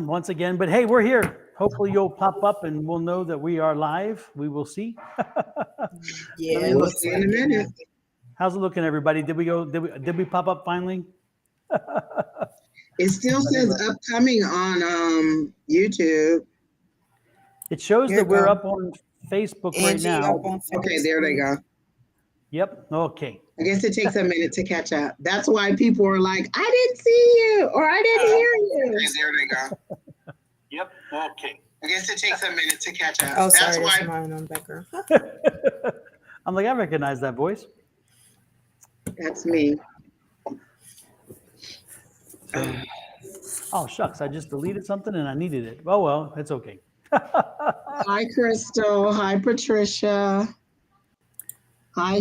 once again, but hey, we're here. Hopefully you'll pop up and we'll know that we are live. We will see. Yeah, We'll see in a minute. How's it looking, everybody? Did we pop up finally? It still says upcoming on YouTube. It shows Here that you we're go. up on Facebook Angie right now. up on Okay, there they go. Yep. Okay. I guess it takes a minute to catch up. That's why people are like, I didn't see you or I didn't hear you. Okay, there they go. Yep. Okay. I guess it takes a minute to catch up. Oh, That's sorry, why. that's mine on Becker. I'm like, I recognize that voice. That's me. Oh, shucks. I just deleted something and I needed it. Oh, well, it's okay. Hi, Crystal. Hi, Patricia. Hi,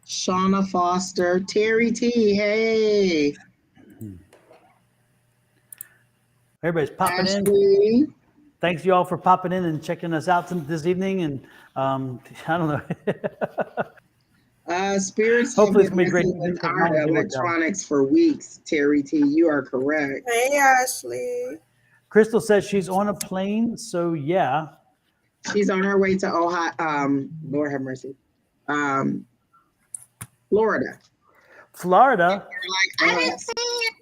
Shauna Foster. Terry T. Hey. Everybody's popping in. Ashley. Thanks you all for popping in and checking us out this evening. And I don't know. Spirits Hopefully have it's been gonna be great messing with our technology work out. electronics for weeks. Terry T. You are correct. Hey, Ashley. Crystal says she's on a plane, so yeah. She's on her way to Ohio. Lord have mercy. Florida. Florida. You're like, I didn't see it.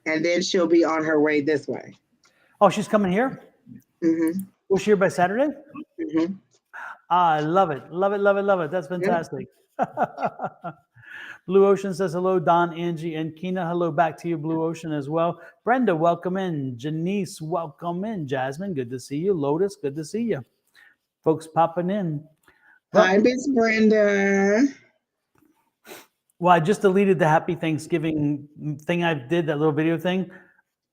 And then she'll be on her way this way. Oh, she's coming here? Mm-hmm. Was she here by Saturday? Mm-hmm. I love it. Love it, love it, love it. That's fantastic. Blue Ocean says hello, Don, Angie, and Kina. Hello back to you, Blue Ocean, as well. Brenda, welcome in. Janice, welcome in. Jasmine, good to see you. Lotus, good to see you. Folks popping in. Well, Hi, Miss Brenda. well, I just deleted the Happy Thanksgiving thing I did, that little video thing.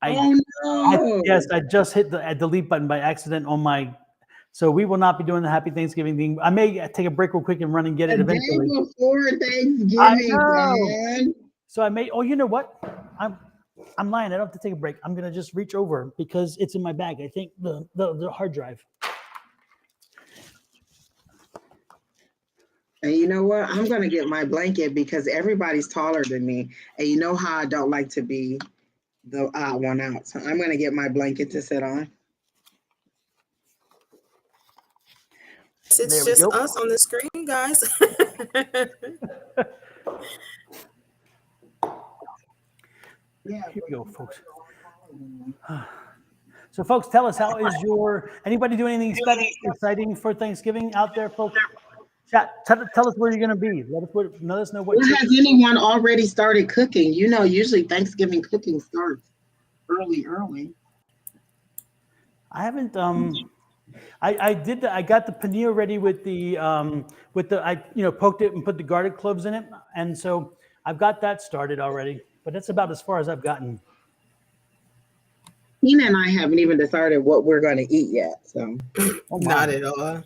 Oh, no. Yes, I just hit the delete button by accident on my. So we will not be doing the Happy Thanksgiving thing. I may take a break real quick and run and get it The eventually. day before Thanksgiving, I know. man. So I may. Oh, you know what? I'm lying. I don't have to take a break. I'm gonna just reach over because it's in my bag. I think the hard drive. And you know what? I'm going to get my blanket because everybody's taller than me. And you know how I don't like to be the odd one out. So I'm going to get my blanket to sit on. It's just us on the screen, guys. Yeah. Here we go, folks. So, folks, tell us, how is anybody doing anything exciting for Thanksgiving out there, folks? Chat, tell us where you're going to be. Let us know what. Or has anyone already started cooking? You know, usually Thanksgiving cooking starts early. I haven't. I did. I got the paneer ready with the. I poked it and put the garlic cloves in it, and so I've got that started already. But that's about as far as I've gotten. Tina and I haven't even decided what we're going to eat yet. So Not at all.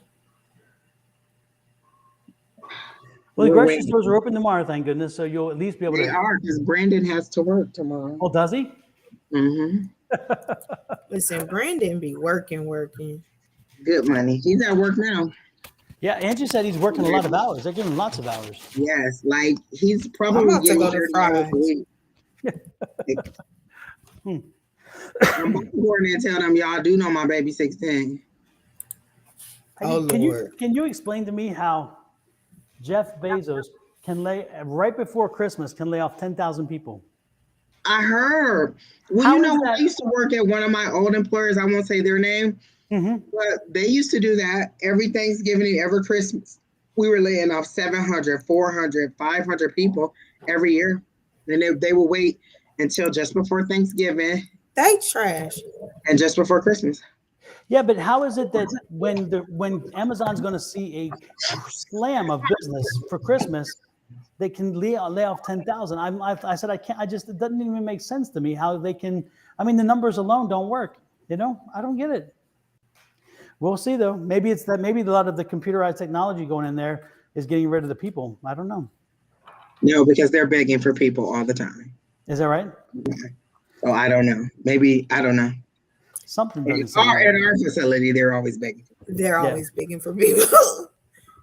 Well, the grocery stores are open tomorrow, thank goodness. So you'll at least be able to. They are, because Brandon has to work tomorrow. Oh, does he? Mm-hmm. Listen, Brandon be working. Good money. He's at work now. Yeah, Angie said he's working a lot of hours. They're giving him lots of hours. Yes, like he's probably I'm about to getting go to 30 hours Fry's. a week. I'm about to go in there and tell them, y'all do know my baby 16. Oh, Can Lord. you explain to me how Jeff Bezos can right before Christmas lay off 10,000 people? I heard. Well, How you is know, that? I used to work at one of my old employers. I won't say their name, but they used to do that every Thanksgiving, every Christmas. We were laying off 700, 400, 500 people every year. And they would wait until just before Thanksgiving They trash. and just before Christmas. Yeah, but how is it that when Amazon's going to see a slam of business for Christmas, they can lay off 10,000? I said I can't. It doesn't even make sense to me how they can. I mean, the numbers alone don't work. I don't get it. We'll see though. Maybe it's that. Maybe a lot of the computerized technology going in there is getting rid of the people. I don't know. No, because they're begging for people all the time. Is that right? Oh, I don't know. Maybe, I don't know. Something doesn't sound At right. our facility, they're always begging. They're always begging for people.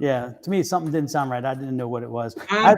Yeah, to me, something didn't sound right. I didn't know what it was. I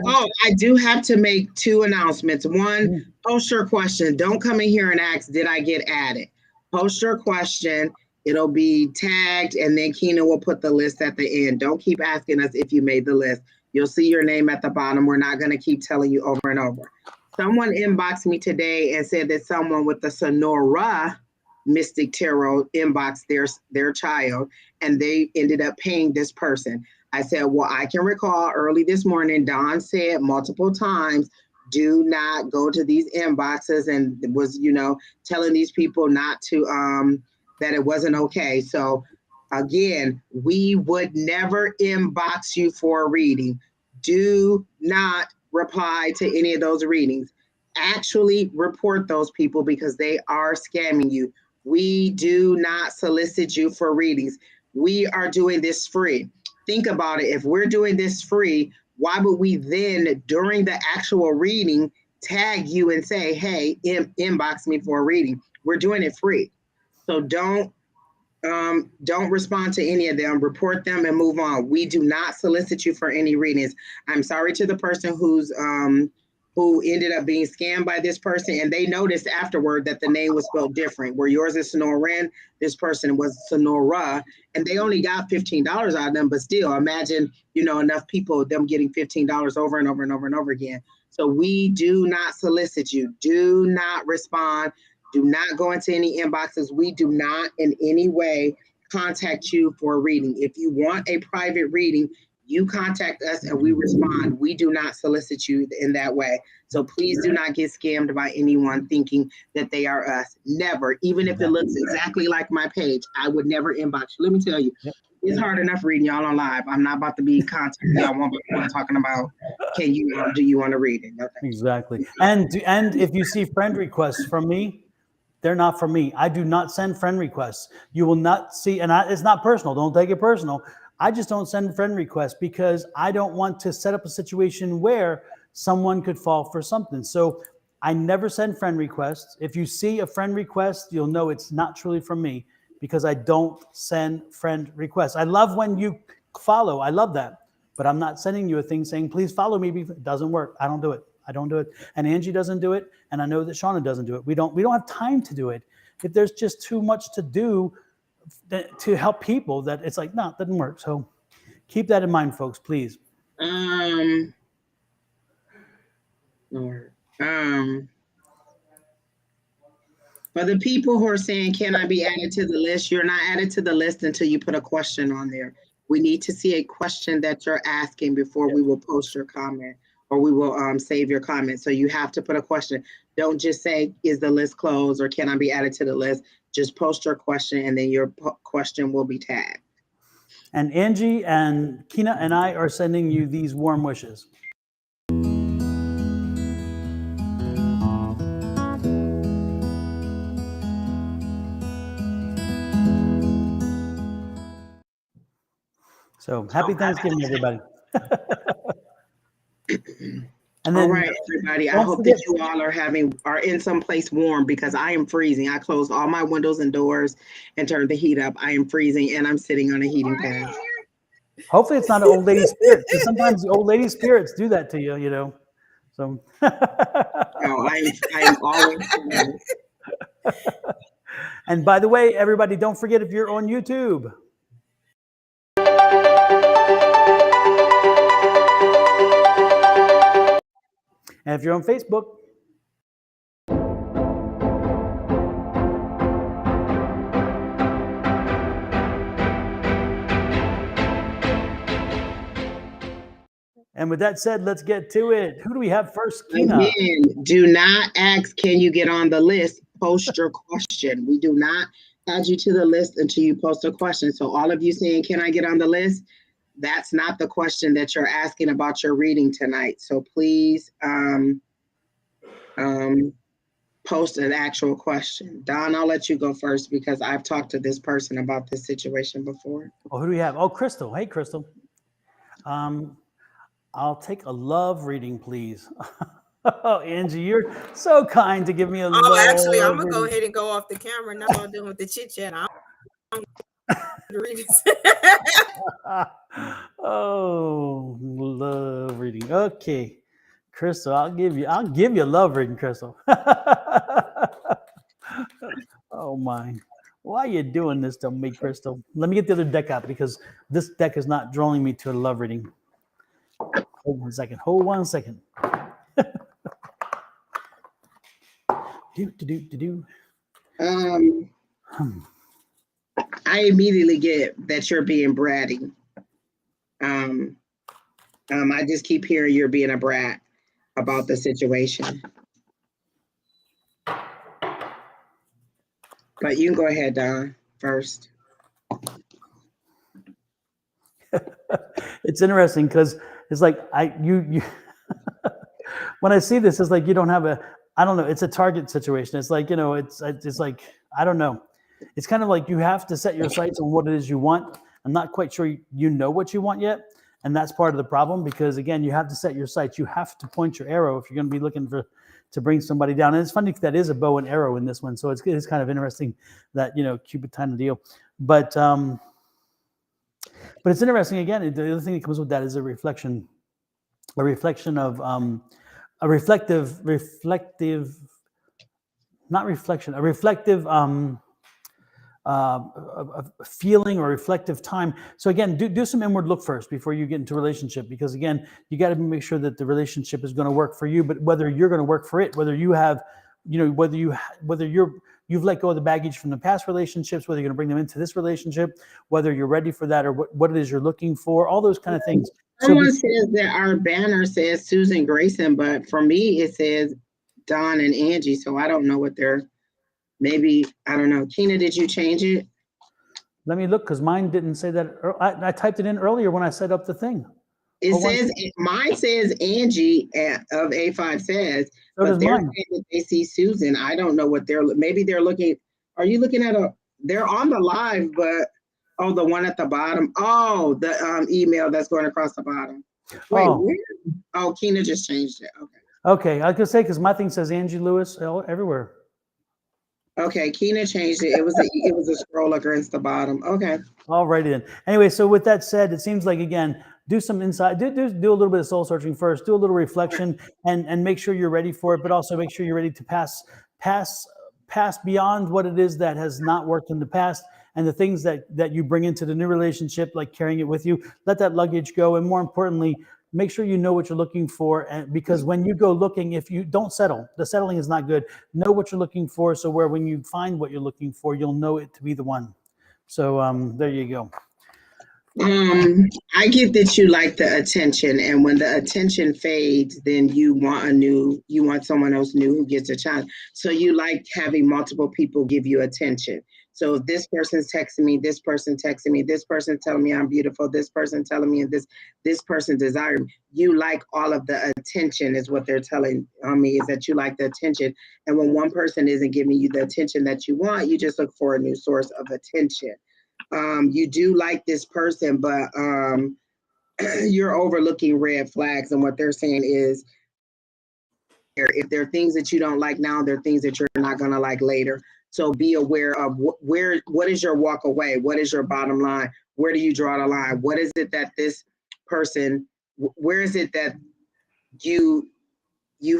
do have to make 2 announcements. One, post your question. Don't come in here and ask, did I get added? Post your question. It'll be tagged, and then Keena will put the list at the end. Don't keep asking us if you made the list. You'll see your name at the bottom. We're not going to keep telling you over and over. Someone inboxed me today and said that someone with the Sonora Mystic Tarot inboxed their child, and they ended up paying this person. I said, well, I can recall early this morning, Dawn said multiple times, do not go to these inboxes, and was, telling these people not to, that it wasn't okay. So again, we would never inbox you for a reading. Do not reply to any of those readings. Actually report those people because they are scamming you. We do not solicit you for readings. We are doing this free. Think about it. If we're doing this free, why would we then, during the actual reading, tag you and say, hey, inbox me for a reading? We're doing it free. So don't respond to any of them. Report them and move on. We do not solicit you for any readings. I'm sorry to the person who ended up being scammed by this person, and they noticed afterward that the name was spelled different. Where yours is Sonoran, this person was Sonora, and they only got $15 out of them, but still, imagine, enough people, them getting $15 over and over and over and over again. So we do not solicit you. Do not respond. Do not go into any inboxes. We do not in any way contact you for a reading. If you want a private reading, you contact us and we respond. We do not solicit you in that way. So please do not get scammed by anyone thinking that they are us. Never. Even if it looks exactly like my page, I would never inbox you. Let me tell you, it's hard enough reading y'all on live. I'm not about to be contacting y'all one by one talking about, do you want to read it? Okay. Exactly. And if you see friend requests from me, they're not from me. I do not send friend requests. You will not see, and it's not personal. Don't take it personal. I just don't send friend requests because I don't want to set up a situation where someone could fall for something. So I never send friend requests. If you see a friend request, you'll know it's not truly from me because I don't send friend requests. I love when you follow. I love that. But I'm not sending you a thing saying, please follow me. It doesn't work. I don't do it. And Angie doesn't do it. And I know that Shauna doesn't do it. We don't have time to do it. If there's just too much to do to help people, that it's like, no, it doesn't work. So keep that in mind, folks, please. For the people who are saying, can I be added to the list? You're not added to the list until you put a question on there. We need to see a question that you're asking before we will post your comment, or we will save your comment. So you have to put a question. Don't just say, is the list closed, or can I be added to the list? Just post your question, and then your question will be tagged. And Angie and Keena and I are sending you these warm wishes. So happy Thanksgiving, everybody. And then, all right, everybody. I hope that you all are in some place warm, because I am freezing. I closed all my windows and doors and turned the heat up. I am freezing, and I'm sitting on a heating pad. Hopefully it's not an old lady spirit, because sometimes the old lady spirits do that to you, So no, I am always. And by the way, everybody, don't forget, if you're on YouTube, and if you're on Facebook, and with that said, let's get to it. Who do we have first, Keena? Again, do not ask, can you get on the list? Post your question. We do not add you to the list until you post a question. So all of you saying, can I get on the list? That's not the question that you're asking about your reading tonight. So please post an actual question. Don, I'll let you go first, because I've talked to this person about this situation before. Oh, who do we have? Oh, Crystal. Hey, Crystal. I'll take a love reading, please. Oh, Angie, you're so kind to give me a love. Oh, actually, I'm going to go ahead and go off the camera. Not all done with the chit chat. Oh, love reading. Okay, Crystal, I'll give you a love reading, Crystal. Oh my. Why are you doing this to me, Crystal? Let me get the other deck out because this deck is not drawing me to a love reading. Hold 1 second. Hold 1 second. Do. I immediately get that you're being bratty. I just keep hearing you're being a brat about the situation. But you can go ahead, Don, first. It's interesting because it's like you when I see this, it's like you don't have I don't know, it's a target situation. It's like, it's like, I don't know. It's kind of like you have to set your sights on what it is you want. I'm not quite sure you know what you want yet. And that's part of the problem because, again, you have to set your sights. You have to point your arrow if you're going to be looking to bring somebody down. And it's funny that is a bow and arrow in this one. So it's kind of interesting that, Cupid kind of deal. But it's interesting, again, the other thing that comes with that is a reflection of a reflective feeling or reflective time. So again, do some inward look first before you get into a relationship, because again, you got to make sure that the relationship is going to work for you, but whether you're going to work for it, whether you have, whether you've let go of the baggage from the past relationships, whether you're going to bring them into this relationship, whether you're ready for that, or what it is you're looking for, all those kind of things. Someone says that our banner says Susan Grayson, but for me, it says Don and Angie. So I don't know what they're, maybe, I don't know. Kina, did you change it? Let me look, because mine didn't say that. I typed it in earlier when I set up the thing. Mine says Angie of A5Says, so but they're saying that they see Susan. I don't know what maybe they're looking. Are you looking at they're on the live, but the one at the bottom. Oh, the email that's going across the bottom. Wait, where? Oh, Kina just changed it. Okay, I could say, because my thing says Angie Lewis everywhere. Okay, Kina changed it. It was a scroll against the bottom. Okay. All right then. Anyway, so with that said, it seems like, again, do some inside, do a little bit of soul searching first, do a little reflection, and make sure you're ready for it, but also make sure you're ready to pass beyond what it is that has not worked in the past, and the things that you bring into the new relationship, like carrying it with you. Let that luggage go, and more importantly, make sure you know what you're looking for, and because when you go looking, if you don't settle, the settling is not good. Know what you're looking for, so when you find what you're looking for, you'll know it to be the one. So there you go. I get that you like the attention, and when the attention fades, then you want someone else new who gets a chance. So you like having multiple people give you attention. So if this person's texting me, this person texting me, this person telling me I'm beautiful, this person telling me, and this person desiring, you like all of the attention is what they're telling me, is that you like the attention. And when one person isn't giving you the attention that you want, you just look for a new source of attention. You do like this person, but you're overlooking red flags. And what they're saying is, if there are things that you don't like now, there are things that you're not going to like later. So be aware of what is your walk away? What is your bottom line? Where do you draw the line? What is it that this person, where is it that you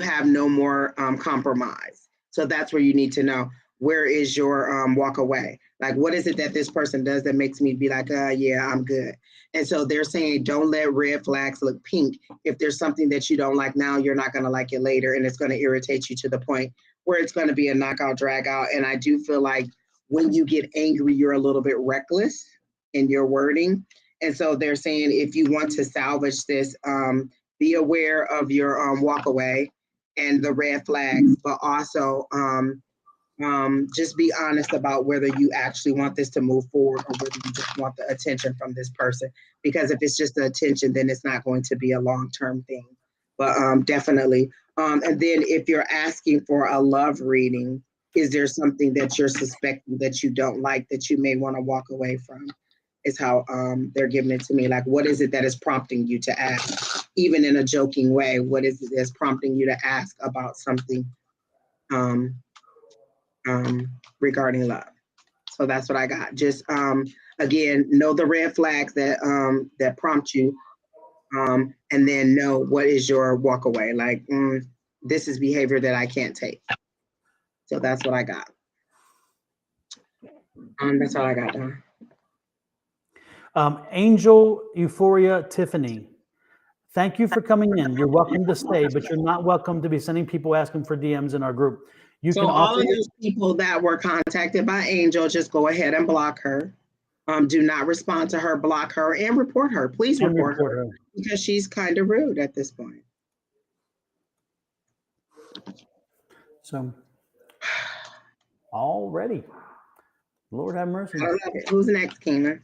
have no more compromise? So that's where you need to know, where is your walk away? Like, what is it that this person does that makes me be like, yeah, I'm good. And so they're saying, don't let red flags look pink. If there's something that you don't like now, you're not going to like it later. And it's going to irritate you to the point where it's going to be a knockout, drag out. And I do feel like when you get angry, you're a little bit reckless in your wording. And so they're saying, if you want to salvage this, be aware of your walk away and the red flags, but also just be honest about whether you actually want this to move forward or whether you just want the attention from this person. Because if it's just the attention, then it's not going to be a long-term thing. But definitely. And then if you're asking for a love reading, is there something that you're suspecting that you don't like that you may want to walk away from? Is how they're giving it to me. Like, what is it that is prompting you to ask, even in a joking way? What is it that's prompting you to ask about something regarding love? So that's what I got. Just Again, know the red flags that that prompt you, and then know what is your walk away. Like, this is behavior that I can't take. So that's what I got. That's all I got done. Angel Euphoria Tiffany. Thank you for coming in. You're welcome to stay, but you're not welcome to be sending people asking for DMs in our group. You so can all of those people that were contacted by Angel, just go ahead and block her. Do not respond to her, block her, and report her. Please report her because she's kind of rude at this point. So, already, Lord have mercy. I love it. Who's next, Keena?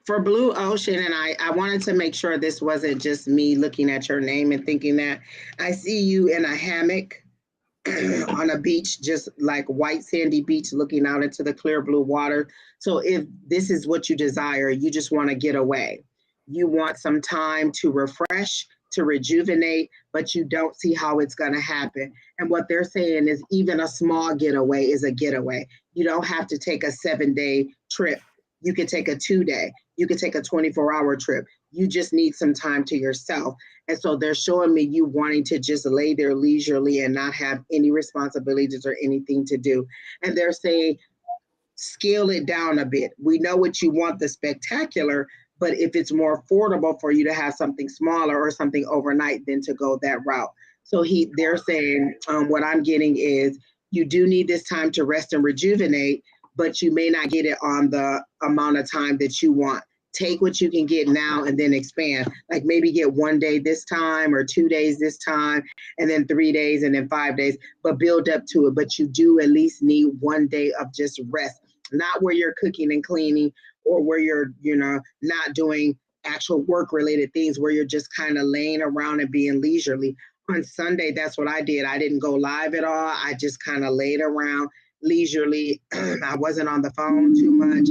For Blue Ocean, and I wanted to make sure this wasn't just me looking at your name and thinking that. I see you in a hammock on a beach, just like white sandy beach, looking out into the clear blue water. So if this is what you desire, you just want to get away. You want some time to refresh, to rejuvenate, but you don't see how it's going to happen. And what they're saying is even a small getaway is a getaway. You don't have to take a 7-day trip. You could take a 2-day. You could take a 24-hour trip. You just need some time to yourself. And so they're showing me you wanting to just lay there leisurely and not have any responsibilities or anything to do. And they're saying, scale it down a bit. We know what you want, the spectacular, but if it's more affordable for you to have something smaller or something overnight, then to go that route. So they're saying what I'm getting is you do need this time to rest and rejuvenate, but you may not get it on the amount of time that you want. Take what you can get now and then expand. Like maybe get 1 day this time or 2 days this time, and then 3 days and then 5 days, but build up to it. But you do at least need 1 day of just rest, not where you're cooking and cleaning or where you're, not doing actual work related things, where you're just kind of laying around and being leisurely. On Sunday, that's what I did. I didn't go live at all. I just kind of laid around leisurely. I wasn't on the phone too much.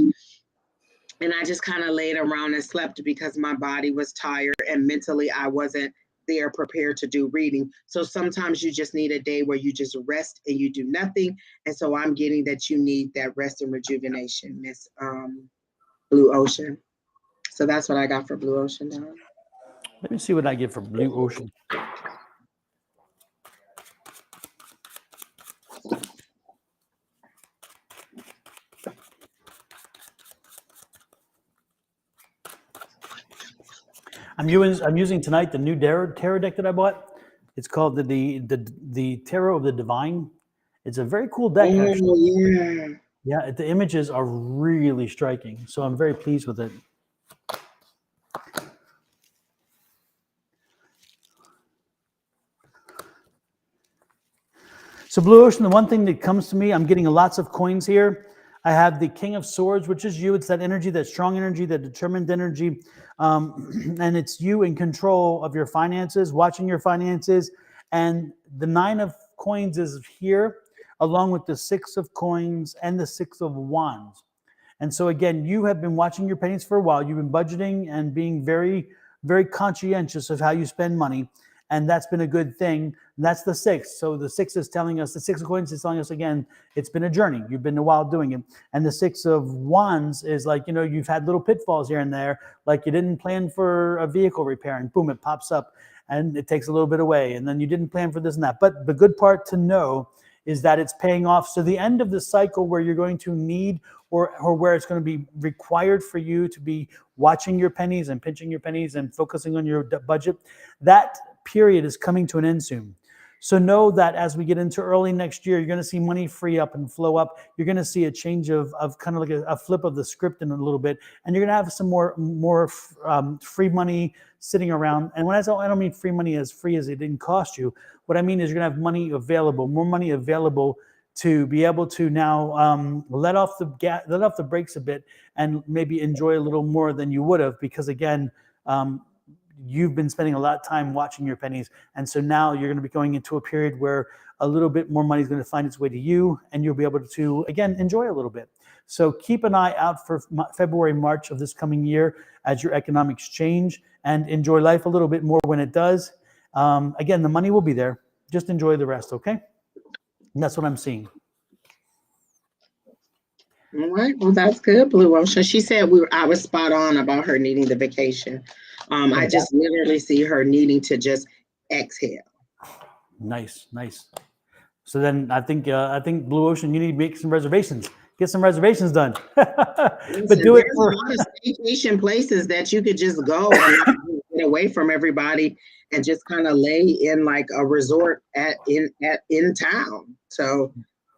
And I just kind of laid around and slept because my body was tired and mentally I wasn't there prepared to do reading. So sometimes you just need a day where you just rest and you do nothing. And so I'm getting that you need that rest and rejuvenation, Miss Blue Ocean. So that's what I got for Blue Ocean now. Let me see what I get for Blue Ocean. I'm using tonight the new tarot deck that I bought. It's called the Tarot of the Divine. It's a very cool deck. Oh, yeah. Yeah, the images are really striking. So I'm very pleased with it. So Blue Ocean, the one thing that comes to me, I'm getting lots of coins here. I have the King of Swords, which is you. It's that energy, that strong energy, that determined energy. And it's you in control of your finances, watching your finances. And the 9 of coins is here, along with the 6 of coins and the 6 of wands. And so again, you have been watching your pennies for a while. You've been budgeting and being very, very conscientious of how you spend money. And that's been a good thing. And that's the 6. So the 6 is telling us, the 6 of coins is telling us again, it's been a journey. You've been a while doing it. And the 6 of wands is like, you've had little pitfalls here and there, like you didn't plan for a vehicle repair and boom, it pops up and it takes a little bit away. And then you didn't plan for this and that. But the good part to know is that it's paying off. So the end of the cycle where you're going to need or where it's going to be required for you to be watching your pennies and pinching your pennies and focusing on your budget, that period is coming to an end soon. So know that as we get into early next year, you're going to see money free up and flow up. You're going to see a change of kind of like a flip of the script in a little bit, and you're going to have some more free money sitting around. And when I don't mean free money as free as it didn't cost you. What I mean is you're going to have money available, more money available to be able to now let off the brakes a bit and maybe enjoy a little more than you would have, because again, you've been spending a lot of time watching your pennies. And so now you're going to be going into a period where a little bit more money is going to find its way to you and you'll be able to, again, enjoy a little bit. So keep an eye out for February, March of this coming year as your economics change, and enjoy life a little bit more when it does. Again, the money will be there. Just enjoy the rest, okay? And that's what I'm seeing. All right. Well, that's good, Blue Ocean. She said I was spot on about her needing the vacation. I just literally see her needing to just exhale. Nice. So then I think Blue Ocean, you need to make some reservations. Get some reservations done. But do it for a lot of vacation places that you could just go and get away from everybody and just kind of lay in like a resort in town. So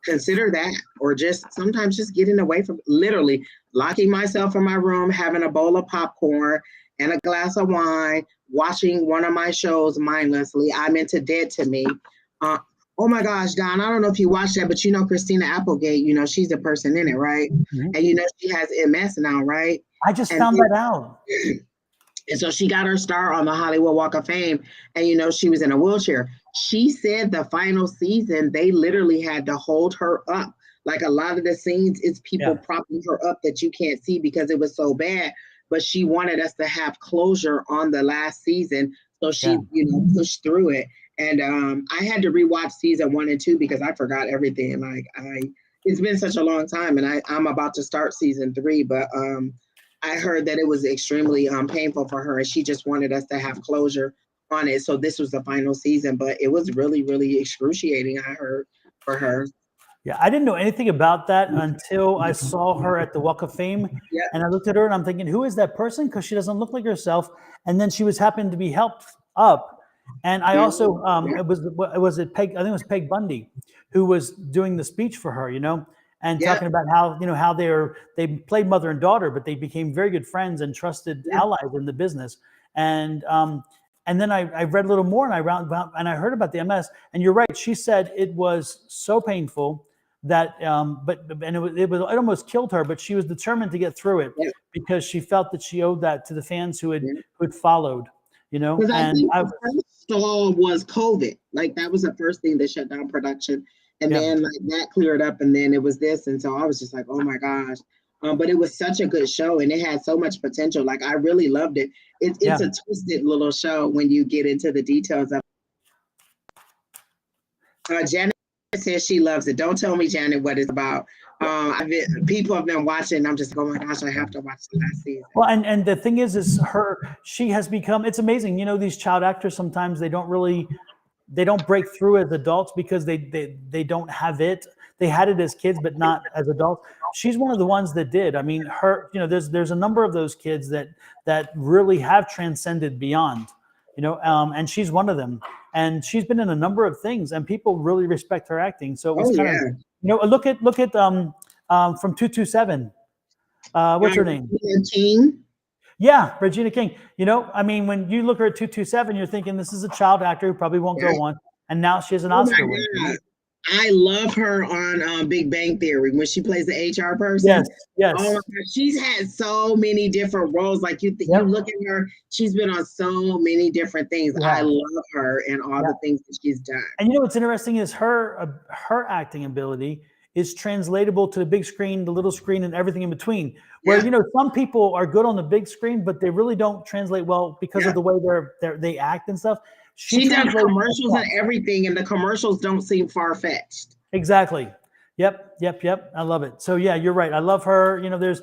consider that, or just sometimes just getting away from literally locking myself in my room, having a bowl of popcorn and a glass of wine, watching one of my shows mindlessly. I'm into Dead to Me. Oh my gosh, Don, I don't know if you watched that, but you know Christina Applegate, you know, she's the person in it, right? Mm-hmm. And you know she has MS now, right? I just found that out. And so she got her star on the Hollywood Walk of Fame, and you know she was in a wheelchair. She said the final season, they literally had to hold her up. Like a lot of the scenes, it's people propping her up that you can't see because it was so bad. But she wanted us to have closure on the last season. So she, you know, pushed through it. And I had to rewatch season 1 and 2 because I forgot everything. Like it's been such a long time, and I'm about to start season 3, but I heard that it was extremely painful for her, and she just wanted us to have closure on it. So this was the final season, but it was really, really excruciating, I heard, for her. Yeah, I didn't know anything about that until I saw her at the Walk of Fame. Yeah. And I looked at her and I'm thinking, who is that person? Because she doesn't look like herself. And then she was happened to be helped up. And I also, it was Peg, I think it was Peg Bundy, who was doing the speech for her, you know, and talking about how, you know, how they played mother and daughter, but they became very good friends and trusted allies in the business. And then I read a little more and I heard about the MS. And you're right. She said it was so painful that, it almost killed her, but she was determined to get through it because she felt that she owed that to the fans who had followed, you know. And I think the first stall was COVID. Like that was the first thing that shut down production. And then like that cleared up, and then it was this. And so I was just like, oh my gosh. But it was such a good show, and it had so much potential. Like I really loved it. It's a twisted little show when you get into the details of it. Janet says she loves it. Don't tell me, Janet, what it's about. People have been watching, and I'm just like, oh my gosh, I have to watch the last season. Well, and the thing is she has become, it's amazing. You know, these child actors, sometimes they don't break through as adults because they don't have it. They had it as kids, but not as adults. She's one of the ones that did. I mean, you know, there's a number of those kids that really have transcended beyond, you know, and she's one of them. And she's been in a number of things, and people really respect her acting. So it was kind of, you know, look at from 227. What's her name? King. Yeah, Regina King. You know, I mean, when you look at her at 227, you're thinking this is a child actor who probably won't go on, and now she has an Oscar winner. I love her on Big Bang Theory when she plays the HR person. Yes. Oh my God, she's had so many different roles. Like you look at her, she's been on so many different things. Yeah. I love her and all the things that she's done. And you know what's interesting is her acting ability is translatable to the big screen, the little screen, and everything in between. Where you know some people are good on the big screen, but they really don't translate well because of the way they act and stuff. She does commercials and everything, and the commercials don't seem far-fetched. Exactly. Yep. I love it. So yeah, you're right. I love her. You know, there's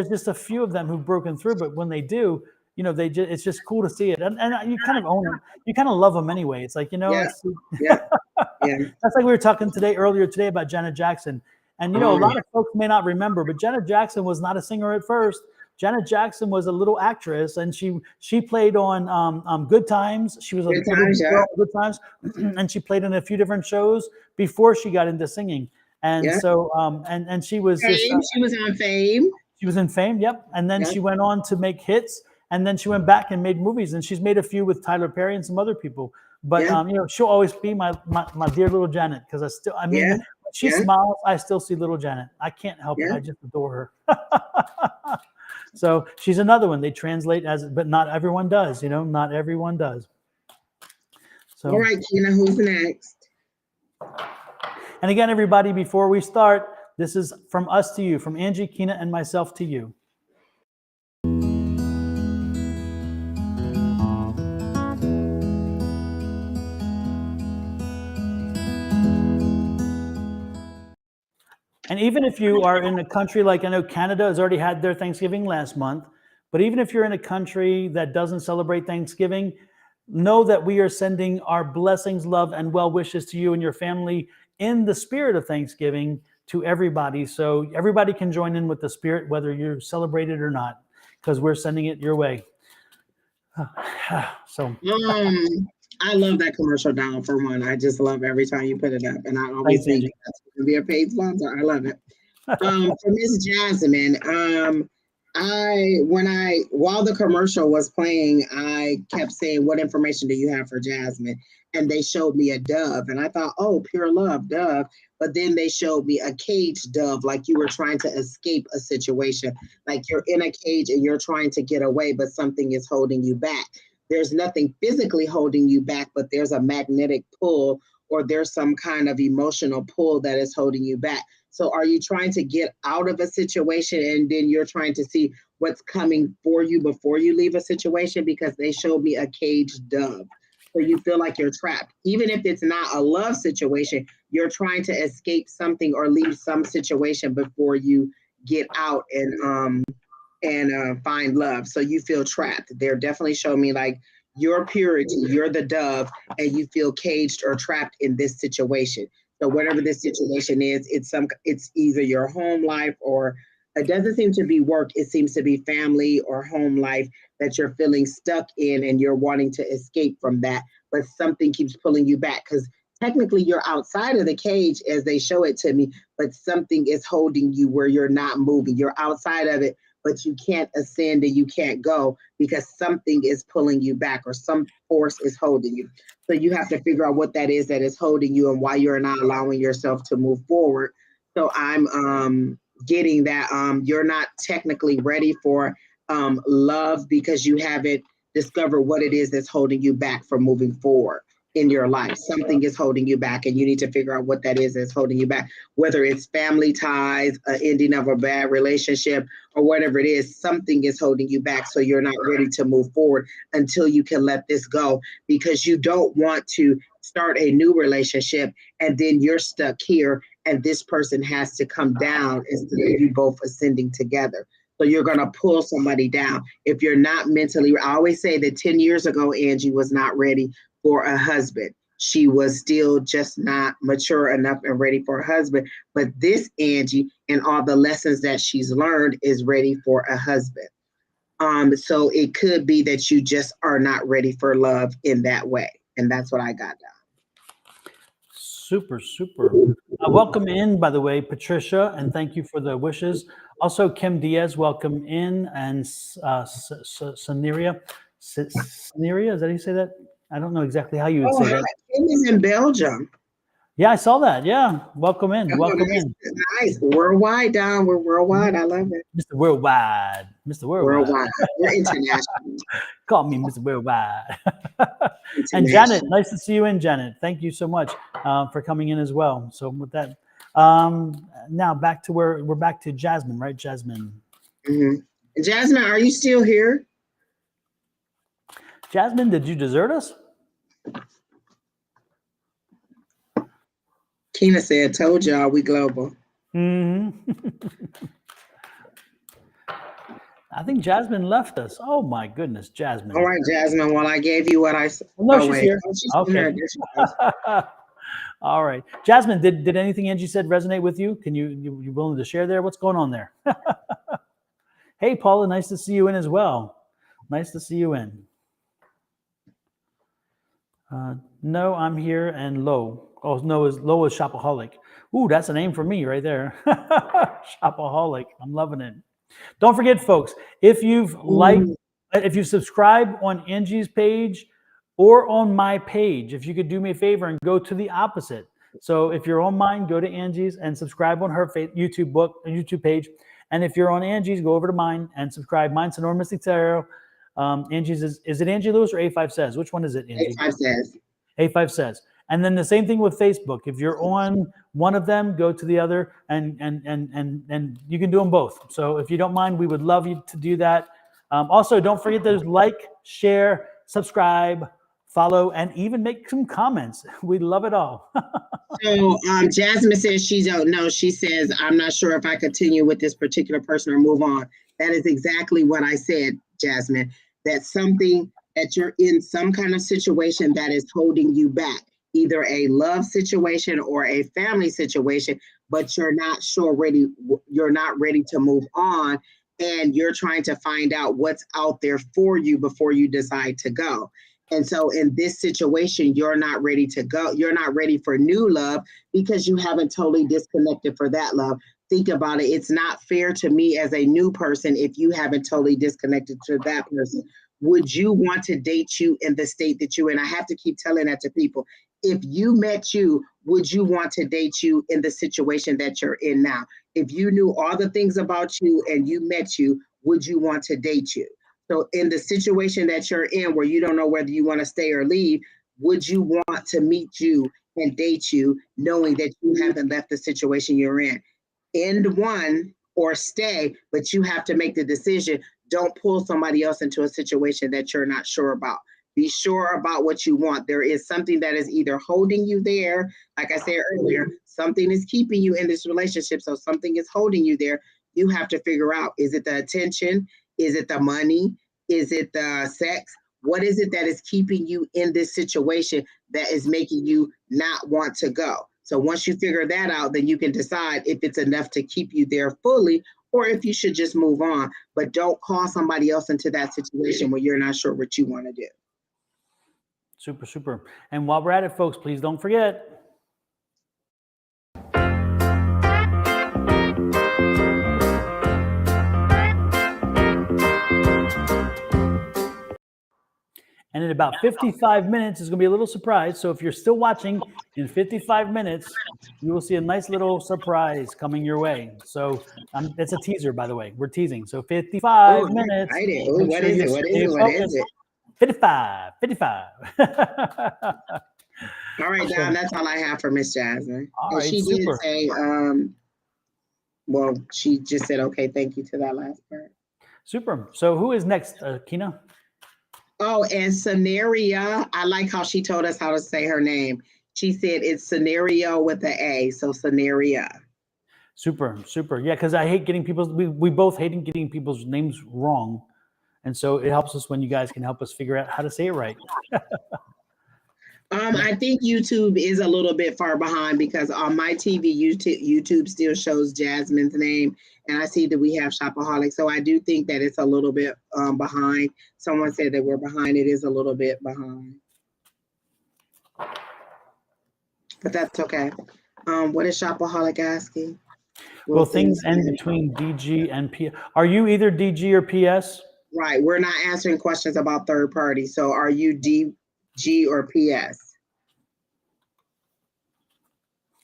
just a few of them who've broken through, but when they do, you know, it's just cool to see it. And you kind of own them. You kind of love them anyway. It's like, you know, that's like we were talking earlier today about Janet Jackson. And, you know, a lot of folks may not remember, but Janet Jackson was not a singer at first. Janet Jackson was a little actress, and she played on Good Times. She was Good Times, and she played in a few different shows before she got into singing. And so, and she was she was on Fame. She was in Fame, yep. And then she went on to make hits, and then she went back and made movies, and she's made a few with Tyler Perry and some other people. But you know, she'll always be my dear little Janet, because when she smiles, I still see little Janet. I can't help it. I just adore her. So she's another one. They translate but not everyone does, you know, not everyone does. So, all right, Gina, who's next? And again, everybody, before we start, This is from us to you, from Angie, Kina, and myself to you. And even if you are in a country like, I know Canada has already had their Thanksgiving last month, but even if you're in a country that doesn't celebrate Thanksgiving, know that we are sending our blessings, love, and well wishes to you and your family in the spirit of Thanksgiving to everybody. So everybody can join in with the spirit, whether you celebrate it or not, because we're sending it your way. So I love that commercial, Donald, for one. I just love every time you put it up. And I always think that's going to be a paid sponsor. I love it. For Miss Jasmine, while the commercial was playing, I kept saying, what information do you have for Jasmine? And they showed me a dove. And I thought, oh, pure love, dove. But then they showed me a caged dove, like you were trying to escape a situation, like you're in a cage and you're trying to get away, but something is holding you back. There's nothing physically holding you back, but there's a magnetic pull, or there's some kind of emotional pull that is holding you back. So are you trying to get out of a situation and then you're trying to see what's coming for you before you leave a situation? Because they showed me a caged dove. So you feel like you're trapped. Even if it's not a love situation, you're trying to escape something or leave some situation before you get out and find love. So you feel trapped. They're definitely showing me like your purity, you're the dove, and you feel caged or trapped in this situation. So whatever this situation is, it's either your home life, or it doesn't seem to be work. It seems to be family or home life that you're feeling stuck in, and you're wanting to escape from that, but something keeps pulling you back, because technically you're outside of the cage as they show it to me, but something is holding you where you're not moving. You're outside of it, but you can't ascend and you can't go because something is pulling you back, or some force is holding you. So you have to figure out what that is holding you and why you're not allowing yourself to move forward. So I'm getting that you're not technically ready for love because you haven't discovered what it is that's holding you back from moving forward in your life. Something is holding you back, and you need to figure out what that is that's holding you back, whether it's family ties, ending of a bad relationship, or whatever it is. Something is holding you back, so you're not ready to move forward until you can let this go, because you don't want to start a new relationship and then you're stuck here and this person has to come down instead of you both ascending together. So you're going to pull somebody down. If you're not mentally, I always say that 10 years ago, Angie was not ready for a husband. She was still just not mature enough and ready for a husband. But this Angie and all the lessons that she's learned is ready for a husband. So it could be that you just are not ready for love in that way. And that's what I got down. Super, super. Welcome in, by the way, Patricia, and thank you for the wishes. Also, Kim Diaz, welcome in, and Soneria, is that how you say that? I don't know exactly how you would say that. Kim is in Belgium. Yeah, I saw that. Yeah, welcome in. Welcome in. Nice. Worldwide, Don. We're worldwide. I love it. Mr. Worldwide. Mr. Worldwide. Worldwide. We're international. Call me Mr. Worldwide. And Janet, nice to see you in, Janet. Thank you so much for coming in as well. So with that, now back to where we're back to Jasmine, right? Jasmine. Mm-hmm. Jasmine, are you still here? Jasmine, did you desert us? Kina said, told y'all we global. Mm-hmm. I think Jasmine left us. Oh my goodness, Jasmine. All right, Jasmine. Well, I gave you what I said. No, she's here. Okay. All right, Jasmine. Did anything Angie said resonate with you? Can you willing to share there? What's going on there? Hey, Paula. Nice to see you in as well. Nice to see you in. No, I'm here, and Lo. Oh, no, Lo is Shopaholic. Ooh, that's a name for me right there. Shopaholic. I'm loving it. Don't forget, folks, if you've subscribed on Angie's page or on my page, if you could do me a favor and go to the opposite. So if you're on mine, go to Angie's and subscribe on her YouTube page. And if you're on Angie's, go over to mine and subscribe. Mine's Sonoran Mystic Tarot. Angie's is it Angie Lewis or A5Says? Which one is it, Angie? A5Says. A5Says. And then the same thing with Facebook. If you're on one of them, go to the other, and you can do them both. So if you don't mind, we would love you to do that. Also, don't forget to like, share, subscribe, follow, and even make some comments. We love it all. So Jasmine says she don't know. She says, I'm not sure if I continue with this particular person or move on. That is exactly what I said, Jasmine. That's something that you're in some kind of situation that is holding you back, either a love situation or a family situation, but you're not ready to move on, and you're trying to find out what's out there for you before you decide to go. And so in this situation, you're not ready to go. You're not ready for new love because you haven't totally disconnected for that love. Think about it. It's not fair to me as a new person if you haven't totally disconnected to that person. Would you want to date you in the state that you're in? I have to keep telling that to people. If you met you, would you want to date you in the situation that you're in now? If you knew all the things about you and you met you, would you want to date you? So in the situation that you're in where you don't know whether you want to stay or leave, would you want to meet you and date you knowing that you haven't left the situation you're in? End one or stay, but you have to make the decision. Don't pull somebody else into a situation that you're not sure about. Be sure about what you want. There is something that is either holding you there, like I said earlier, something is keeping you in this relationship, so something is holding you there. You have to figure out, is it the attention? Is it the money? Is it the sex? What is it that is keeping you in this situation that is making you not want to go? So once you figure that out, then you can decide if it's enough to keep you there fully or if you should just move on. But don't call somebody else into that situation where you're not sure what you want to do. Super, super. And while we're at it, folks, please don't forget. And in about 55 minutes, it's going to be a little surprise. So if you're still watching, in 55 minutes, you will see a nice little surprise coming your way. So it's a teaser, by the way. We're teasing. So 55 minutes. What is it? 55. All right, Don, that's all I have for Miss Jasmine. All right, she super. did say, well, she just said, okay, thank you to that last part. Super. So who is next, Kina? Oh, and Scenario, I like how she told us how to say her name. She said it's Scenario with the A, so Scenario. Super, super. Yeah, because I hate getting people's, we both hate getting people's names wrong. And so it helps us when you guys can help us figure out how to say it right. I think YouTube is a little bit far behind because on my TV, YouTube still shows Jasmine's name, and I see that we have Shopaholic. So I do think that it's a little bit behind. Someone said that we're behind. It is a little bit behind, but that's okay. What is Shopaholic asking? Well, things end between DG and PS. Are you either DG or PS? Right. We're not answering questions about third party. So are you DG or PS?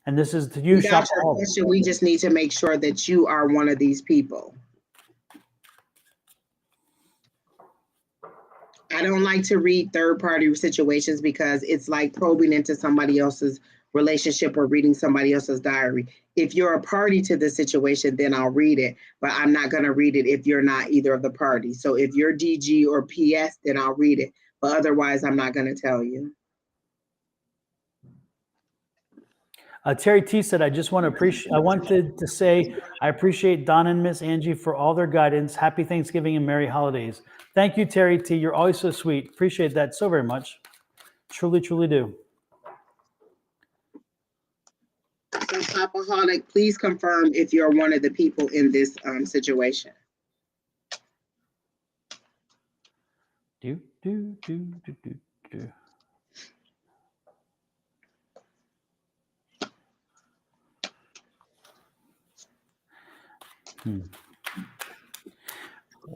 And this is to you, Shopaholic. We just need to make sure that you are one of these people. I don't like to read third-party situations because it's like probing into somebody else's relationship or reading somebody else's diary. If you're a party to the situation, then I'll read it, but I'm not going to read it if you're not either of the parties. So if you're DG or PS, then I'll read it, but otherwise I'm not going to tell you. Terry T said, I wanted to say, I appreciate Don and Miss Angie for all their guidance. Happy Thanksgiving and Merry Holidays. Thank you, Terry T. You're always so sweet. Appreciate that so very much. Truly, truly do. So, Shopaholic, please confirm if you're one of the people in this situation. Do.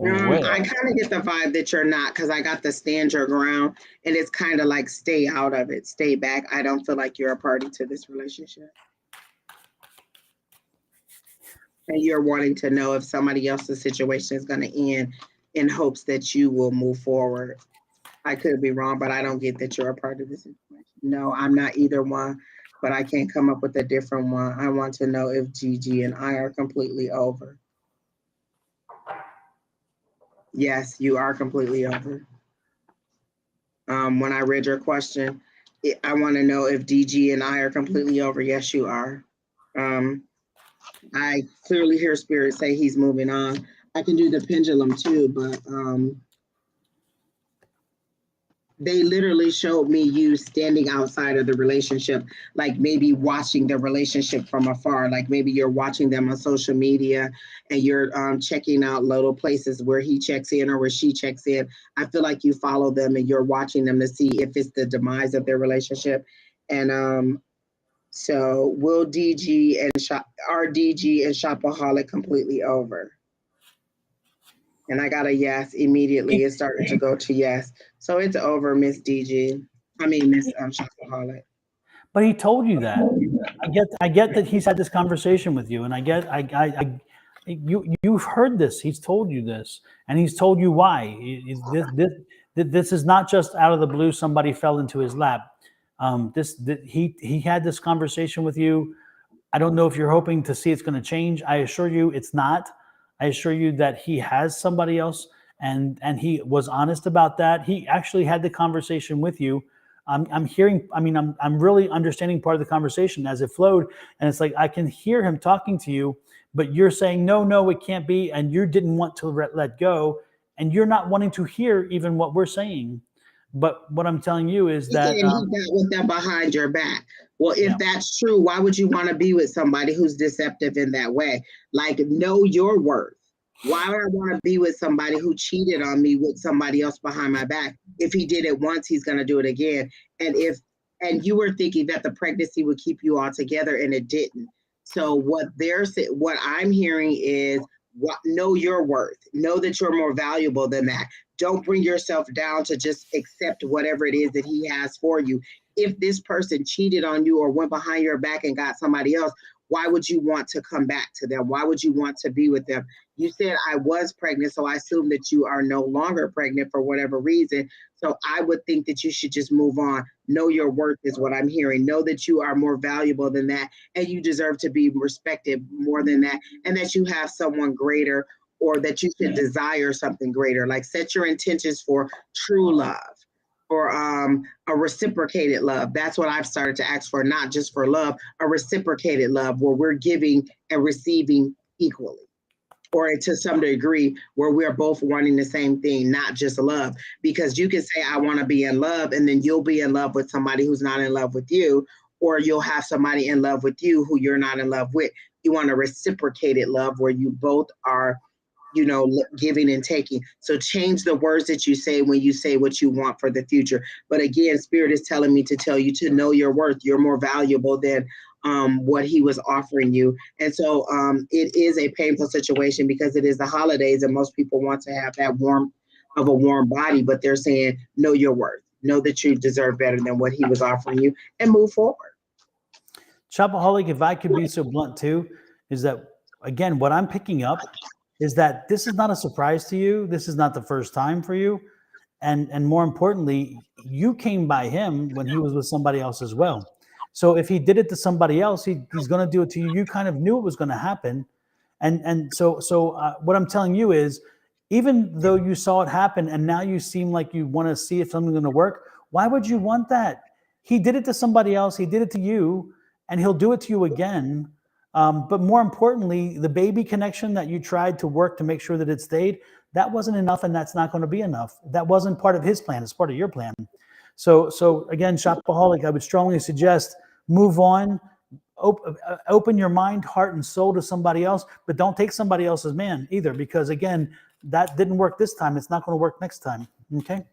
I kind of get the vibe that you're not, because I got the stand your ground, and it's kind of like stay out of it, stay back. I don't feel like you're a party to this relationship. And you're wanting to know if somebody else's situation is going to end in hopes that you will move forward. I could be wrong, but I don't get that you're a part of this situation. No, I'm not either one, but I can't come up with a different one. I want to know if Gigi and I are completely over. Yes, you are completely over. When I read your question, I want to know if DG and I are completely over. Yes, you are. I clearly hear Spirit say he's moving on. I can do the pendulum too, but they literally showed me you standing outside of the relationship, like maybe watching the relationship from afar. Like maybe you're watching them on social media and you're checking out little places where he checks in or where she checks in. I feel like you follow them and you're watching them to see if it's the demise of their relationship. And so will DG and are DG and Shopaholic completely over? And I got a yes immediately. It's starting to go to yes. So it's over, Miss DG. I mean, Miss Shopaholic. But he told you that. I get that he's had this conversation with you, and you've heard this. He's told you this, and he's told you why. This is not just out of the blue. Somebody fell into his lap. He had this conversation with you. I don't know if you're hoping to see it's going to change. I assure you, it's not. I assure you that he has somebody else, and he was honest about that. He actually had the conversation with you. I'm hearing. I mean, I'm really understanding part of the conversation as it flowed, and it's like I can hear him talking to you, but you're saying no, it can't be, and you didn't want to let go, and you're not wanting to hear even what we're saying. But what I'm telling you is that he got with them behind your back. Well, if that's true, why would you want to be with somebody who's deceptive in that way? Like, know your worth. Why would I want to be with somebody who cheated on me with somebody else behind my back? If he did it once, he's going to do it again. And you were thinking that the pregnancy would keep you all together, and it didn't. So what I'm hearing is, know your worth. Know that you're more valuable than that. Don't bring yourself down to just accept whatever it is that he has for you. If this person cheated on you or went behind your back and got somebody else, why would you want to come back to them? Why would you want to be with them? You said I was pregnant, so I assume that you are no longer pregnant for whatever reason. So I would think that you should just move on. Know your worth is what I'm hearing. Know that you are more valuable than that, and you deserve to be respected more than that, and that you have someone greater, or that you should desire something greater. Like set your intentions for true love, or a reciprocated love. That's what I've started to ask for, not just for love, a reciprocated love where we're giving and receiving equally, or to some degree where we're both wanting the same thing, not just love. Because you can say, I want to be in love, and then you'll be in love with somebody who's not in love with you, or you'll have somebody in love with you who you're not in love with. You want a reciprocated love where you both are, giving and taking. So change the words that you say when you say what you want for the future. But again, Spirit is telling me to tell you to know your worth. You're more valuable than what he was offering you. And so it is a painful situation because it is the holidays and most people want to have that warmth of a warm body, but they're saying, know your worth. Know that you deserve better than what he was offering you and move forward. Shopaholic, if I could be so blunt too, is that, again, what I'm picking up is that this is not a surprise to you. This is not the first time for you. And more importantly, you came by him when he was with somebody else as well. So if he did it to somebody else, he's going to do it to you. You kind of knew it was going to happen. And so what I'm telling you is, even though you saw it happen and now you seem like you want to see if something's going to work, why would you want that? He did it to somebody else. He did it to you, and he'll do it to you again. But more importantly, the baby connection that you tried to work to make sure that it stayed, that wasn't enough, and that's not going to be enough. That wasn't part of his plan. It's part of your plan. So again, Shopaholic, I would strongly suggest move on, open your mind, heart, and soul to somebody else, but don't take somebody else's man either, because again, that didn't work this time. It's not going to work next time. Okay.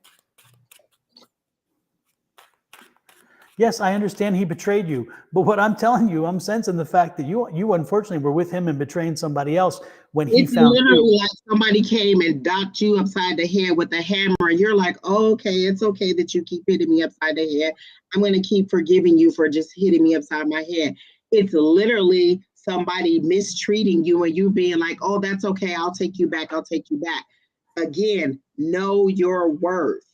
Yes, I understand he betrayed you, but what I'm telling you, I'm sensing the fact that you unfortunately were with him and betraying somebody else when he found you. It's literally like somebody came and docked you upside the head with a hammer, and you're like, oh, okay, it's okay that you keep hitting me upside the head. I'm going to keep forgiving you for just hitting me upside my head. It's literally somebody mistreating you and you being like, oh, that's okay. I'll take you back. I'll take you back. Again, know your worth.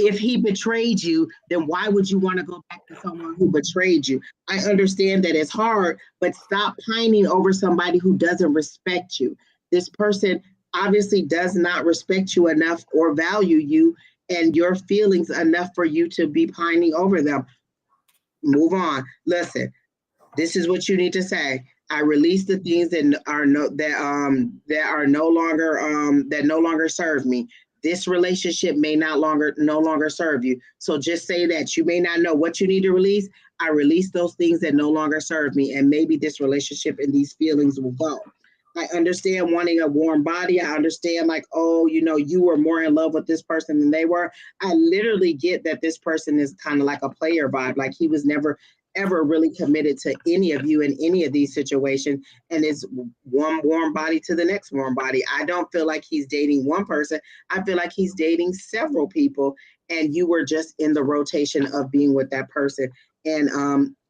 if he betrayed you, then why would you want to go back to someone who betrayed you? I understand that it's hard, but stop pining over somebody who doesn't respect you. This person obviously does not respect you enough or value you and your feelings enough for you to be pining over them. Move on. Listen, this is what you need to say. I release the things that are no longer serve me. This relationship may no longer serve you. So just say that. You may not know what you need to release. I release those things that no longer serve me, and maybe this relationship and these feelings will go. I understand wanting a warm body. I understand like, oh, you were more in love with this person than they were. I literally get that this person is kind of like a player vibe. Like he was never ever really committed to any of you in any of these situations, and it's one warm body to the next warm body. I don't feel like he's dating one person. I feel like he's dating several people, and you were just in the rotation of being with that person. And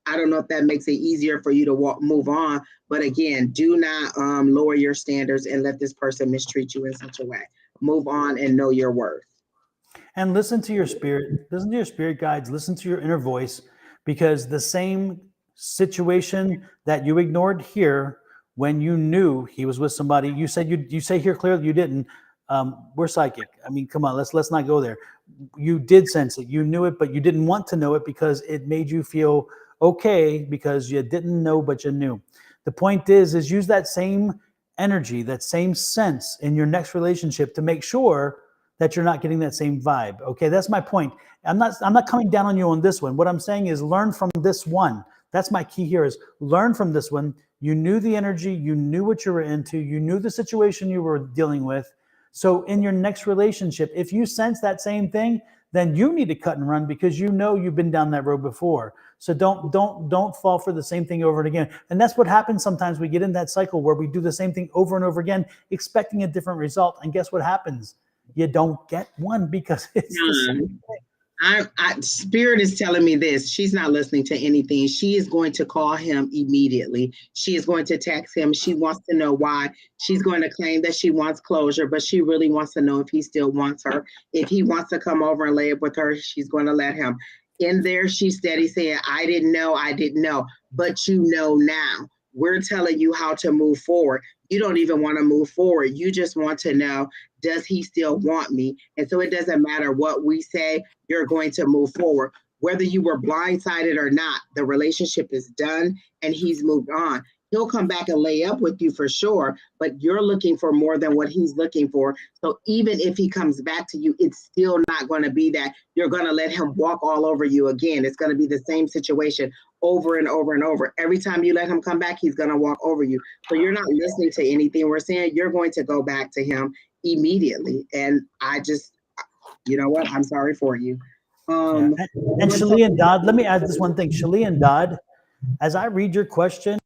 I don't know if that makes it easier for you to move on, but again, do not lower your standards and let this person mistreat you in such a way. Move on and know your worth. And listen to your spirit. Listen to your spirit guides. Listen to your inner voice, because the same situation that you ignored here when you knew he was with somebody, you said you say here clearly you didn't. We're psychic. I mean, come on, let's not go there. You did sense it. You knew it, but you didn't want to know it because it made you feel okay because you didn't know, but you knew. The point is use that same energy, that same sense in your next relationship to make sure that you're not getting that same vibe. Okay, that's my point. I'm not coming down on you on this one. What I'm saying is learn from this one. That's my key here is learn from this one. You knew the energy, you knew what you were into, you knew the situation you were dealing with. So in your next relationship, if you sense that same thing, then you need to cut and run because you know you've been down that road before. So don't fall for the same thing over and again. And that's what happens sometimes. We get in that cycle where we do the same thing over and over again, expecting a different result. And guess what happens? You don't get one because it's the same thing. Spirit is telling me this. She's not listening to anything. She is going to call him immediately. She is going to text him. She wants to know why. She's going to claim that she wants closure, but she really wants to know if he still wants her. If he wants to come over and lay up with her, she's going to let him. In there, she's steady saying, I didn't know, but you know now. We're telling you how to move forward. You don't even want to move forward. You just want to know, does he still want me? And so it doesn't matter what we say, you're going to move forward. Whether you were blindsided or not, the relationship is done and he's moved on. He'll come back and lay up with you for sure, but you're looking for more than what he's looking for. So even if he comes back to you, it's still not going to be that you're going to let him walk all over you again. It's going to be the same situation over and over and over. Every time you let him come back, he's going to walk over you. So you're not listening to anything we're saying. You're going to go back to him immediately. And I just, you know what? I'm sorry for you. And Shalee and Dodd, let me add this one thing. Shalee and Dodd, as I read your question,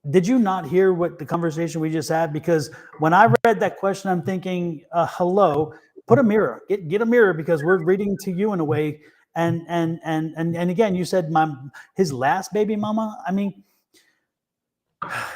did you not hear what the conversation we just had? Because when I read that question, I'm thinking, hello, put a mirror, get a mirror because we're reading to you in a way. And again, you said his last baby mama. I mean,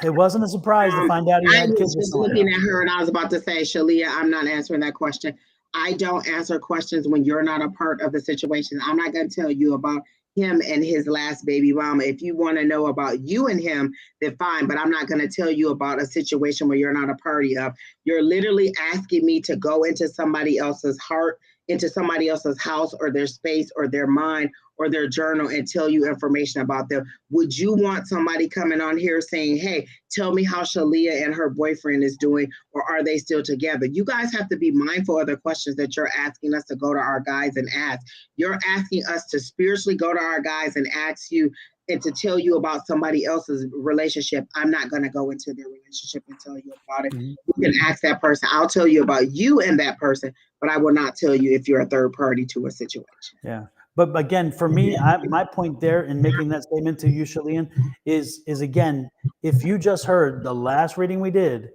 it wasn't a surprise to find out he had kids. I was just looking at her and I was about to say, Shalia, I'm not answering that question. I don't answer questions when you're not a part of the situation. I'm not going to tell you about him and his last baby mama. If you want to know about you and him, then fine, but I'm not going to tell you about a situation where you're not a party of. You're literally asking me to go into somebody else's heart, into somebody else's house or their space or their mind or their journal and tell you information about them. Would you want somebody coming on here saying, hey, tell me how Shalia and her boyfriend is doing, or are they still together? You guys have to be mindful of the questions that you're asking us to go to our guys and ask. You're asking us to spiritually go to our guys and ask you and to tell you about somebody else's relationship. I'm not going to go into their relationship and tell you about it. You can ask that person. I'll tell you about you and that person, but I will not tell you if you're a third party to a situation. Yeah. But again, for me, my point there in making that statement to you, Shalian, is again, if you just heard the last reading we did,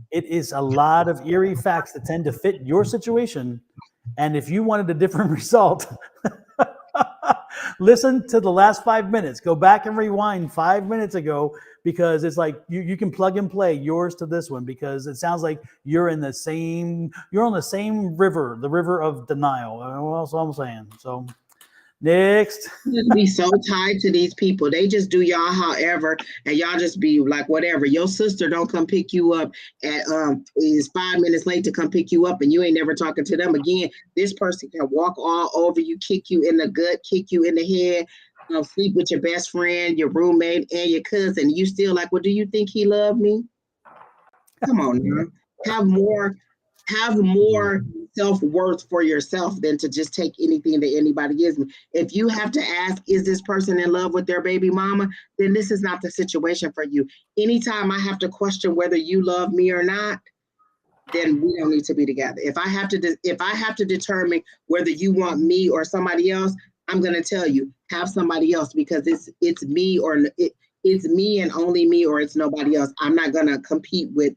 it is a lot of eerie facts that tend to fit your situation. And if you wanted a different result, Listen to the last 5 minutes. Go back and rewind 5 minutes ago, because it's like you can plug and play yours to this one, because it sounds like you're on the same river, the river of denial. That's what I'm saying. So next. Just be so tied to these people. They just do y'all however, and y'all just be like whatever. Your sister don't come pick you up at is 5 minutes late to come pick you up, and you ain't never talking to them again. This person can walk all over you, kick you in the gut, kick you in the head, sleep with your best friend, your roommate, and your cousin. You still like, well, do you think he loved me? Come on now. Have more self-worth for yourself than to just take anything that anybody gives me. If you have to ask, is this person in love with their baby mama? Then this is not the situation for you. Anytime I have to question whether you love me or not, then we don't need to be together. If I have to determine whether you want me or somebody else, I'm going to tell you, have somebody else, because it's me or it's me and only me, or it's nobody else. I'm not going to compete with,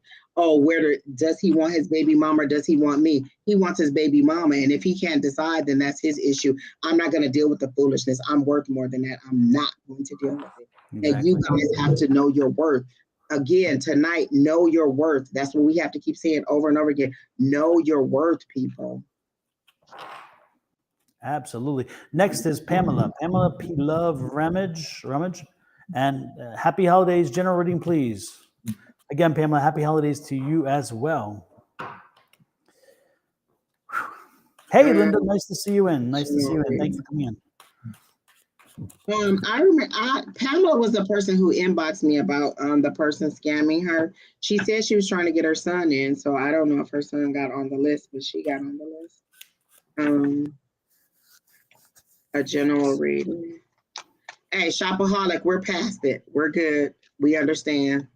does he want his baby mama or does he want me? He wants his baby mama. And if he can't decide, then that's his issue. I'm not going to deal with the foolishness. I'm worth more than that. I'm not going to deal with it. Exactly. And you guys have to know your worth. Again, tonight, know your worth. That's what we have to keep saying over and over again. Know your worth, people. Absolutely. Next is Pamela. Pamela P. Love Ramage. And happy holidays, general reading, please. Again, Pamela, happy holidays to you as well. Hey, Linda, nice to see you in. Thanks for coming in. I remember Pamela was the person who inboxed me about the person scamming her. She said she was trying to get her son in, so I don't know if her son got on the list, but she got on the list. A general reading. Hey, Shopaholic, we're past it. We're good. We understand.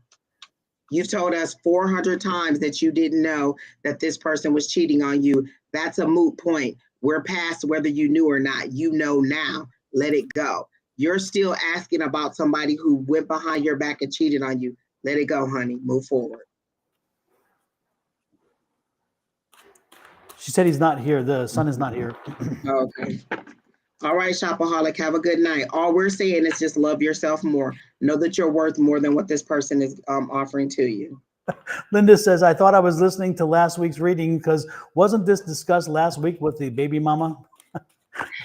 You've told us 400 times that you didn't know that this person was cheating on you. That's a moot point. We're past whether you knew or not. You know now. Let it go. You're still asking about somebody who went behind your back and cheated on you. Let it go, honey. Move forward. She said he's not here. The son is not here. Okay. All right, Shopaholic, have a good night. All we're saying is just love yourself more. Know that you're worth more than what this person is offering to you. Linda says, I thought I was listening to last week's reading, because wasn't this discussed last week with the baby mama?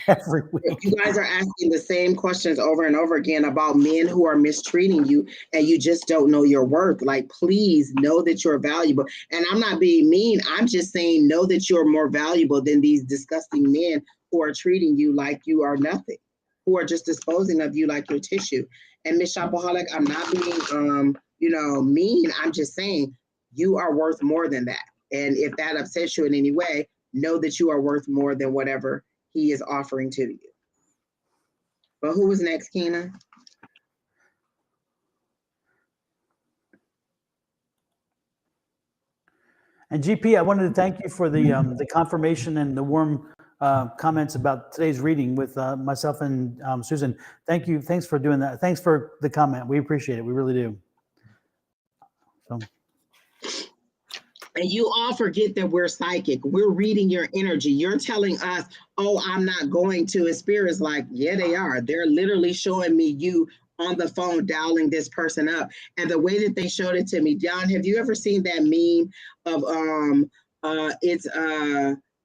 Every week. You guys are asking the same questions over and over again about men who are mistreating you, and you just don't know your worth. Like, please know that you're valuable. And I'm not being mean. I'm just saying, know that you're more valuable than these disgusting men who are treating you like you are nothing, who are just disposing of you like your tissue. And Miss Shopaholic, I'm not being, mean. I'm just saying you are worth more than that. And if that upsets you in any way, know that you are worth more than whatever he is offering to you. But who was next, Keena? And GP, I wanted to thank you for the confirmation and the warm comments about today's reading with myself and Susan. Thank you. Thanks for doing that. Thanks for the comment. We appreciate it. We really do. So. And you all forget that we're psychic. We're reading your energy. You're telling us, oh, I'm not going to. And Spirit's like, yeah, they are. They're literally showing me you on the phone dialing this person up. And the way that they showed it to me, John, have you ever seen that meme of it's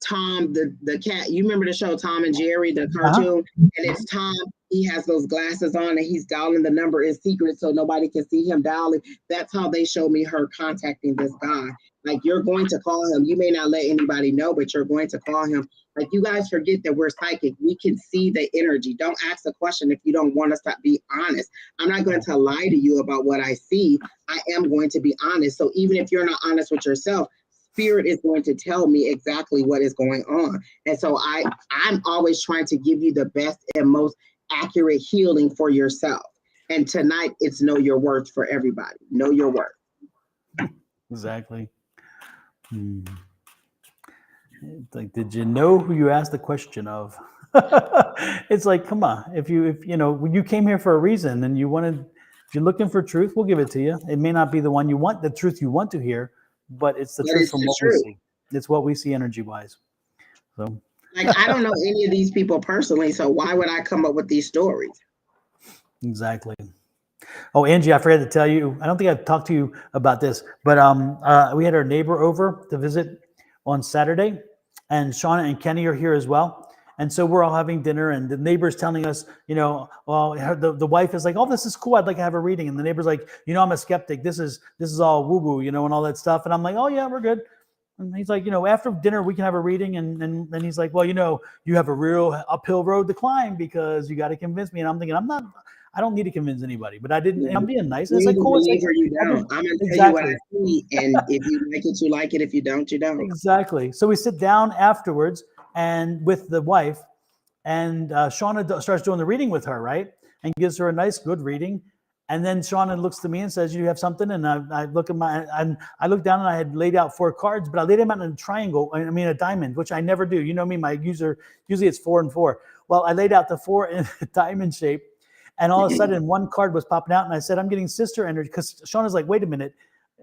Tom, the cat? You remember the show Tom and Jerry, the cartoon? And it's Tom. He has those glasses on and he's dialing the number in secret so nobody can see him dialing. That's how they show me her contacting this guy. Like, you're going to call him. You may not let anybody know, but you're going to call him. Like, you guys forget that we're psychic. We can see the energy. Don't ask a question if you don't want us to be honest. I'm not going to lie to you about what I see. I am going to be honest. So even if you're not honest with yourself, Spirit is going to tell me exactly what is going on. And so I'm always trying to give you the best and most accurate healing for yourself. And tonight, it's know your worth for everybody. Know your worth. Exactly. It's like, did you know who you asked the question of? It's like, come on, if when you came here for a reason and if you're looking for truth, we'll give it to you. It may not be the one you want, the truth you want to hear, but it's the truth from what we see. It's what we see energy wise. So Like, I don't know any of these people personally, so why would I come up with these stories? Exactly. Oh, Angie, I forgot to tell you. I don't think I've talked to you about this, but we had our neighbor over to visit on Saturday, and Shauna and Kenny are here as well. And so we're all having dinner, and the neighbor's telling us, well, the wife is like, "Oh, this is cool. I'd like to have a reading." And the neighbor's like, "I'm a skeptic. This is all woo woo, and all that stuff." And I'm like, "Oh yeah, we're good." And he's like, after dinner we can have a reading. And then he's like, "Well, you have a real uphill road to climb because you got to convince me." And I'm thinking, I don't need to convince anybody, but I didn't. And I'm being nice. And it's like, cool. Believe or you don't. I'm gonna tell you what I see, and if you like it, you like it. If you don't, you don't. Exactly. So we sit down afterwards and with the wife, and Shauna starts doing the reading with her, right? And gives her a nice, good reading. And then Shauna looks to me and says, "You have something?" And I look at I look down, and I had laid out 4 cards, but I laid them out in a triangle. I mean, a diamond, which I never do. You know me, my usually it's 4 and 4. Well, I laid out the 4 in a diamond shape. And all of a sudden, one card was popping out, and I said, "I'm getting sister energy." Because Shauna's like, "Wait a minute,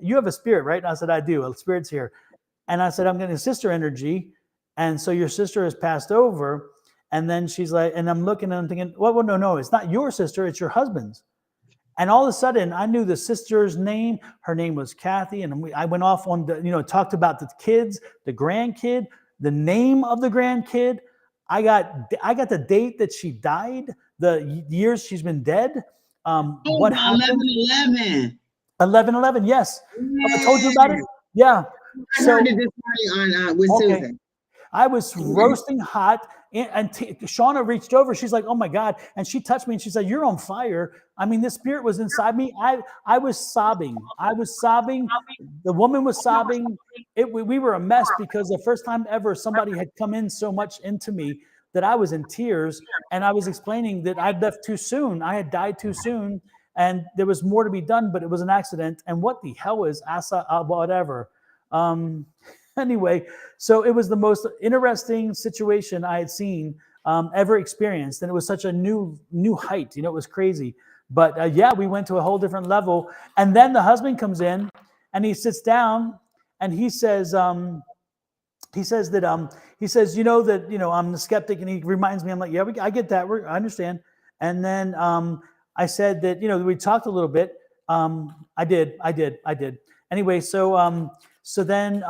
you have a spirit, right?" And I said, "I do. A spirit's here." And I said, "I'm getting sister energy, and so your sister has passed over." And then she's like, and I'm looking, and I'm thinking, "Well, no, it's not your sister; it's your husband's." And all of a sudden, I knew the sister's name. Her name was Kathy, and I went off on talked about the kids, the grandkid, the name of the grandkid. I got the date that she died, the years she's been dead. What happened? 11/11. Yes, I told you about it. Yeah. I heard it this morning on with Susan. I was roasting hot, and Shauna reached over. She's like, "Oh my God!" And she touched me, and she said, "You're on fire." I mean, this spirit was inside me. I was sobbing. I was sobbing. The woman was sobbing. We were a mess because the first time ever somebody had come in so much into me that I was in tears, and I was explaining that I'd left too soon. I had died too soon, and there was more to be done, but it was an accident. And what the hell is Asa? Whatever. Anyway, so it was the most interesting situation I had seen ever experienced, and it was such a new height. It was crazy. But yeah, we went to a whole different level. And then the husband comes in, and he sits down, and he says that I'm the skeptic, and he reminds me. I'm like, "Yeah, I get that. I understand." And then I said that we talked a little bit. I did. Anyway, so then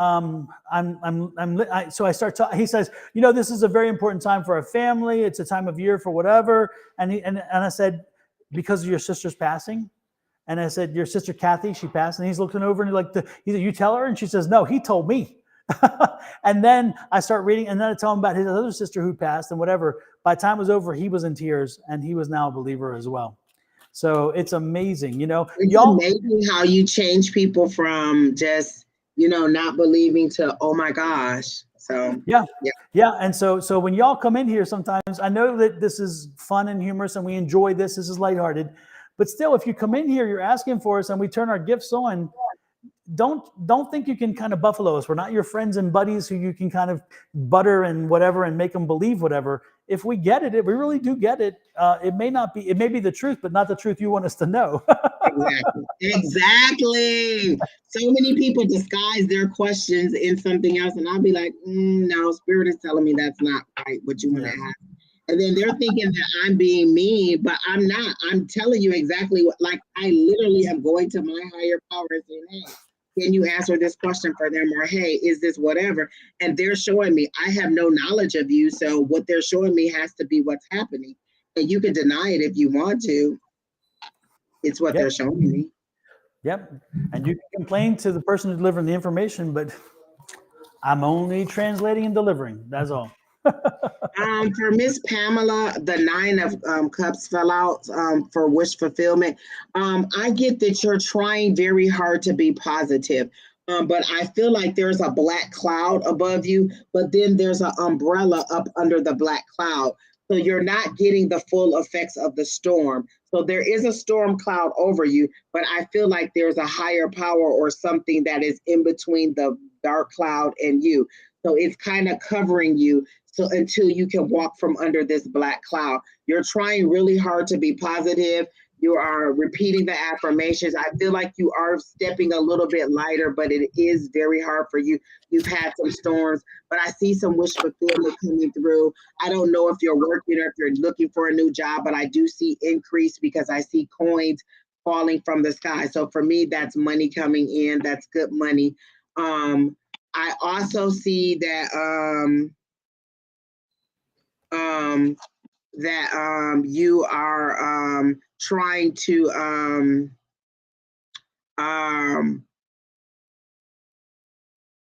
so I start talking. He says, "This is a very important time for our family. It's a time of year for whatever." And I said, "Because of your sister's passing." And I said, "Your sister Kathy, she passed." And he's looking over, and he said, "You tell her?" And she says, "No, he told me." And then I start reading, and then I tell him about his other sister who passed and whatever. By the time it was over, he was in tears, and he was now a believer as well. So it's amazing, It's amazing how you change people from just not believing to, oh my gosh. So yeah. And so when y'all come in here, sometimes I know that this is fun and humorous, and we enjoy this. This is lighthearted, but still, if you come in here, you're asking for us, and we turn our gifts on. Don't think you can kind of buffalo us. We're not your friends and buddies who you can kind of butter and whatever and make them believe whatever. If we get it, we really do get it. It may be the truth, but not the truth you want us to know. Exactly. So many people disguise their questions in something else, and I'll be like, no, Spirit is telling me that's not right what you want to ask. And then they're thinking that I'm being mean, but I'm not. I'm telling you exactly what, like, I literally am going to my higher power and saying, "Hey, can you answer this question for them?" Or, "Hey, is this whatever?" And they're showing me, I have no knowledge of you. So what they're showing me has to be what's happening. And you can deny it if you want to. It's what they're showing me. Yep. And you can complain to the person delivering the information, but I'm only translating and delivering. That's all. For Miss Pamela, the 9 of Cups fell out for wish fulfillment. I get that you're trying very hard to be positive, but I feel like there's a black cloud above you, but then there's an umbrella up under the black cloud. So you're not getting the full effects of the storm. So there is a storm cloud over you, but I feel like there's a higher power or something that is in between the dark cloud and you. So it's kind of covering you. So until you can walk from under this black cloud, you're trying really hard to be positive. You are repeating the affirmations. I feel like you are stepping a little bit lighter, but it is very hard for you. You've had some storms, but I see some wish fulfillment coming through. I don't know if you're working or if you're looking for a new job, but I do see increase because I see coins falling from the sky. So for me, that's money coming in. That's good money. I also see that you are trying to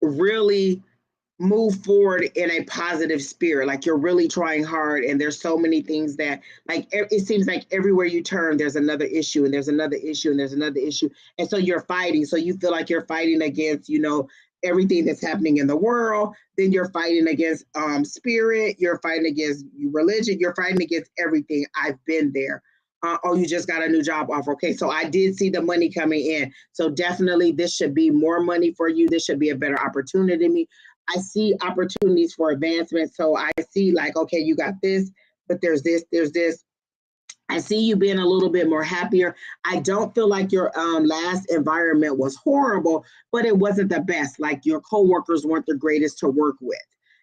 really move forward in a positive spirit. Like you're really trying hard, and there's so many things that, like, it seems like everywhere you turn there's another issue and there's another issue and there's another issue, and so you're fighting. So you feel like you're fighting against, you know, everything that's happening in the world. Then you're fighting against spirit, you're fighting against religion, you're fighting against everything. I've been there. Oh, you just got a new job offer. Okay, so I did see the money coming in. So definitely this should be more money for you. This should be a better opportunity. I see opportunities for advancement. So I see, like, okay, you got this, but there's this, there's this. I see you being a little bit more happier. I don't feel like your last environment was horrible, but it wasn't the best. Like your coworkers weren't the greatest to work with.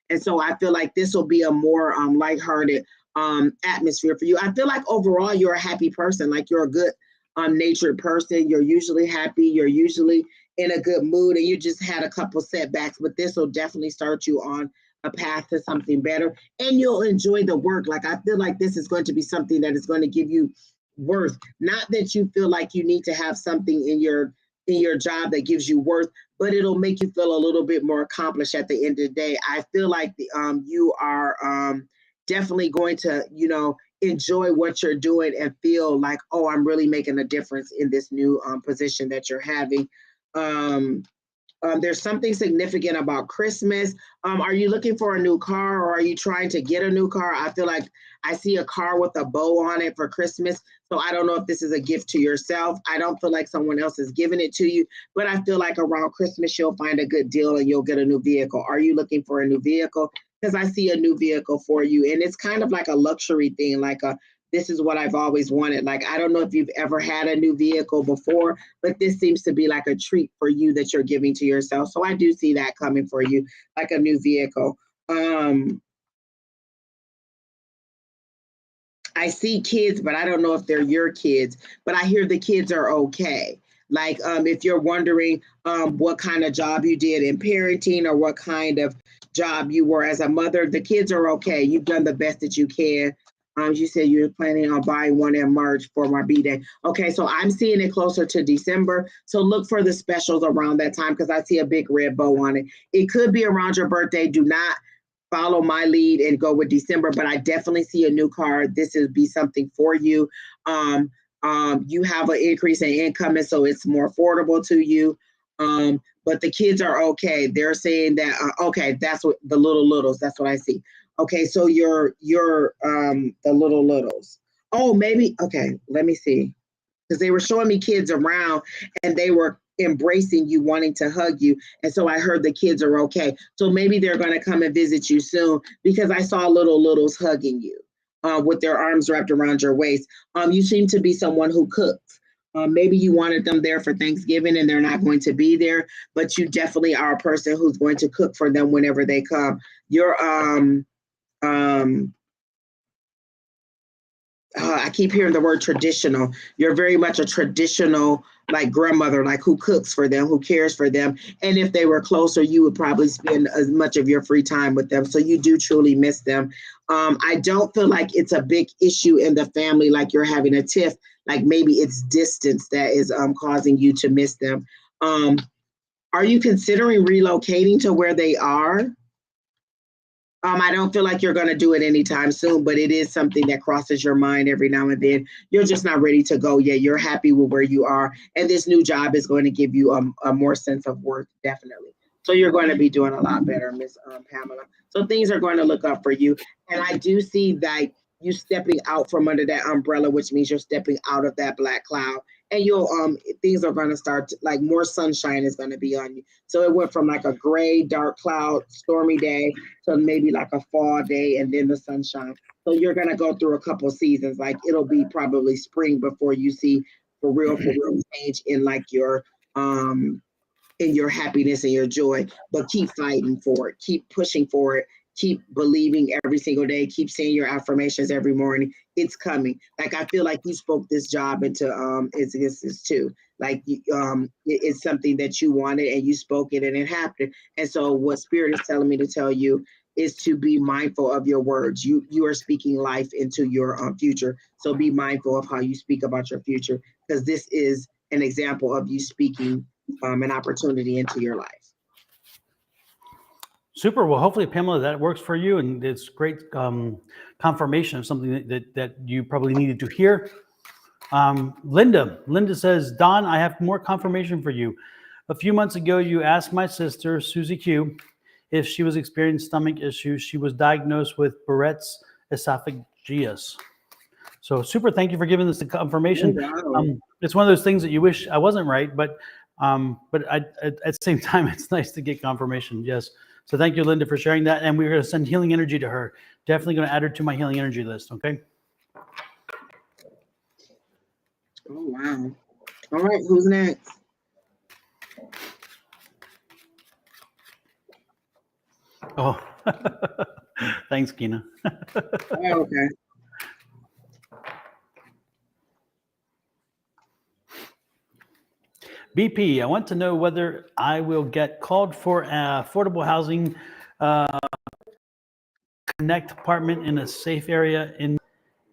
And so I feel like this will be a more lighthearted atmosphere for you. I feel like overall you're a happy person. Like you're a good natured person. You're usually happy. You're usually in a good mood, and you just had a couple setbacks, but this will definitely start you on a path to something better, and you'll enjoy the work. Like I feel like this is going to be something that is going to give you worth. Not that you feel like you need to have something in your job that gives you worth, but it'll make you feel a little bit more accomplished at the end of the day. I feel like you are definitely going to, you know, enjoy what you're doing and feel like, oh, I'm really making a difference in this new position that you're having. There's something significant about Christmas. Are you looking for a new car, or are you trying to get a new car? I feel like I see a car with a bow on it for Christmas. So I don't know if this is a gift to yourself. I don't feel like someone else is giving it to you, but I feel like around Christmas, you'll find a good deal and you'll get a new vehicle. Are you looking for a new vehicle? Because I see a new vehicle for you, and it's kind of like a luxury thing, like this is what I've always wanted. Like, I don't know if you've ever had a new vehicle before, but this seems to be like a treat for you that you're giving to yourself. So I do see that coming for you, like a new vehicle. I see kids, but I don't know if they're your kids, but I hear the kids are okay. Like, if you're wondering what kind of job you did in parenting or what kind of job you were as a mother, the kids are okay. You've done the best that you can. You said you were planning on buying one in March for my B-Day. Okay, so I'm seeing it closer to December. So look for the specials around that time because I see a big red bow on it. It could be around your birthday. Do not follow my lead and go with December, but I definitely see a new car. This would be something for you. You have an increase in income, and so it's more affordable to you. But the kids are okay. They're saying that, okay, that's what the littles, that's what I see. Okay, so you're the littles. Oh, maybe, okay, let me see. Because they were showing me kids around and they were embracing you, wanting to hug you. And so I heard the kids are okay. So maybe they're going to come and visit you soon because I saw littles hugging you with their arms wrapped around your waist. You seem to be someone who cooks. Maybe you wanted them there for Thanksgiving and they're not going to be there, but you definitely are a person who's going to cook for them whenever they come. You're I keep hearing the word traditional. You're very much a traditional, like, grandmother, like, who cooks for them, who cares for them. And if they were closer, you would probably spend as much of your free time with them. So you do truly miss them. I don't feel like it's a big issue in the family, like you're having a tiff, like maybe it's distance that is causing you to miss them. Are you considering relocating to where they are? I don't feel like you're going to do it anytime soon, but it is something that crosses your mind every now and then. You're just not ready to go yet. You're happy with where you are. And this new job is going to give you a more sense of worth, definitely. So you're going to be doing a lot better, Miss Pamela. So things are going to look up for you. And I do see that you stepping out from under that umbrella, which means you're stepping out of that black cloud. And you'll things are going to start like more sunshine is going to be on you. So it went from like a gray, dark cloud, stormy day to maybe like a fall day and then the sunshine. So you're going to go through a couple seasons. Like it'll be probably spring before you see for real change in your happiness and your joy. But keep fighting for it, keep pushing for it, keep believing every single day, keep saying your affirmations every morning. It's coming. Like I feel like you spoke this job into existence too. Like it's something that you wanted and you spoke it and it happened. And so what Spirit is telling me to tell you is to be mindful of your words. You are speaking life into your future. So be mindful of how you speak about your future, because this is an example of you speaking an opportunity into your life. Super. Well, hopefully, Pamela, that works for you, and it's great confirmation of something that you probably needed to hear. Linda says, Don, I have more confirmation for you. A few months ago, you asked my sister, Susie Q, if she was experiencing stomach issues. She was diagnosed with Barrett's esophagus. So super. Thank you for giving us the confirmation. Oh, wow. It's one of those things that you wish I wasn't right, but at the same time, it's nice to get confirmation. Yes. So thank you, Linda, for sharing that. And we're going to send healing energy to her. Definitely going to add her to my healing energy list. Okay. Oh, wow. All right. Who's next? Oh, thanks, Kina. Oh, okay. BP, I want to know whether I will get called for affordable housing connect apartment in a safe area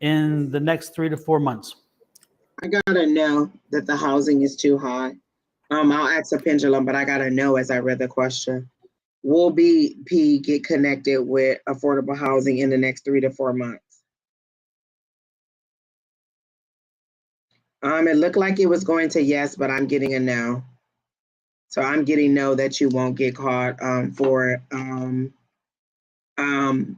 in the next 3 to 4 months. I gotta know that the housing is too high. I'll ask a pendulum, but I gotta know as I read the question. Will BP get connected with affordable housing in the next 3 to 4 months? It looked like it was going to yes, but I'm getting a no. So I'm getting no that you won't get caught for it.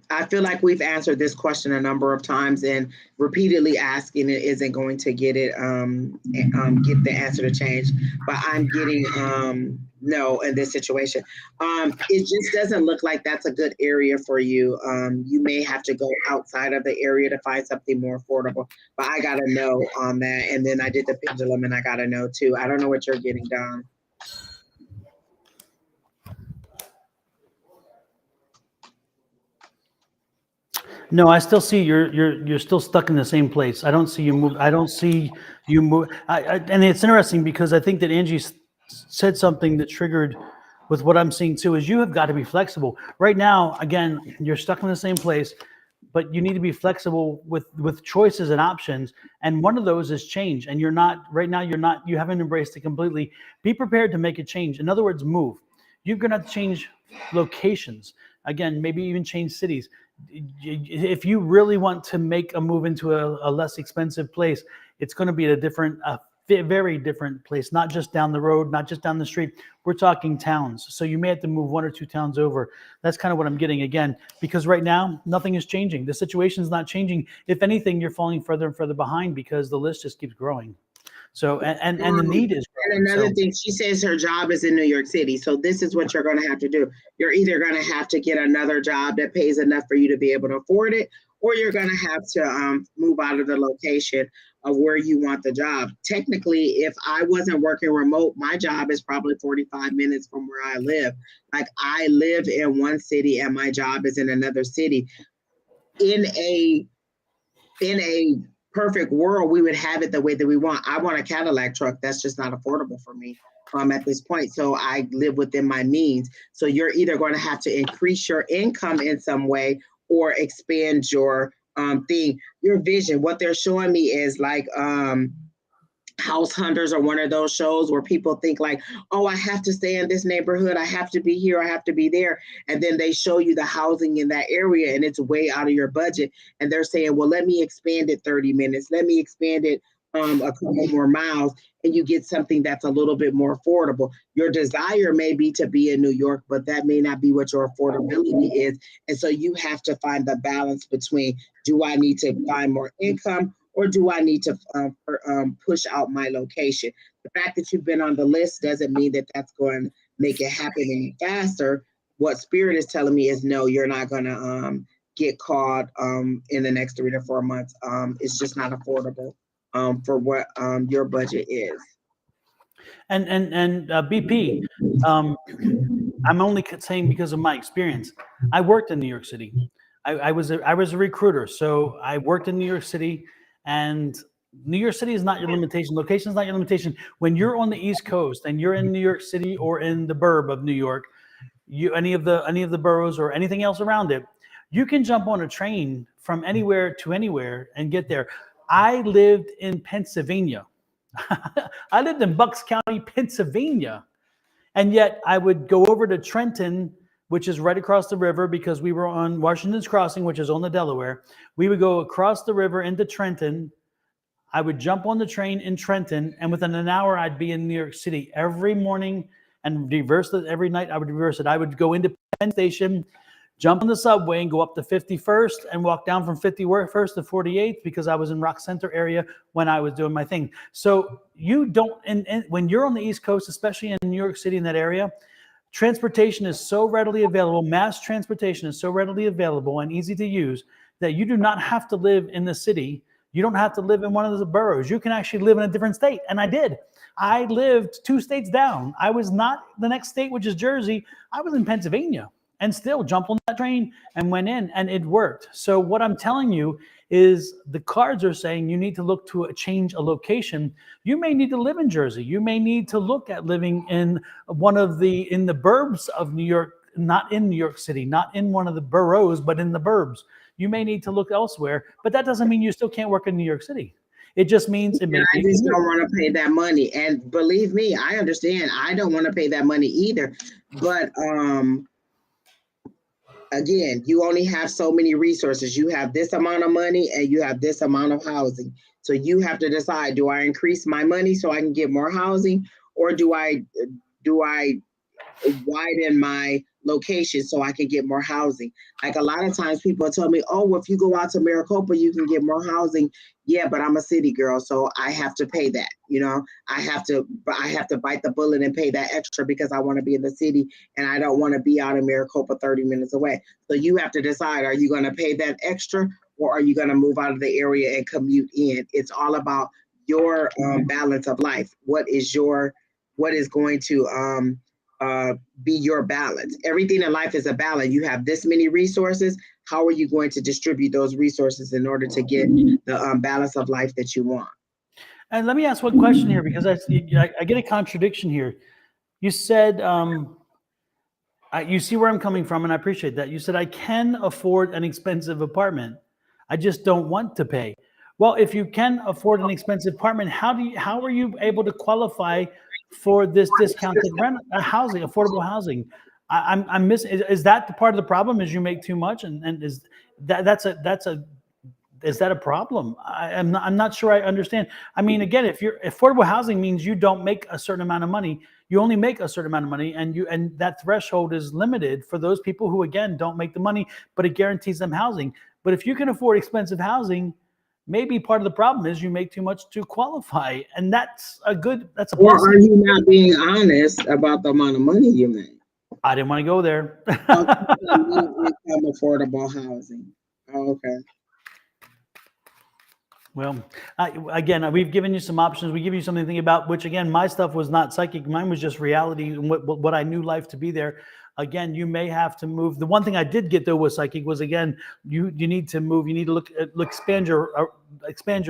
I feel like we've answered this question a number of times, and repeatedly asking it isn't going to get it get the answer to change. But I'm getting no in this situation. It just doesn't look like that's a good area for you. You may have to go outside of the area to find something more affordable. But I got a no on that, and then I did the pendulum, and I got a no too. I don't know what you're getting, Don. No, I still see you're still stuck in the same place. I don't see you move. I don't see you move. And it's interesting because I think that Angie said something that triggered with what I'm seeing too. Is you have got to be flexible. Right now, again, you're stuck in the same place, but you need to be flexible with choices and options. And one of those is change. And you're not right now. You haven't embraced it completely. Be prepared to make a change. In other words, move. You're going to change locations. Again, maybe even change cities. If you really want to make a move into a less expensive place, it's going to be a very different place, not just down the road, not just down the street. We're talking towns. So you may have to move 1 or 2 towns over. That's kind of what I'm getting again, because right now, nothing is changing. The situation is not changing. If anything, you're falling further and further behind because the list just keeps growing. So, and the need is growing. And another thing, she says her job is in New York City. So this is what you're going to have to do. You're either going to have to get another job that pays enough for you to be able to afford it, or you're going to have to move out of the location of where you want the job. Technically, if I wasn't working remote, my job is probably 45 minutes from where I live. Like I live in one city and my job is in another city. In a perfect world, we would have it the way that we want. I want a Cadillac truck. That's just not affordable for me at this point. So I live within my means. So you're either going to have to increase your income in some way or expand your thing, your vision. What they're showing me is like House Hunters are one of those shows where people think like, oh, I have to stay in this neighborhood. I have to be here. I have to be there. And then they show you the housing in that area and it's way out of your budget. And they're saying, well, let me expand it 30 minutes. Let me expand it a couple more miles, and you get something that's a little bit more affordable. Your desire may be to be in New York, but that may not be what your affordability is. And so you have to find the balance between, do I need to find more income, or do I need to push out my location? The fact that you've been on the list doesn't mean that that's going to make it happen any faster. What Spirit is telling me is, no, you're not going to get caught in the next 3 to 4 months. It's just not affordable for what your budget is. And BP, I'm only saying because of my experience. I worked in New York City. I was a recruiter, so I worked in New York City, and New York City is not your limitation. Location is not your limitation. When you're on the East Coast and you're in New York City or in the burb of New York, any of the boroughs or anything else around it, you can jump on a train from anywhere to anywhere and get there. I lived in Pennsylvania. I lived in Bucks County, Pennsylvania. And yet I would go over to Trenton, which is right across the river, because we were on Washington's Crossing, which is on the Delaware. We would go across the river into Trenton. I would jump on the train in Trenton, and within an hour, I'd be in New York City every morning, and reverse it every night. I would reverse it. I would go into Penn Station, jump on the subway and go up to 51st and walk down from 51st to 48th, because I was in Rock Center area when I was doing my thing. So you don't, and when you're on the East Coast, especially in New York City, in that area, transportation is so readily available. Mass transportation is so readily available and easy to use that you do not have to live in the city. You don't have to live in one of the boroughs. You can actually live in a different state. And I did. I lived 2 states down. I was not the next state, which is Jersey. I was in Pennsylvania, and still jumped on that train and went in, and it worked. So what I'm telling you is the cards are saying you need to look to change a location. You may need to live in Jersey. You may need to look at living in in the burbs of New York, not in New York City, not in one of the boroughs, but in the burbs. You may need to look elsewhere, but that doesn't mean you still can't work in New York City. It just means it may I just don't want to pay that money. And believe me, I understand. I don't want to pay that money either. But again, you only have so many resources. You have this amount of money and you have this amount of housing. So you have to decide, do I increase my money so I can get more housing, or do I widen my location so I can get more housing? Like, a lot of times people tell me, oh, well, if you go out to Maricopa, you can get more housing. Yeah, but I'm a city girl, so I have to pay that. I have to bite the bullet and pay that extra because I want to be in the city and I don't want to be out in Maricopa 30 minutes away. So you have to decide, are you going to pay that extra, or are you going to move out of the area and commute in? It's all about your balance of life. What is going to be your balance? Everything in life is a balance. You have this many resources. How are you going to distribute those resources in order to get the balance of life that you want? And let me ask one question here, because I get a contradiction here. You said, you see where I'm coming from, and I appreciate that. You said, I can afford an expensive apartment. I just don't want to pay. Well, if you can afford an expensive apartment, how are you able to qualify for this discounted rent housing, affordable housing? I'm missing. Is that the part of the problem? Is you make too much, and is is that a problem? I'm not sure I understand. I mean, again, if you're affordable housing means you don't make a certain amount of money. You only make a certain amount of money, and that threshold is limited for those people who, again, don't make the money, but it guarantees them housing. But if you can afford expensive housing, maybe part of the problem is you make too much to qualify, and that's a plus. Or are you not being honest about the amount of money you make? I didn't want to go there. Affordable housing. Oh, okay. Well, again, we've given you some options. We give you something to think about, which, again, my stuff was not psychic. Mine was just reality and what I knew life to be there. Again, you may have to move. The one thing I did get, though, was psychic was, again, you need to move. You need to expand your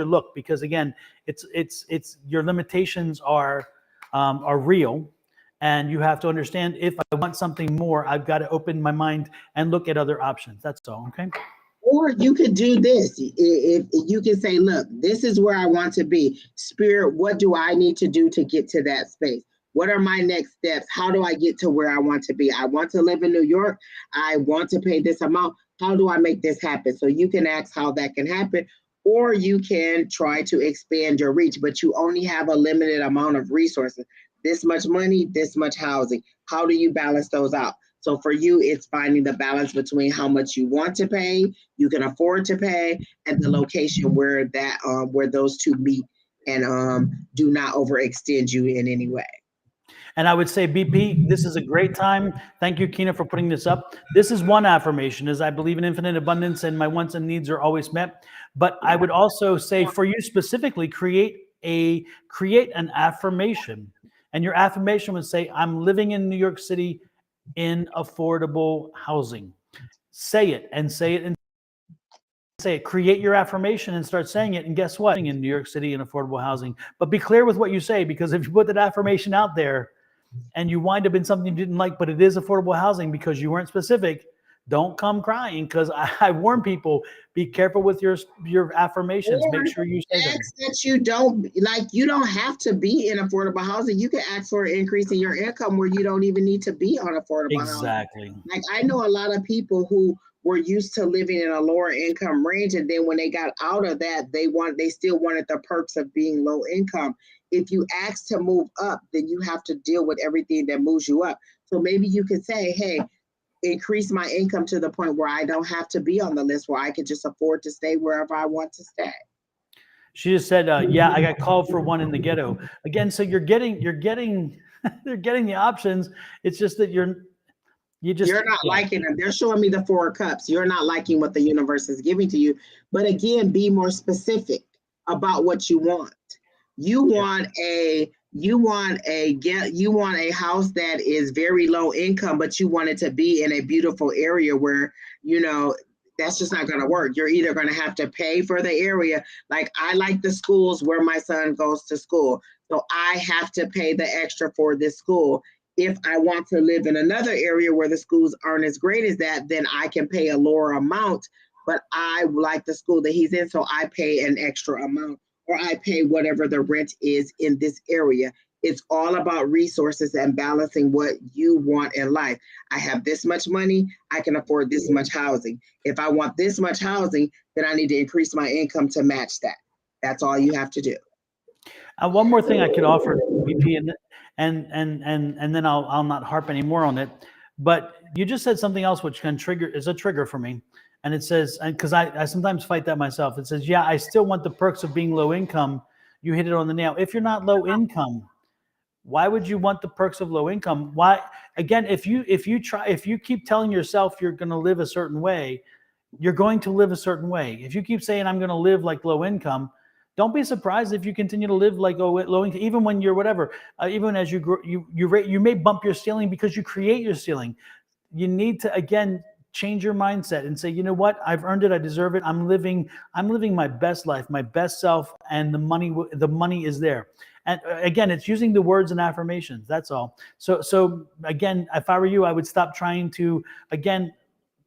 look, because, again, it's your limitations are real. And you have to understand, if I want something more, I've got to open my mind and look at other options. That's all. Okay. Or you could do this. If you can say, look, this is where I want to be. Spirit, what do I need to do to get to that space? What are my next steps? How do I get to where I want to be? I want to live in New York. I want to pay this amount. How do I make this happen? So you can ask how that can happen. or you can try to expand your reach, but you only have a limited amount of resources. This much money, this much housing. How do you balance those out? So for you, it's finding the balance between how much you want to pay, you can afford to pay, and the location where those two meet and do not overextend you in any way. And I would say, BP, this is a great time. Thank you, Kina, for putting this up. This is one affirmation, is I believe in infinite abundance and my wants and needs are always met. But I would also say for you specifically, create an affirmation. And your affirmation would say, I'm living in New York City in affordable housing. Say it and say it and say it. Create your affirmation and start saying it. And guess what? In New York City in affordable housing. But be clear with what you say, because if you put that affirmation out there and you wind up in something you didn't like, but it is affordable housing because you weren't specific, don't come crying, because I warn people, be careful with your affirmations. Or make sure you say them. that you don't have to be in affordable housing. You can ask for an increase in your income where you don't even need to be on affordable housing. Exactly. Like I know a lot of people who were used to living in a lower income range, and then when they got out of that, they still wanted the perks of being low income. If you ask to move up, then you have to deal with everything that moves you up. So maybe you could say, hey, increase my income to the point where I don't have to be on the list, where I can just afford to stay wherever I want to stay. She just said, yeah, I got called for one in the ghetto. Again, so you're getting they're getting the options. It's just that you're not liking them. They're showing me the 4 cups. You're not liking what the universe is giving to you. But again, be more specific about what you want. You want a house that is very low income, but you want it to be in a beautiful area where, that's just not going to work. You're either going to have to pay for the area. Like I like the schools where my son goes to school. So I have to pay the extra for this school. If I want to live in another area where the schools aren't as great as that, then I can pay a lower amount, but I like the school that he's in, so I pay an extra amount, or I pay whatever the rent is in this area. It's all about resources and balancing what you want in life. I have this much money, I can afford this much housing. If I want this much housing, then I need to increase my income to match that. That's all you have to do. One more thing I could offer, BP, and then I'll not harp anymore on it. But you just said something else which is a trigger for me. And it says, and because I sometimes fight that myself, it says, yeah, I still want the perks of being low income. You hit it on the nail. If you're not low income, why would you want the perks of low income? Why? Again, if you keep telling yourself you're going to live a certain way, you're going to live a certain way. If you keep saying I'm going to live like low income, don't be surprised if you continue to live like low income, even when you're whatever. Even as you grow, you may bump your ceiling because you create your ceiling. You need to again change your mindset and say, you know what? I've earned it. I deserve it. I'm living my best life, my best self, and the money is there. And again, it's using the words and affirmations. That's all. So again, if I were you, I would stop trying to again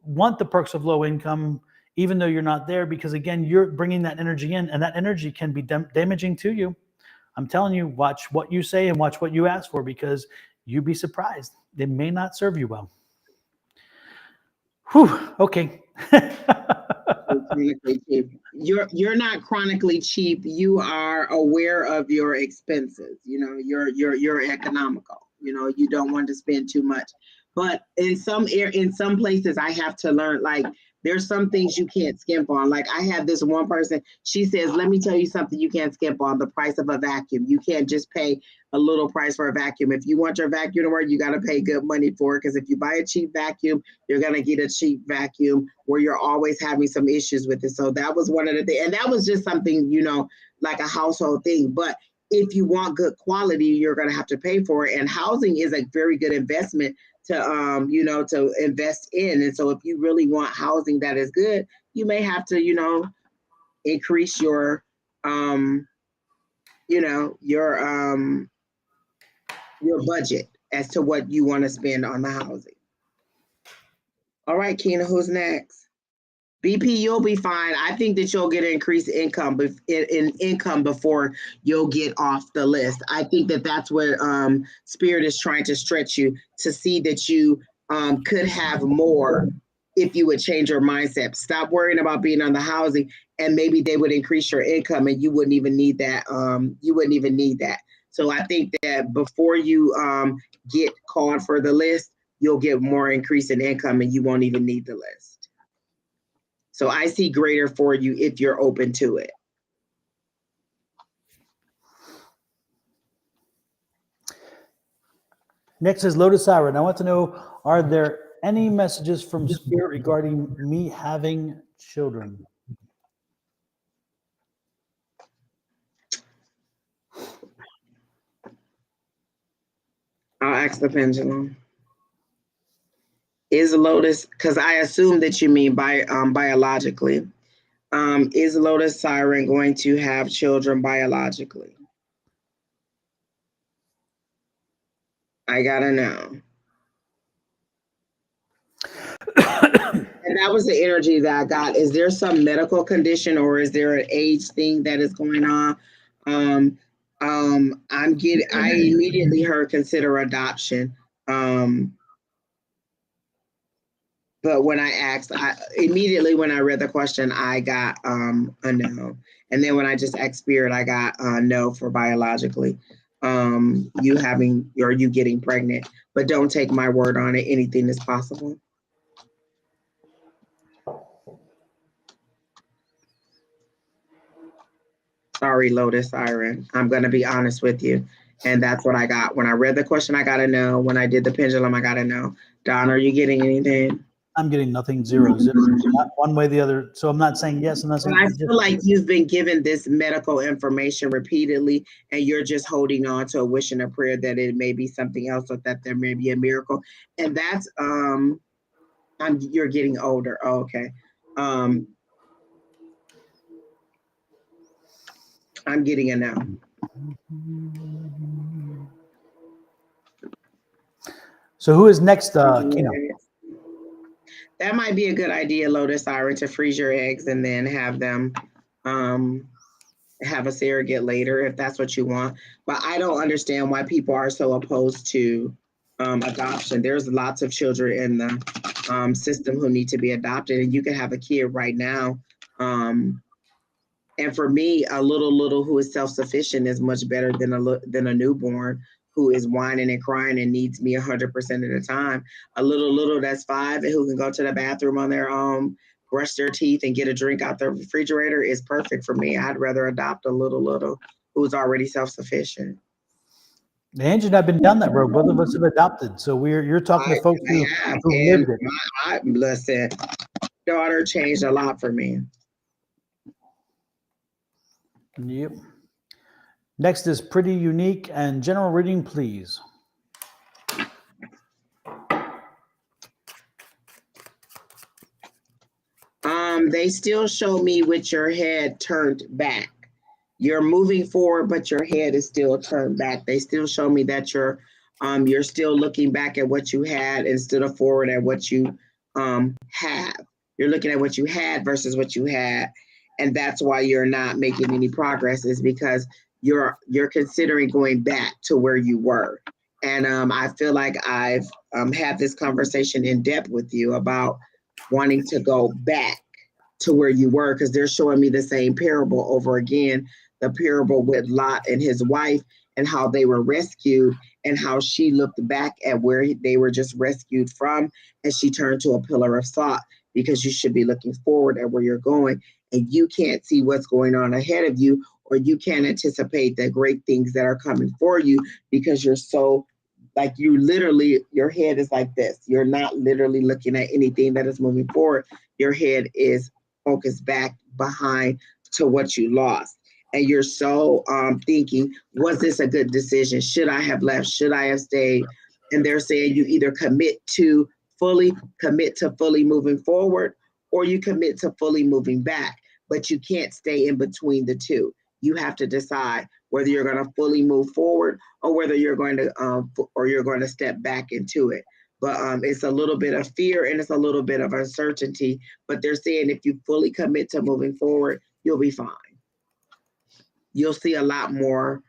want the perks of low income, even though you're not there, because again, you're bringing that energy in, and that energy can be damaging to you. I'm telling you, watch what you say and watch what you ask for, because you'd be surprised. They may not serve you well. Whew, okay. You're not chronically cheap. You are aware of your expenses. You're economical. You don't want to spend too much. But in some places, I have to learn, like, there's some things you can't skimp on. Like I have this one person, she says, let me tell you something you can't skimp on: the price of a vacuum. You can't just pay a little price for a vacuum. If you want your vacuum to work, you got to pay good money for it. Because if you buy a cheap vacuum, you're going to get a cheap vacuum where you're always having some issues with it. So that was one of the things. And that was just something, like a household thing. But if you want good quality, you're going to have to pay for it. And housing is a very good investment to invest in. And so if you really want housing that is good, you may have to, increase your budget as to what you want to spend on the housing. All right, Kina, who's next? BP, you'll be fine. I think that you'll get an increased income in income before you'll get off the list. I think that that's where Spirit is trying to stretch you to see that you could have more if you would change your mindset. Stop worrying about being on the housing, and maybe they would increase your income and you wouldn't even need that. So I think that before you get called for the list, you'll get more increase in income and you won't even need the list. So I see greater for you if you're open to it. Next is Lotus Siren. I want to know, are there any messages from Spirit regarding me having children? I'll ask the pendulum. Is Lotus, because I assume that you mean biologically, is Lotus Siren going to have children biologically? I gotta know. And that was the energy that I got. Is there some medical condition or is there an age thing that is going on? I immediately heard consider adoption. But when I asked, immediately when I read the question, I got a no. And then when I just asked Spirit, I got no for biologically. You getting pregnant. But don't take my word on it. Anything is possible. Sorry, Lotus Siren. I'm going to be honest with you. And that's what I got. When I read the question, I got to know. When I did the pendulum, I got to know. Don, are you getting anything? I'm getting nothing, zero, not one way or the other. So I'm not saying yes. I'm not saying. I feel like you've been given this medical information repeatedly, and you're just holding on to a wish and a prayer that it may be something else, or that there may be a miracle. And that's you're getting older. Oh, okay. I'm getting a no. So who is next, Kino? That might be a good idea, Lotus Siren, to freeze your eggs and then have them have a surrogate later if that's what you want. But I don't understand why people are so opposed to adoption. There's lots of children in the system who need to be adopted, and you can have a kid right now. And for me, a little who is self-sufficient is much better than a newborn who is whining and crying and needs me 100% of the time. A little that's 5 and who can go to the bathroom on their own, brush their teeth and get a drink out the refrigerator is perfect for me. I'd rather adopt a little who's already self-sufficient. Angie and I've been down that road. Both of us have adopted. So you're talking to folks who lived it. Listen, daughter changed a lot for me. Yep. Next is Pretty Unique and general reading, please. They still show me with your head turned back. You're moving forward, but your head is still turned back. They still show me that you're still looking back at what you had instead of forward at what you have. You're looking at what you had versus what you had, and that's why you're not making any progress. Is because you're considering going back to where you were. And I feel like I've had this conversation in depth with you about wanting to go back to where you were, because they're showing me the same parable over again, the parable with Lot and his wife and how they were rescued and how she looked back at where they were just rescued from, and she turned to a pillar of salt, because you should be looking forward at where you're going, and you can't see what's going on ahead of you, or you can't anticipate the great things that are coming for you because you're so like your head is like this. You're not literally looking at anything that is moving forward. Your head is focused back behind to what you lost. And you're so thinking, was this a good decision? Should I have left? Should I have stayed? And they're saying you either commit to fully moving forward, or you commit to fully moving back, but you can't stay in between the two. You have to decide whether you're going to fully move forward or whether you're going to step back into it. But it's a little bit of fear and it's a little bit of uncertainty. But they're saying if you fully commit to moving forward, you'll be fine. You'll see a lot more.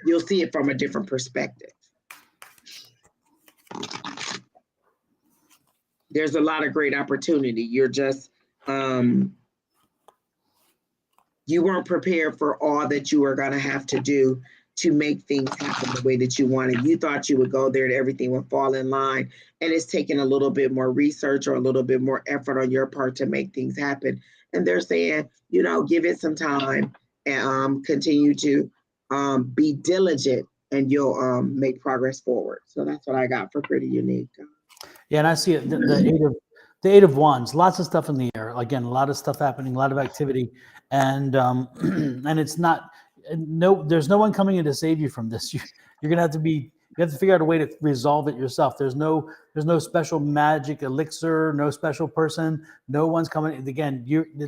You'll see it from a different perspective. there's a lot of great opportunity. You're just you weren't prepared for all that you were going to have to do to make things happen the way that you wanted. You thought you would go there and everything would fall in line. And it's taking a little bit more research or a little bit more effort on your part to make things happen. And they're saying, give it some time and continue to be diligent, and you'll make progress forward. So that's what I got for Pretty Unique. Yeah, and I see it. The Eight of Wands, lots of stuff in the air. Again, a lot of stuff happening, a lot of activity, and and it's not there's no one coming in to save you from this. You're gonna have to figure out a way to resolve it yourself. There's no special magic elixir, no special person. No one's coming. Again,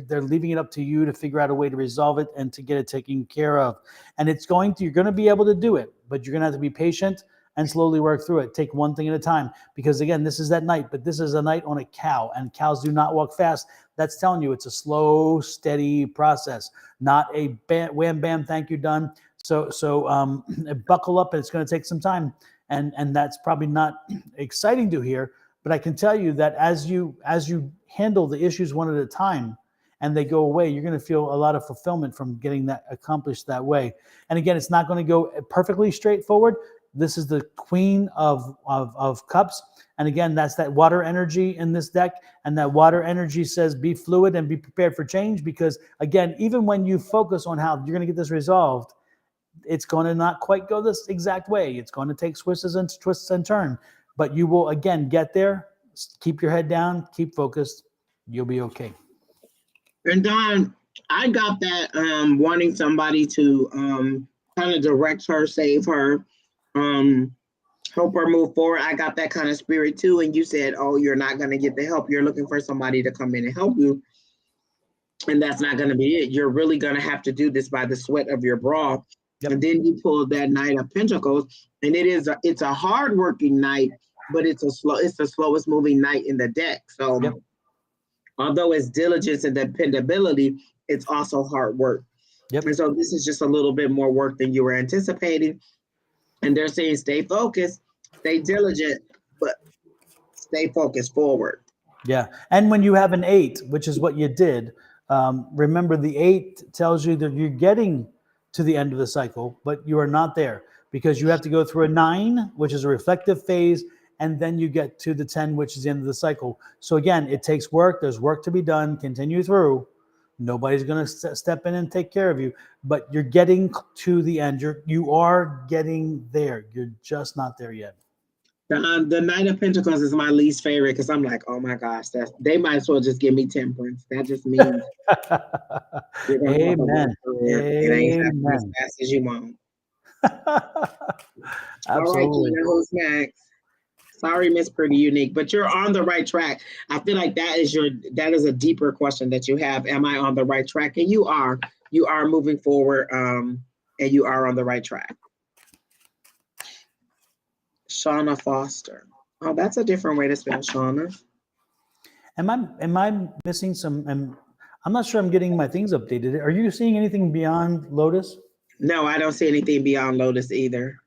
they're leaving it up to you to figure out a way to resolve it and to get it taken care of. And you're going to be able to do it, but you're going to have to be patient and slowly work through it. Take one thing at a time, because again, this is that night, but this is a night on a cow, and cows do not walk fast. That's telling you it's a slow, steady process, not a wham, bam, thank you, done. So buckle up, and it's going to take some time. And that's probably not exciting to hear, but I can tell you that as you handle the issues one at a time and they go away, you're going to feel a lot of fulfillment from getting that accomplished that way. And again, it's not going to go perfectly straightforward. This is the Queen of Cups. And again, that's that water energy in this deck. And that water energy says be fluid and be prepared for change, because again, even when you focus on how you're going to get this resolved, it's going to not quite go this exact way. It's going to take twists and turns, but you will again get there. Keep your head down, keep focused. You'll be okay. And Don, I got that wanting somebody to kind of direct her, save her, help her move forward. I got that kind of spirit too. And you said, oh, you're not going to get the help. You're looking for somebody to come in and help you. And that's not going to be it. You're really going to have to do this by the sweat of your brow. Yep. And then you pull that Knight of Pentacles, and it's a hard-working knight, but it's the slowest moving knight in the deck. So yep. Although it's diligence and dependability, it's also hard work. Yep. And so this is just a little bit more work than you were anticipating. And they're saying stay focused, stay diligent, but stay focused forward. Yeah. And when you have an 8, which is what you did, remember the 8 tells you that you're getting to the end of the cycle, but you are not there, because you have to go through a 9, which is a reflective phase, and then you get to the 10, which is the end of the cycle. So again, it takes work. There's work to be done. Continue through. Nobody's going to step in and take care of you, but you're getting to the end. You are getting there. You're just not there yet. The Knight of Pentacles is my least favorite, because I'm like, oh my gosh, they might as well just give me temperance. That just means Amen. It ain't happening as fast as you want. Absolutely. All right, Gina, who's next? Sorry, Miss Pretty Unique, but you're on the right track. I feel like that is a deeper question that you have. Am I on the right track? And you are moving forward, and you are on the right track. Shauna Foster. Oh, that's a different way to spell Shauna. Am I missing some? I'm not sure I'm getting my things updated. Are you seeing anything beyond Lotus? No, I don't see anything beyond Lotus either.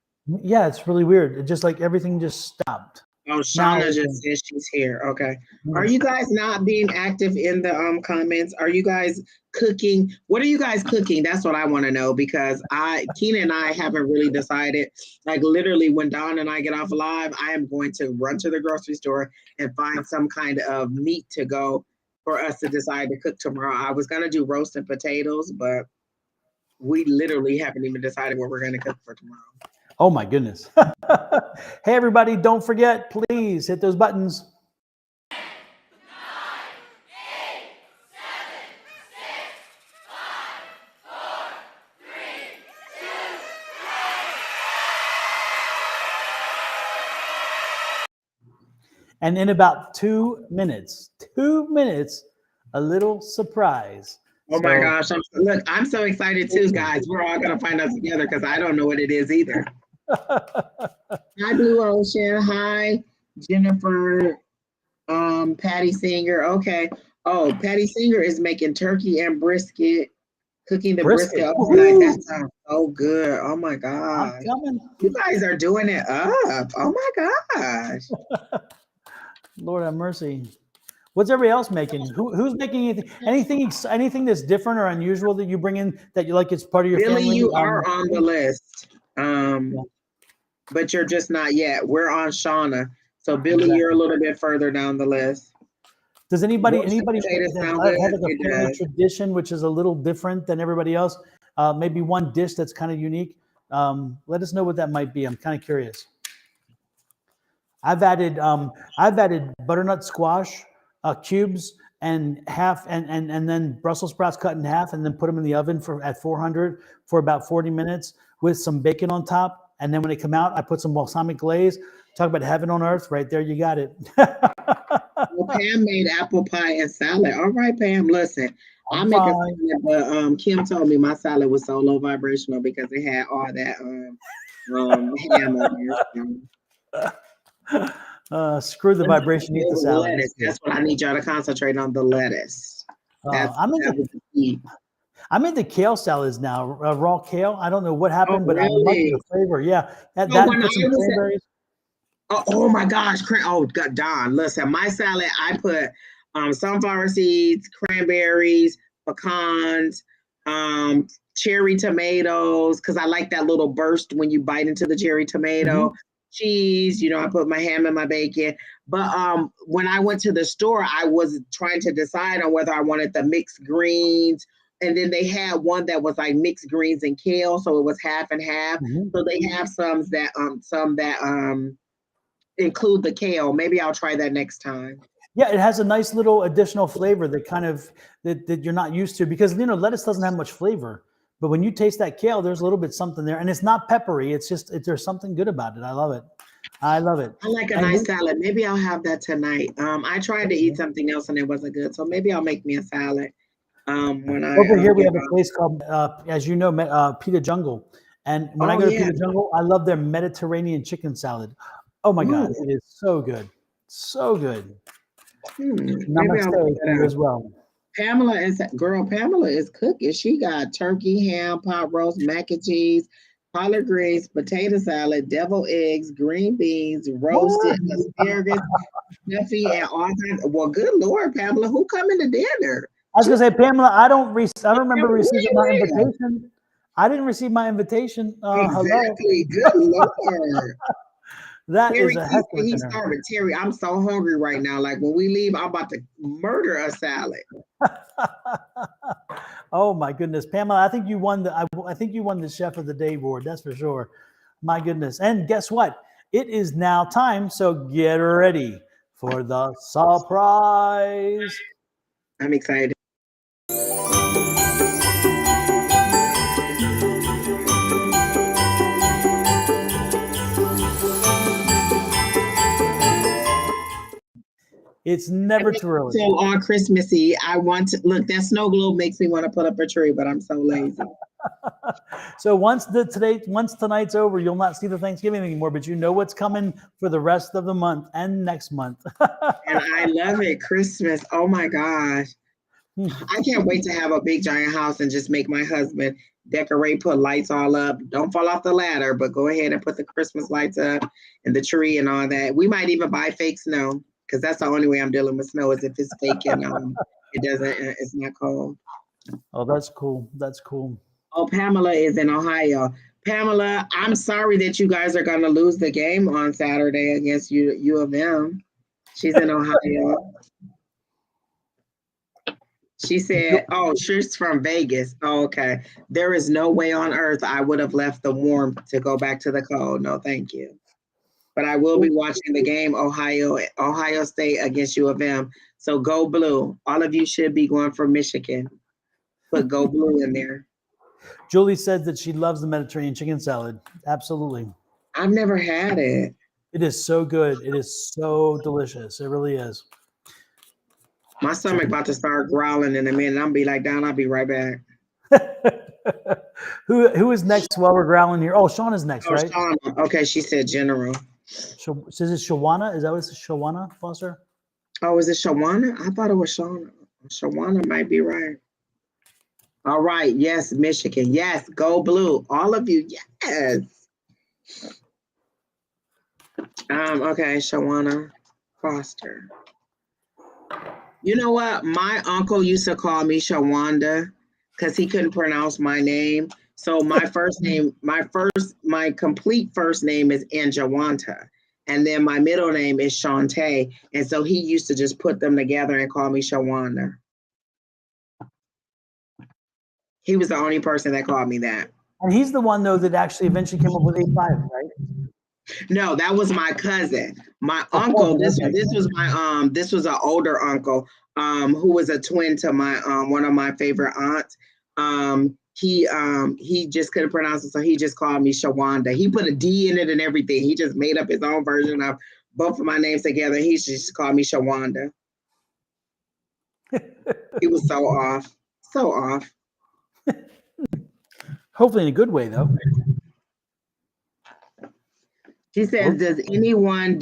Yeah, it's really weird. It just like everything just stopped. Oh, Shauna just says she's here. Okay. Are you guys not being active in the comments? Are you guys cooking? What are you guys cooking? That's what I want to know, because Keena and I haven't really decided. Like literally when Dawn and I get off live, I am going to run to the grocery store and find some kind of meat to go for us to decide to cook tomorrow. I was going to do roasted potatoes, but we literally haven't even decided what we're going to cook for tomorrow. Oh my goodness. Hey, everybody, don't forget, please hit those buttons. 9, 8, 7, 6, 5, 4, 3, 2, 1. And in about 2 minutes, a little surprise. Oh my gosh. I'm so excited too, guys. We're all going to find out together, because I don't know what it is either. Hi, Blue Ocean. Hi, Jennifer. Patty Singer. Okay. Oh, Patty Singer is making turkey and brisket, cooking the brisket up tonight. That sounds so good. Oh my gosh. I'm coming. You guys are doing it up. Oh my gosh. Lord have mercy. What's everybody else making? Who's making anything that's different or unusual that you bring in that you like? It's part of your Billy, family. you are on the list, but you're just not yet. We're on Shauna, so Billy, Exactly. you're a little bit further down the list. Does anybody Roasted potatoes sound good? have like a It family does. tradition which is a little different than everybody else? Maybe one dish that's kind of unique. Let us know what that might be. I'm kind of curious. I've added butternut squash cubes and then Brussels sprouts cut in half and then put them in the oven at 400 for about 40 minutes with some bacon on top. And then when they come out, I put some balsamic glaze. Talk about heaven on earth, right there. You got it. Well, Pam made apple pie and salad. All right, Pam. Listen, I make a salad, but Kim told me my salad was so low vibrational because it had all that ham on there. Screw the vibration. Eat the salad. Lettuce. That's what I need y'all to concentrate on. The lettuce. I'm into kale salads now. Raw kale. I don't know what happened, but I like the flavor. Yeah, that and put some cranberries. Oh my gosh! Oh God, Don, listen, my salad. I put sunflower seeds, cranberries, pecans, cherry tomatoes, because I like that little burst when you bite into the cherry tomato. Cheese, I put my ham and my bacon. But when I went to the store, I was trying to decide on whether I wanted the mixed greens. And then they had one that was like mixed greens and kale, so it was half and half. So they have some that include the kale. Maybe I'll try that next time. Yeah, it has a nice little additional flavor that kind of that you're not used to because lettuce doesn't have much flavor. But when you taste that kale, there's a little bit something there, and it's not peppery. It's just there's something good about it. I love it. I like a nice salad. Maybe I'll have that tonight. I tried to eat something else and it wasn't good, so maybe I'll make me a salad. Over here we have a place called, as you know, Pita Jungle, and when I go to Pita Jungle, I love their Mediterranean chicken salad. Oh my God, it is so good, so good. Namaste to you as well. Pamela is cooking. She got turkey, ham, pot roast, mac and cheese, collard greens, potato salad, deviled eggs, green beans, roasted asparagus, stuffing, and all kinds. Well, good Lord, Pamela, who coming to dinner? I was gonna say, Pamela, I don't remember receiving my invitation. I didn't receive my invitation. Exactly. Good Lord. That Terry, is a heck of a dinner. starving. Terry, I'm so hungry right now. Like when we leave, I'm about to murder a salad. Oh my goodness, Pamela! I think you won the Chef of the Day award. That's for sure. My goodness! And guess what? It is now time. So get ready for the surprise. I'm excited. It's never too early. So on Christmas Eve, I want to look. That snow globe makes me want to put up a tree, but I'm so lazy. So once tonight's over, you'll not see the Thanksgiving anymore, but you know what's coming for the rest of the month and next month. And I love it. Christmas. Oh my gosh. I can't wait to have a big giant house and just make my husband decorate, put lights all up. Don't fall off the ladder, but go ahead and put the Christmas lights up and the tree and all that. We might even buy fake snow because that's the only way I'm dealing with snow is if it's fake and it's not cold. Oh, that's cool. That's cool. Oh, Pamela is in Ohio. Pamela, I'm sorry that you guys are going to lose the game on Saturday against U of M. She's in Ohio. She said, oh, she's from Vegas. Oh, okay. There is no way on earth I would have left the warmth to go back to the cold. No, thank you. But I will be watching the game, Ohio State against U of M. So go blue. All of you should be going for Michigan. Put go blue in there. Julie said that she loves the Mediterranean chicken salad. Absolutely. I've never had it. It is so good. It is so delicious. It really is. My stomach about to start growling in a minute. I'm gonna be like, Don, I'll be right back. Who is next while we're growling here? Oh, Sean is next, right? Shauna. Okay, she said general. Is it Shawana? Is that what it's Shawana, Foster? Oh, is it Shawana? I thought it was Shauna. Shawana might be right. All right. Yes, Michigan. Yes, go blue. All of you. Yes. Okay, Shawana. Foster. You know what? My uncle used to call me Shawanda because he couldn't pronounce my name. So my first name, my complete first name is Anjawanta. And then my middle name is Shantae. And so he used to just put them together and call me Shawanda. He was the only person that called me that. And he's the one though that actually eventually came up with A5, right? No, that was my cousin. My uncle, this was an older uncle, who was a twin to my one of my favorite aunts. He just couldn't pronounce it, so he just called me Shawanda. He put a D in it and everything. He just made up his own version of both of my names together. He just called me Shawanda. He was so off. So off. Hopefully in a good way though. She says, does anyone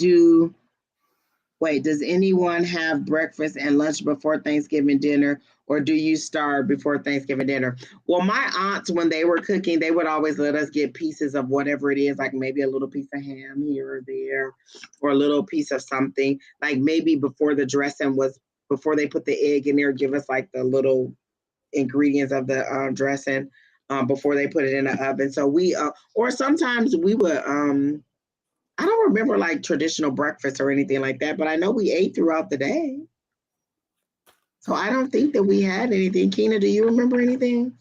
have breakfast and lunch before Thanksgiving dinner, or do you starve before Thanksgiving dinner? Well, my aunts, when they were cooking, they would always let us get pieces of whatever it is, like maybe a little piece of ham here or there, or a little piece of something. Like maybe before they put the egg in there, give us like the little ingredients of the dressing before they put it in the oven. So or sometimes we would, I don't remember like traditional breakfast or anything like that, but I know we ate throughout the day. So I don't think that we had anything. Keena, do you remember anything?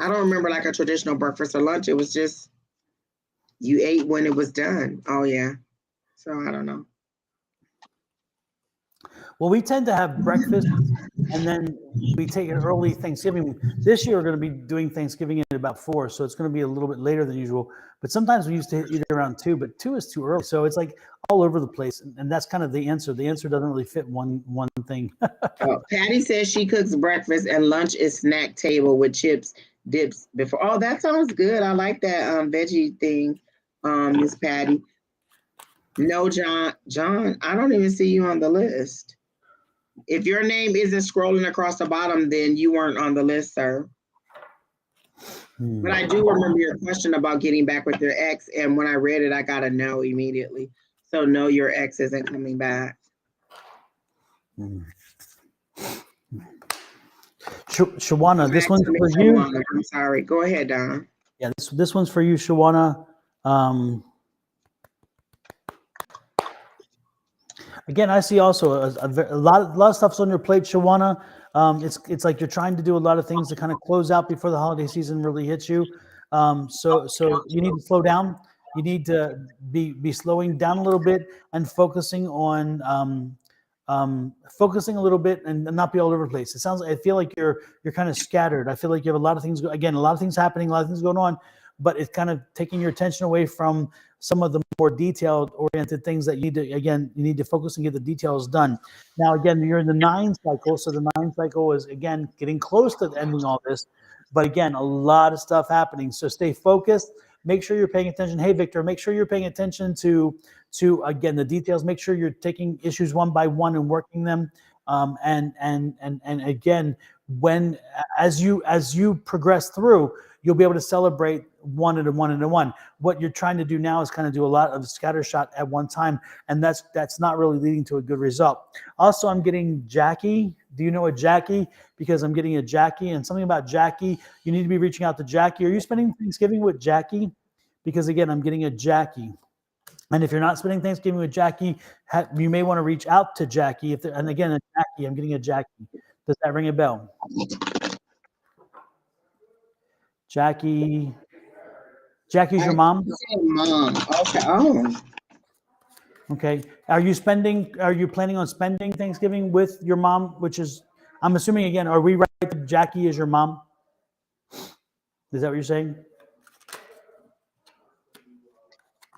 I don't remember like a traditional breakfast or lunch. It was just you ate when it was done. Oh yeah. So I don't know. Well, we tend to have breakfast and then we take an early Thanksgiving. This year we're going to be doing Thanksgiving at about 4, so it's going to be a little bit later than usual. But sometimes we used to eat around 2, but 2 is too early. So it's like all over the place, and that's kind of the answer. The answer doesn't really fit one thing. Patty says she cooks breakfast and lunch is snack table with chips, dips before. Oh, that sounds good. I like that veggie thing, Miss Patty. No, John, I don't even see you on the list. If your name isn't scrolling across the bottom, then you weren't on the list, sir. But I do remember your question about getting back with your ex, and when I read it, I got a no immediately. So no, your ex isn't coming back. Shawana, this one's for you. I'm sorry. Go ahead, Don. Yeah, this one's for you, Shawana. Again, I see also a lot of stuff's on your plate, Shawana. It's like you're trying to do a lot of things to kind of close out before the holiday season really hits you. So you need to slow down. You need to be slowing down a little bit and focusing on focusing a little bit and not be all over the place. I feel like you're kind of scattered. I feel like you have a lot of things. Again, a lot of things happening, a lot of things going on, but it's kind of taking your attention away from some of the more detailed oriented things that you need to focus and get the details done. Now, again, you're in the 9 cycle. So the 9 cycle is, again, getting close to ending all this. But again, a lot of stuff happening. So stay focused. Make sure you're paying attention. Hey, Victor, make sure you're paying attention to again, the details. Make sure you're taking issues one by one and working them. And again, as you progress through, you'll be able to celebrate one at a one. What you're trying to do now is kind of do a lot of scattershot at one time, and that's not really leading to a good result. Also, I'm getting Jackie. Do you know a Jackie? Because I'm getting a Jackie, and something about Jackie. You need to be reaching out to Jackie. Are you spending Thanksgiving with Jackie? Because again, I'm getting a Jackie. And if you're not spending Thanksgiving with Jackie, you may want to reach out to Jackie. And again, a Jackie, I'm getting a Jackie. Does that ring a bell? Jackie's your mom? Mom. Okay. Oh. Okay. Are you planning on spending Thanksgiving with your mom? Which is, I'm assuming again, are we right that Jackie is your mom? Is that what you're saying?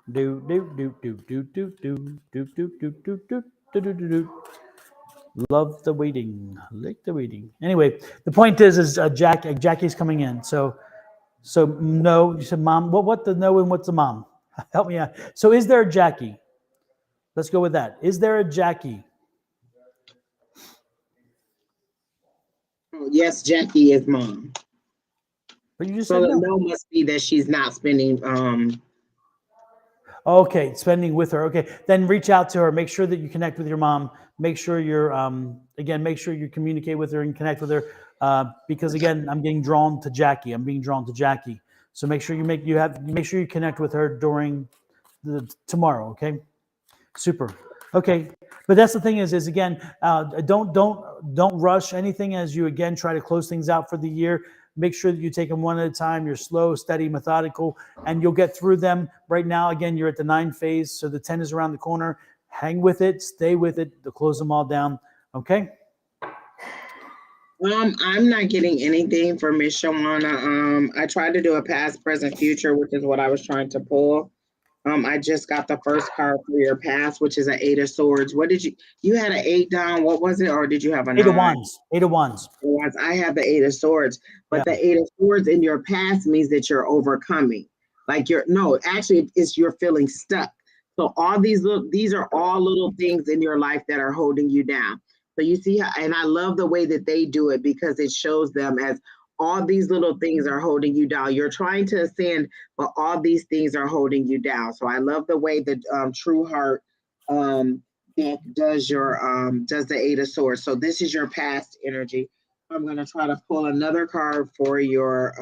Love the waiting. Like the waiting. Anyway, the point is Jackie's coming in. So no, you said mom. What the no and what's the mom? Help me out. So is there a Jackie? Let's go with that. Is there a Jackie? Oh, yes, Jackie is mom. But you just So said the no. no must be that she's not spending. Okay, spending with her. Okay, then reach out to her. Make sure that you connect with your mom. Make sure you're again. Make sure you communicate with her and connect with her because again, I'm getting drawn to Jackie. I'm being drawn to Jackie. So make sure make sure you connect with her during tomorrow. Okay, super. Okay, but that's the thing is again, don't rush anything as you again try to close things out for the year. Make sure that you take them one at a time. You're slow, steady, methodical, and you'll get through them. Right now, again, you're at the 9 phase, so the 10 is around the corner. Hang with it, stay with it. To close them all down. Okay. I'm not getting anything from Miss Shawana. I tried to do a past, present, future, which is what I was trying to pull. I just got the first card for your past, which is an 8 of Swords. What did you had an 8 down? What was it, or did you have a 9? 8 of Wands. 8 of Wands. I have the 8 of Swords, but Yeah. the 8 of Swords in your past means that you're overcoming. Like actually, it's you're feeling stuck. So these are all little things in your life that are holding you down. So you see how, and I love the way that they do it because it shows them as all these little things are holding you down. You're trying to ascend, but all these things are holding you down. So I love the way that True Heart deck does the 8 of Swords. So this is your past energy. I'm going to try to pull another card for your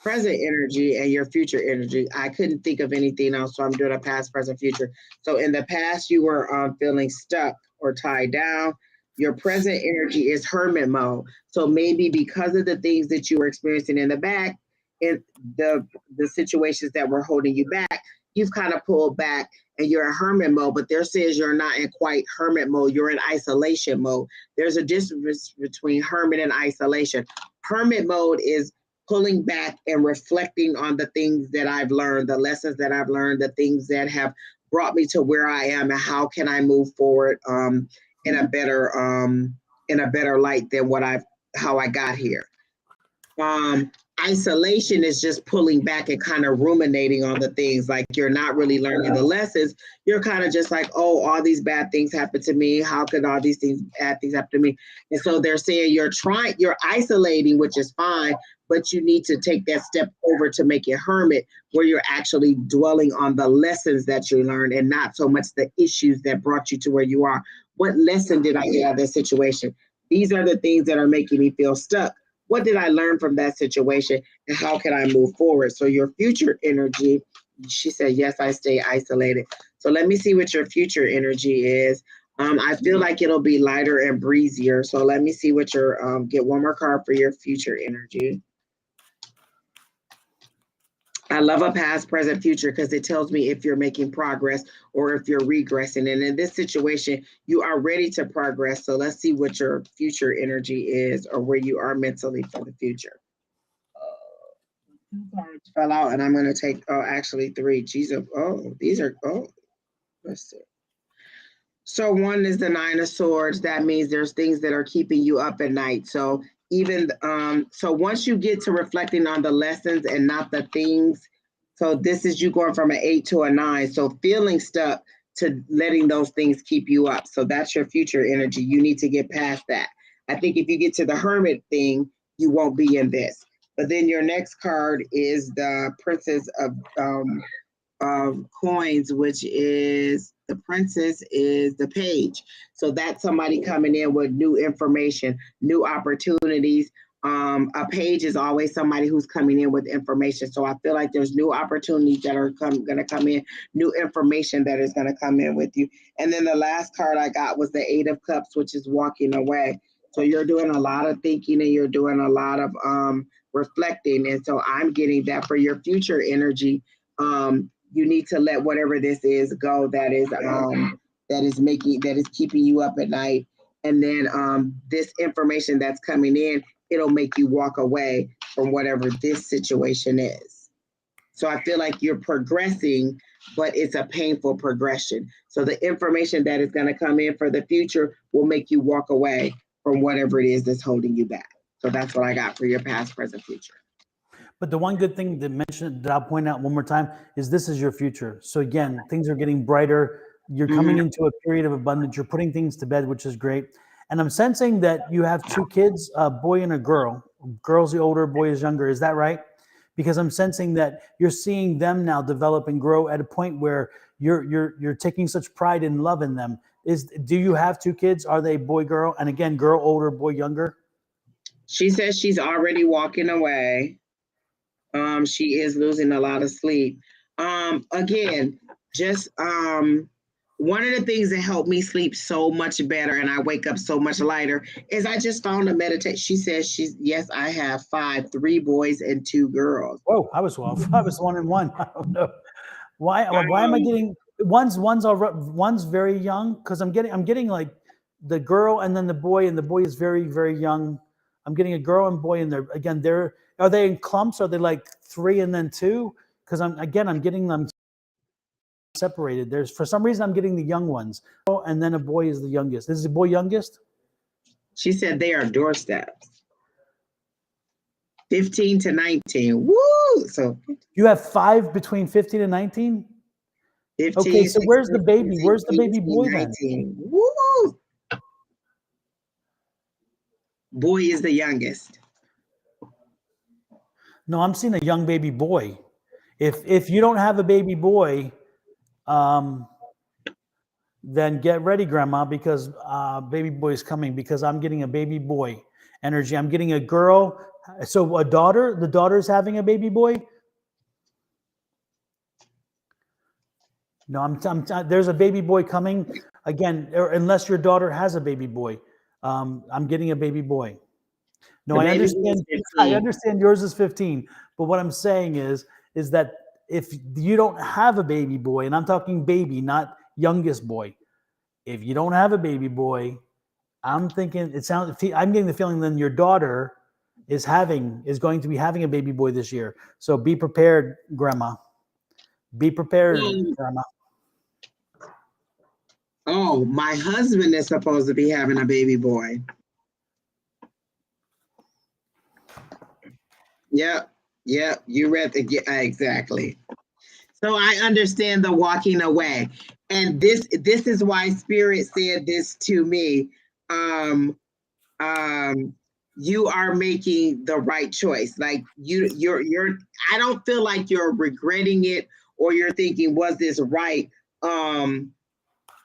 present energy and your future energy. I couldn't think of anything else, so I'm doing a past, present, future. So in the past, you were feeling stuck or tied down. Your present energy is hermit mode. So maybe because of the things that you were experiencing in the back, in the situations that were holding you back, you've kind of pulled back and you're in hermit mode, but there says you're not in quite hermit mode. You're in isolation mode. There's a difference between hermit and isolation. Hermit mode is pulling back and reflecting on the things that I've learned, the lessons that I've learned, the things that have brought me to where I am and how can I move forward in a better light than how I got here. Isolation is just pulling back and kind of ruminating on the things, like you're not really learning the lessons. You're kind of just like, oh, all these bad things happen to me. How could all these bad things happen to me? And so they're saying you're isolating, which is fine, but you need to take that step over to make it hermit, where you're actually dwelling on the lessons that you learned and not so much the issues that brought you to where you are. What lesson did I get out of this situation? These are the things that are making me feel stuck. What did I learn from that situation and how can I move forward? So your future energy, she said, yes, I stay isolated. So let me see what your future energy is. I feel like it'll be lighter and breezier. So let me see what your, get one more card for your future energy. I love a past, present, future because it tells me if you're making progress or if you're regressing. And in this situation, you are ready to progress. So let's see what your future energy is or where you are mentally for the future. 2 cards fell out and I'm going to take, actually 3. Jesus. Let's see. So 1 is the 9 of Swords. That means there's things that are keeping you up at night. So even so once you get to reflecting on the lessons and not the things, so this is you going from an 8 to a 9. So feeling stuck to letting those things keep you up. So that's your future energy. You need to get past that. I think if you get to the hermit thing, you won't be in this. But then your next card is the Princess of Coins, which is the Princess is the Page. So that's somebody coming in with new information, new opportunities. A page is always somebody who's coming in with information. So I feel like there's new opportunities that are going to come in, new information that is going to come in with you. And then the last card I got was the 8 of Cups, which is walking away. So you're doing a lot of thinking and you're doing a lot of reflecting. And so I'm getting that for your future energy. You need to let whatever this is go that is keeping you up at night. And then this information that's coming in, it'll make you walk away from whatever this situation is. So I feel like you're progressing, but it's a painful progression. So the information that is going to come in for the future will make you walk away from whatever it is that's holding you back. So that's what I got for your past, present, future. But the one good thing to mention that I'll point out one more time is this is your future. So again, things are getting brighter. You're coming into a period of abundance. You're putting things to bed, which is great. And I'm sensing that you have 2 kids, a boy and a girl. Girl's the older, boy is younger. Is that right? because I'm sensing that you're seeing them now develop and grow at a point where you're taking such pride and love in them. Do you have 2 kids? Are they boy, girl? And again, girl older, boy younger? She says she's already walking away. She is losing a lot of sleep. Again, just one of the things that helped me sleep so much better and I wake up so much lighter is I just found a meditation. She says yes, I have 5, 3 boys and 2 girls. Oh, I was 1 and 1. I don't know. Why am I getting one's very young? Because I'm getting like the girl and then the boy, and the boy is very, very young. I'm getting a girl and boy, and are they in clumps? Are they like 3 and then 2? Because I'm getting them separated. There's for some reason I'm getting the young ones, and then a boy is the youngest. Is the boy youngest? She said they are doorsteps. 15 to 19. Woo! So you have 5 between 15 and 19? 15, okay, so 16, where's the baby? 17, Where's the baby 18, boy 19. then? Woo! Boy is the youngest. No, I'm seeing a young baby boy. If you don't have a baby boy, then get ready, Grandma, because baby boy is coming. Because I'm getting a baby boy energy. I'm getting a girl. So a daughter. The daughter's having a baby boy. No, there's a baby boy coming again, unless your daughter has a baby boy. I'm getting a baby boy. No, I understand. I understand yours is 15, but what I'm saying is that if you don't have a baby boy, and I'm talking baby, not youngest boy, if you don't have a baby boy, I'm thinking I'm getting the feeling then your daughter is going to be having a baby boy this year. So be prepared, Grandma. Be prepared, Grandma. Oh, my husband is supposed to be having a baby boy. Yep. You read exactly. So I understand the walking away, and this is why Spirit said this to me. You are making the right choice. Like you're. I don't feel like you're regretting it or you're thinking, was this right?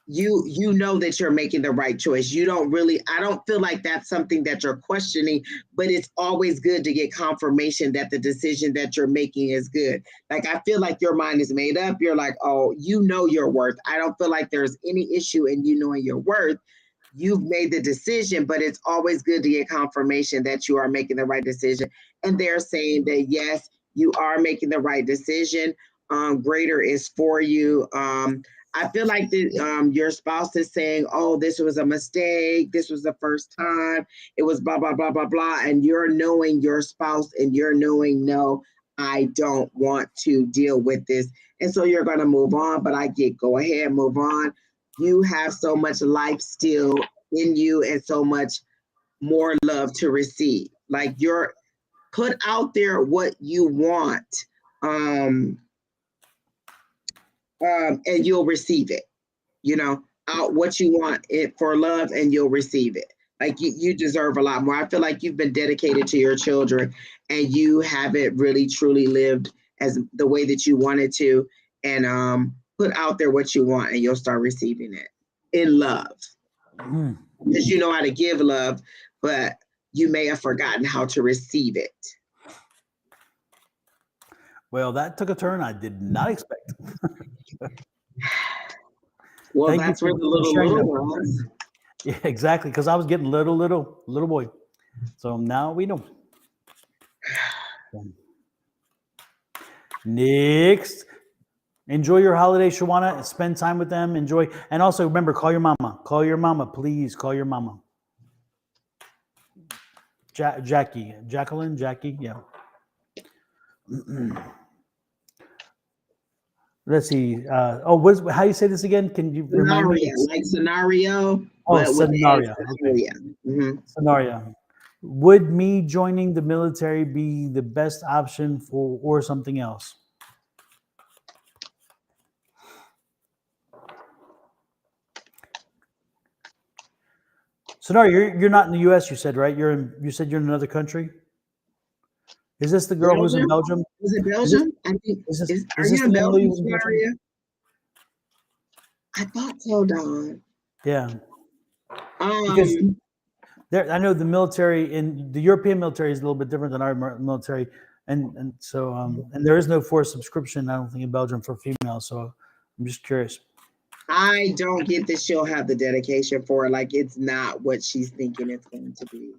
You know that you're making the right choice. I don't feel like that's something that you're questioning, but it's always good to get confirmation that the decision that you're making is good. Like, I feel like your mind is made up. You're like, oh, you know your worth. I don't feel like there's any issue in you knowing your worth. You've made the decision, but it's always good to get confirmation that you are making the right decision. And they're saying that, yes, you are making the right decision. Greater is for you. I feel like your spouse is saying, oh, this was a mistake. This was the first time. It was blah, blah, blah, blah, blah. And you're knowing your spouse and you're knowing, no, I don't want to deal with this. And so you're going to move on. But go ahead, move on. You have so much life still in you and so much more love to receive. Like, you're put out there what you want. And you'll receive it, out what you want it for love, and you'll receive it. Like, you deserve a lot more. I feel like you've been dedicated to your children and you haven't really truly lived as the way that you wanted to, and put out there what you want and you'll start receiving it in love. Because you know how to give love, but you may have forgotten how to receive it. Well, that took a turn I did not expect. Well, thank that's where the little ones. Yeah, exactly. Because I was getting little boy. So now we know. Next. Enjoy your holiday, Shawana. Spend time with them. Enjoy. And also remember, call your mama. Call your mama. Please call your mama. Jackie. Jacqueline? Jackie? Yeah. Let's see. How you say this again? Can you remind me? Like scenario. Oh, scenario. Okay. Mm-hmm. Scenario. Would me joining the military be the best option or something else? Scenario. You're not in the U.S. You said, right? You said you're in another country. Is this the girl who's in Belgium? Is it Belgium? I think. Are you in Belgium, Maria? I thought so, Don. Yeah. Because I know the military in the European military is a little bit different than our military, and so and there is no forced subscription, I don't think, in Belgium for females. So I'm just curious. I don't get that she'll have the dedication for it. Like, it's not what she's thinking it's going to be.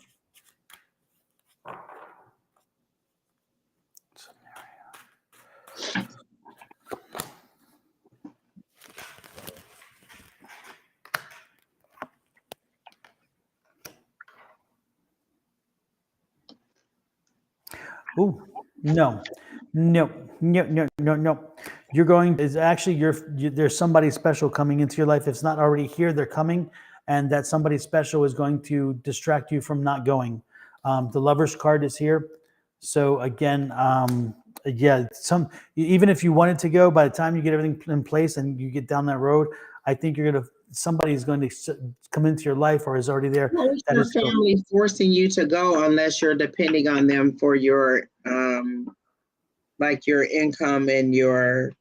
Oh, no. You're going, is actually, there's somebody special coming into your life. If it's not already here, they're coming. And that somebody special is going to distract you from not going. The Lover's card is here. So again, yeah, even if you wanted to go, by the time you get everything in place and you get down that road, I think somebody's going to come into your life or is already there. Well, your family forcing you to go unless you're depending on them for your like your income and your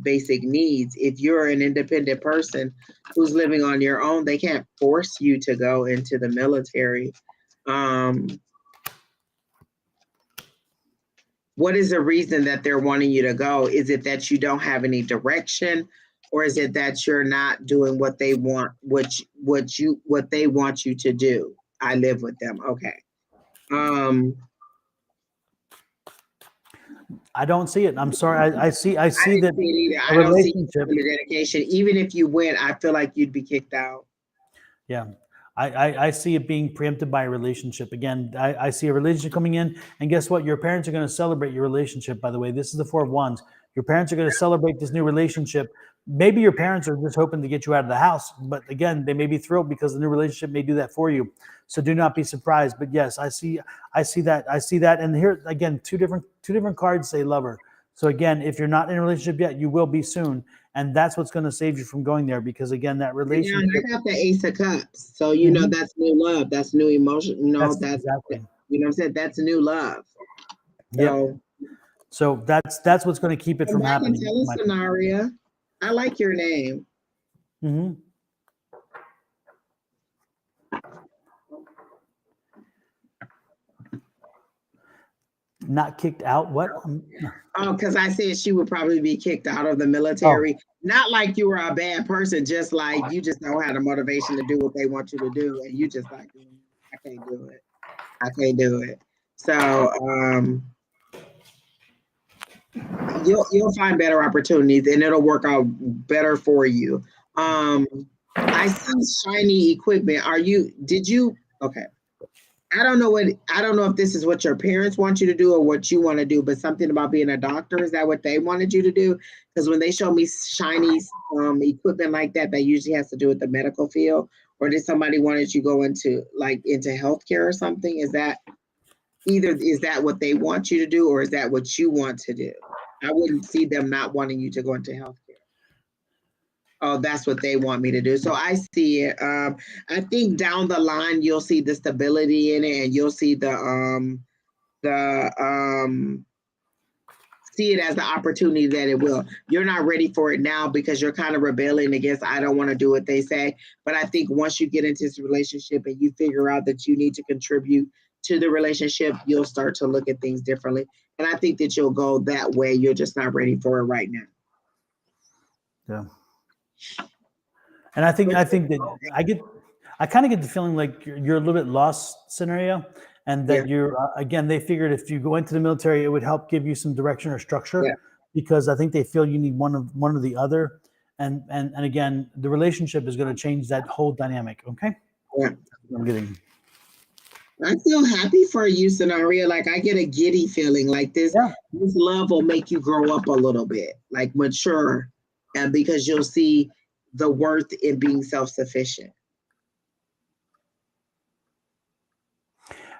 basic needs. If you're an independent person who's living on your own, they can't force you to go into the military. What is the reason that they're wanting you to go? Is it that you don't have any direction, or is it that you're not doing what they want, what they want you to do? I live with them. Okay. I don't see it. I'm sorry. I see that I don't see the dedication. Even if you went, I feel like you'd be kicked out. Yeah. I see it being preempted by a relationship. Again, I see a relationship coming in, and guess what? Your parents are going to celebrate your relationship, by the way. This is the Four of Wands. Your parents are going to celebrate this new relationship. Maybe your parents are just hoping to get you out of the house, but again, they may be thrilled because the new relationship may do that for you. So do not be surprised. But yes, I see that. And here again, two different cards say lover. So again, if you're not in a relationship yet, you will be soon. And that's what's going to save you from going there, because again, that relationship. Yeah, I got the Ace of Cups. So, that's new love. That's new emotion. That's exactly. You know what I'm saying? That's new love. Yeah. So that's what's going to keep it from happening. Tell us, Sonaria. I like your name. Mm-hmm. Not kicked out? What? Oh, because I said she would probably be kicked out of the military. Oh. Not like you were a bad person, just like you just don't have the motivation to do what they want you to do, and you just like, I can't do it. I can't do it. So you'll find better opportunities, and it'll work out better for you. I see shiny equipment. Okay. I don't know if this is what your parents want you to do or what you want to do, but something about being a doctor, is that what they wanted you to do? Because when they show me shiny equipment like that, that usually has to do with the medical field. Or did somebody wanted you go into healthcare or something? Is that what they want you to do, or is that what you want to do? I wouldn't see them not wanting you to go into healthcare. Oh, that's what they want me to do. So I see it. I think down the line you'll see the stability in it, and you'll see see it as the opportunity that it will. You're not ready for it now because you're kind of rebelling against, I don't want to do what they say. But I think once you get into this relationship and you figure out that you need to contribute to the relationship, you'll start to look at things differently. And I think that you'll go that way. You're just not ready for it right now. Yeah. And I think that I kind of get the feeling like you're a little bit lost, scenario, and that you're again, they figured if you go into the military, it would help give you some direction or structure, because I think they feel you need one or the other, and again, the relationship is going to change that whole dynamic. Okay. Yeah. I'm getting. I feel happy for you, Sonaria. Like, I get a giddy feeling like this. Yeah. This love will make you grow up a little bit, like mature, and because you'll see the worth in being self-sufficient.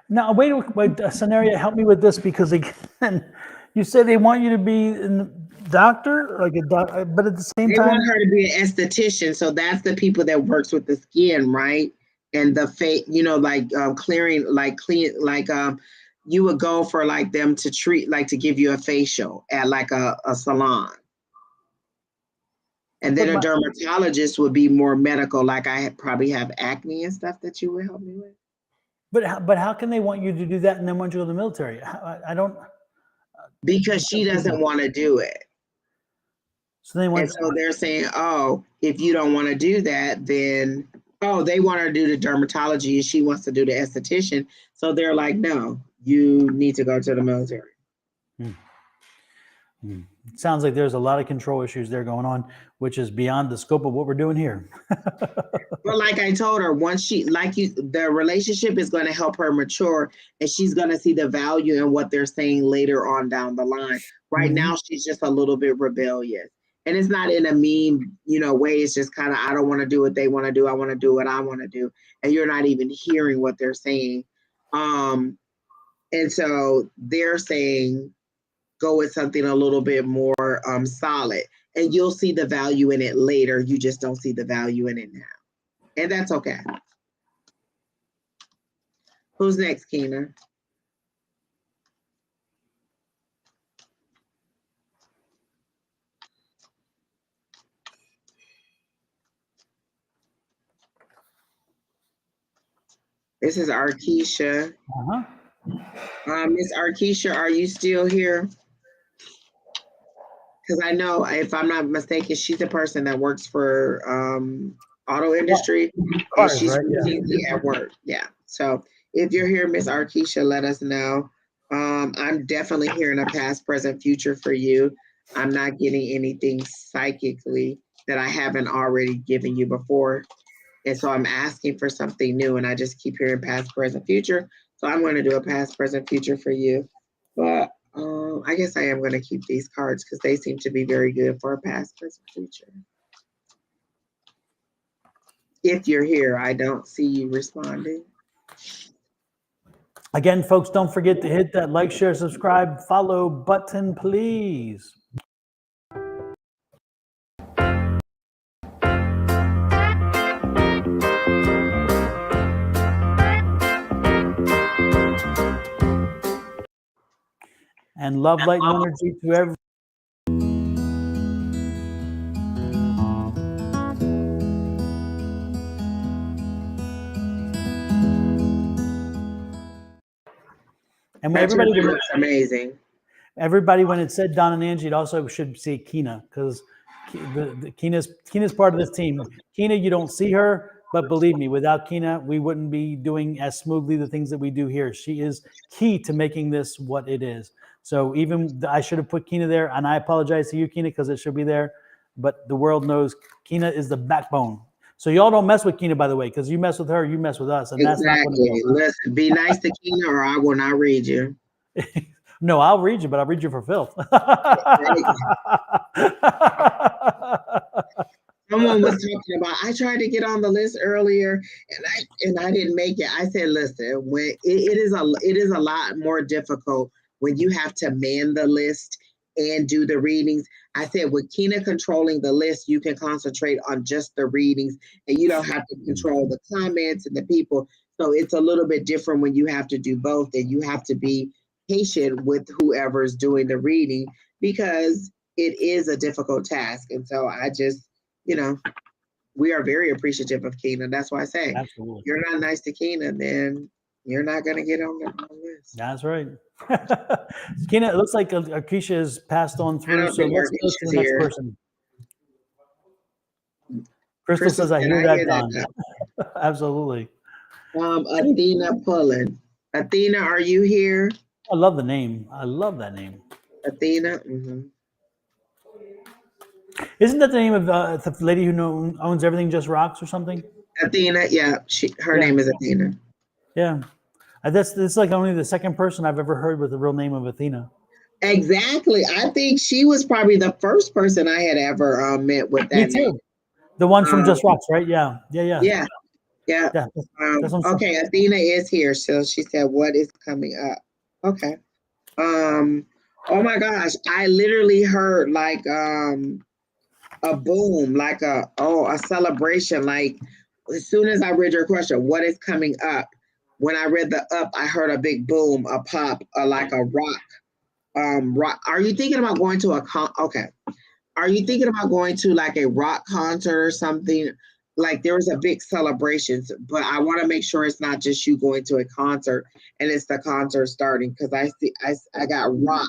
Now, wait, Sonaria, help me with this, because again, you said they want you to be a doctor, like a doctor, but at the same time, they want her to be an esthetician. So that's the people that works with the skin, right? And the face, like clearing, like clean, like you would go for like them to treat, like to give you a facial at like a salon. And then a dermatologist would be more medical, like I probably have acne and stuff that you would help me with. But how can they want you to do that and then want you to go to the military? I don't. Because she doesn't want to do it. So they want. And so they're saying, oh, if you don't want to do that, then they want her to do the dermatology and she wants to do the esthetician. So they're like, no, you need to go to the military. It sounds like there's a lot of control issues there going on, which is beyond the scope of what we're doing here. But like I told her, once the relationship is going to help her mature, and she's going to see the value in what they're saying later on down the line. Right now, she's just a little bit rebellious. And it's not in a mean, way. It's just kind of, I don't want to do what they want to do. I want to do what I want to do. And you're not even hearing what they're saying. And so they're saying, go with something a little bit more solid, and you'll see the value in it later. You just don't see the value in it now. And that's okay. Who's next, Keena? This is Arkisha. Miss Arkisha, are you still here? Because I know, if I'm not mistaken, she's a person that works for auto industry, and she's routinely at work. Yeah. So if you're here, Miss Arkisha, let us know. I'm definitely hearing a past, present, future for you. I'm not getting anything psychically that I haven't already given you before. And so I'm asking for something new, and I just keep hearing past, present, future. So I'm going to do a past, present, future for you. But I guess I am going to keep these cards because they seem to be very good for a past, present, future. If you're here, I don't see you responding. Again, folks, don't forget to hit that like, share, subscribe, follow button, please. And love, light, and energy to everyone. And when everybody looks amazing. Everybody, when it said Don and Angie, it also should say Keena, because Keena's part of this team. Keena, you don't see her, but believe me, without Keena, we wouldn't be doing as smoothly the things that we do here. She is key to making this what it is. So even I should have put Keena there, and I apologize to you, Keena, because it should be there. But the world knows Keena is the backbone. So y'all don't mess with Keena, by the way, because you mess with her, you mess with us, and that's not going to go. Listen, be nice to Keena, or I will not read you. No, I'll read you, but I'll read you for filth. Someone was talking about, I tried to get on the list earlier and I didn't make it. I said, listen, when it is a lot more difficult when you have to man the list and do the readings. I said, with Keena controlling the list, you can concentrate on just the readings and you don't have to control the comments and the people. So it's a little bit different when you have to do both, and you have to be patient with whoever's doing the reading, because it is a difficult task. And so I just, we are very appreciative of Keena. That's why I say, absolutely, you're not nice to Keena, then you're not going to get on the list. That's right. Keena, it looks like Arkisha has passed on through, so let's go to the next person. Crystal says, I hear that, Don. Absolutely. Athena Pullen. Athena, are you here? I love the name. I love that name. Athena. Isn't that the name of the lady who owns Everything Just Rocks or something? Athena, yeah. Her name is Athena. Yeah. That's like only the second person I've ever heard with the real name of Athena. Exactly. I think she was probably the first person I had ever met with that name. The one from Just Rocks, right? Yeah. Okay, Athena is here. So she said, what is coming up? Okay. Oh my gosh. I literally heard like a boom, like a celebration. Like as soon as I read your question, what is coming up? when I read the up, I heard a big boom, a pop, like a rock. Rock. Are you thinking about going to okay. Are you thinking about going to like a rock concert or something? Like there was a big celebrations, but I want to make sure it's not just you going to a concert and it's the concert starting, because I got rock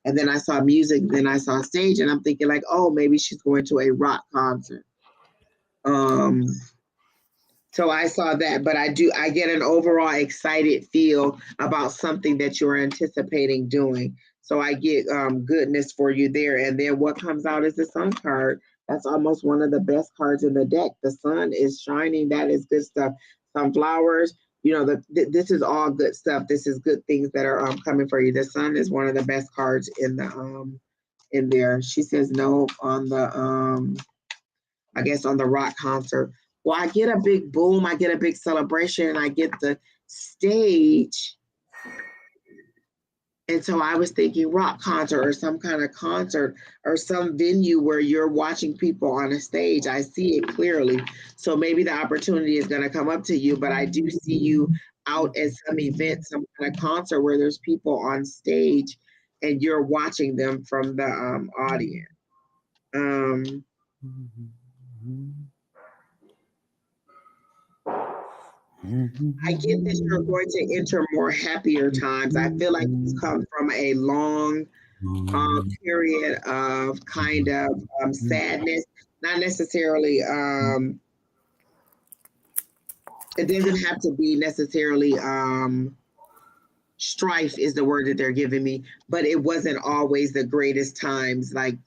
and then I saw music, then I saw stage, and I'm thinking like, oh, maybe she's going to a rock concert. So I saw that, but I get an overall excited feel about something that you're anticipating doing. So I get goodness for you there. And then what comes out is the sun card. That's almost one of the best cards in the deck. The sun is shining. That is good stuff. Some flowers, you know, this is all good stuff. This is good things that are coming for you. The sun is one of the best cards in the in there. She says no on the I guess on the rock concert. Well, I get a big boom, I get a big celebration, and I get the stage. And so I was thinking rock concert or some kind of concert or some venue where you're watching people on a stage. I see it clearly. So maybe the opportunity is going to come up to you, but I do see you out at some event, some kind of concert where there's people on stage and you're watching them from the audience. I get that you're going to enter more happier times. I feel like you've come from a long period of kind of sadness, not necessarily, it doesn't have to be necessarily strife is the word that they're giving me, but it wasn't always the greatest times. Like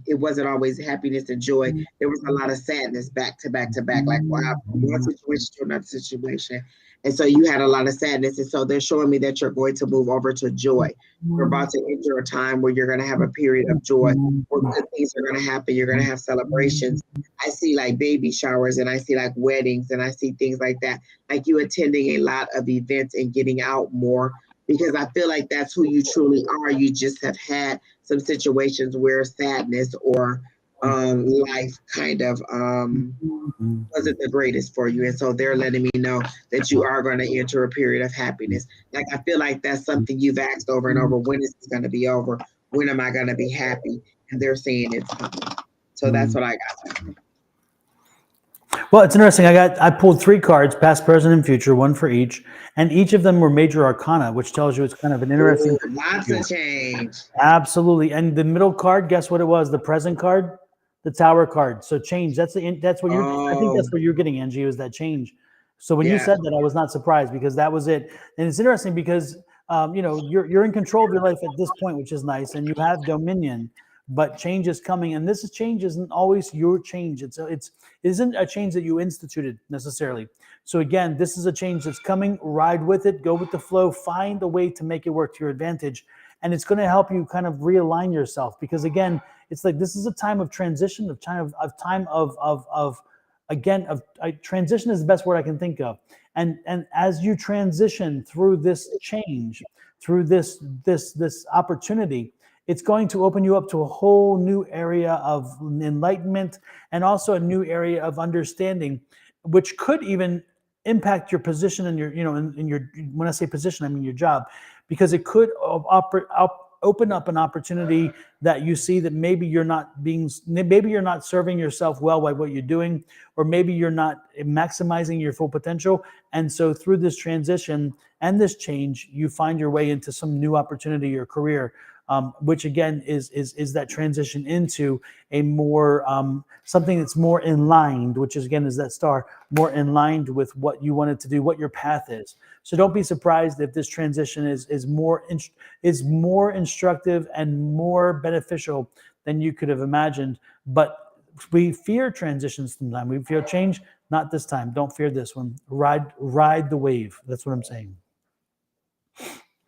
it wasn't always happiness and joy. There was a lot of sadness back to back to back, like wow, from one situation to another situation. And so you had a lot of sadness. And so they're showing me that you're going to move over to joy. You're about to enter a time where you're going to have a period of joy, where good things are going to happen. You're going to have celebrations. I see like baby showers, and I see like weddings, and I see things like that. Like you attending a lot of events and getting out more, because I feel like that's who you truly are. You just have had some situations where sadness or life kind of wasn't the greatest for you. And so they're letting me know that you are going to enter a period of happiness. Like, I feel like that's something you've asked over and over. When is this going to be over? When am I going to be happy? And they're saying it's coming. So that's what I got. Well, it's interesting. I pulled 3 cards, past, present, and future, one for each, and each of them were major arcana, which tells you it's kind of an interesting. Lots of change. Absolutely. And the middle card, guess what it was? The present card, the Tower card. So change. That's what you're. I think that's what you're getting, Angie. Was that change? So when you said that, I was not surprised, because that was it. And it's interesting because you know, you're in control of your life at this point, which is nice, and you have dominion. But change is coming, and this change isn't always your change. It isn't a change that you instituted necessarily. So again, this is a change that's coming. Ride with it, go with the flow, find a way to make it work to your advantage, and it's going to help you kind of realign yourself. Because again, it's like this is a time of transition, transition is the best word I can think of. And as you transition through this change, through this opportunity, it's going to open you up to a whole new area of enlightenment, and also a new area of understanding, which could even impact your position in your, you know, in your, when I say position, I mean your job, because it could open up an opportunity that you see that maybe you're not serving yourself well by what you're doing, or maybe you're not maximizing your full potential. And so through this transition and this change, you find your way into some new opportunity or career, which again is that transition into a more something that's more in line, which is again is that star, more in line with what you wanted to do, what your path is. So don't be surprised if this transition is more instructive and more beneficial than you could have imagined. But we fear transitions sometimes. We fear change. Not this time. Don't fear this one. Ride the wave. That's what I'm saying.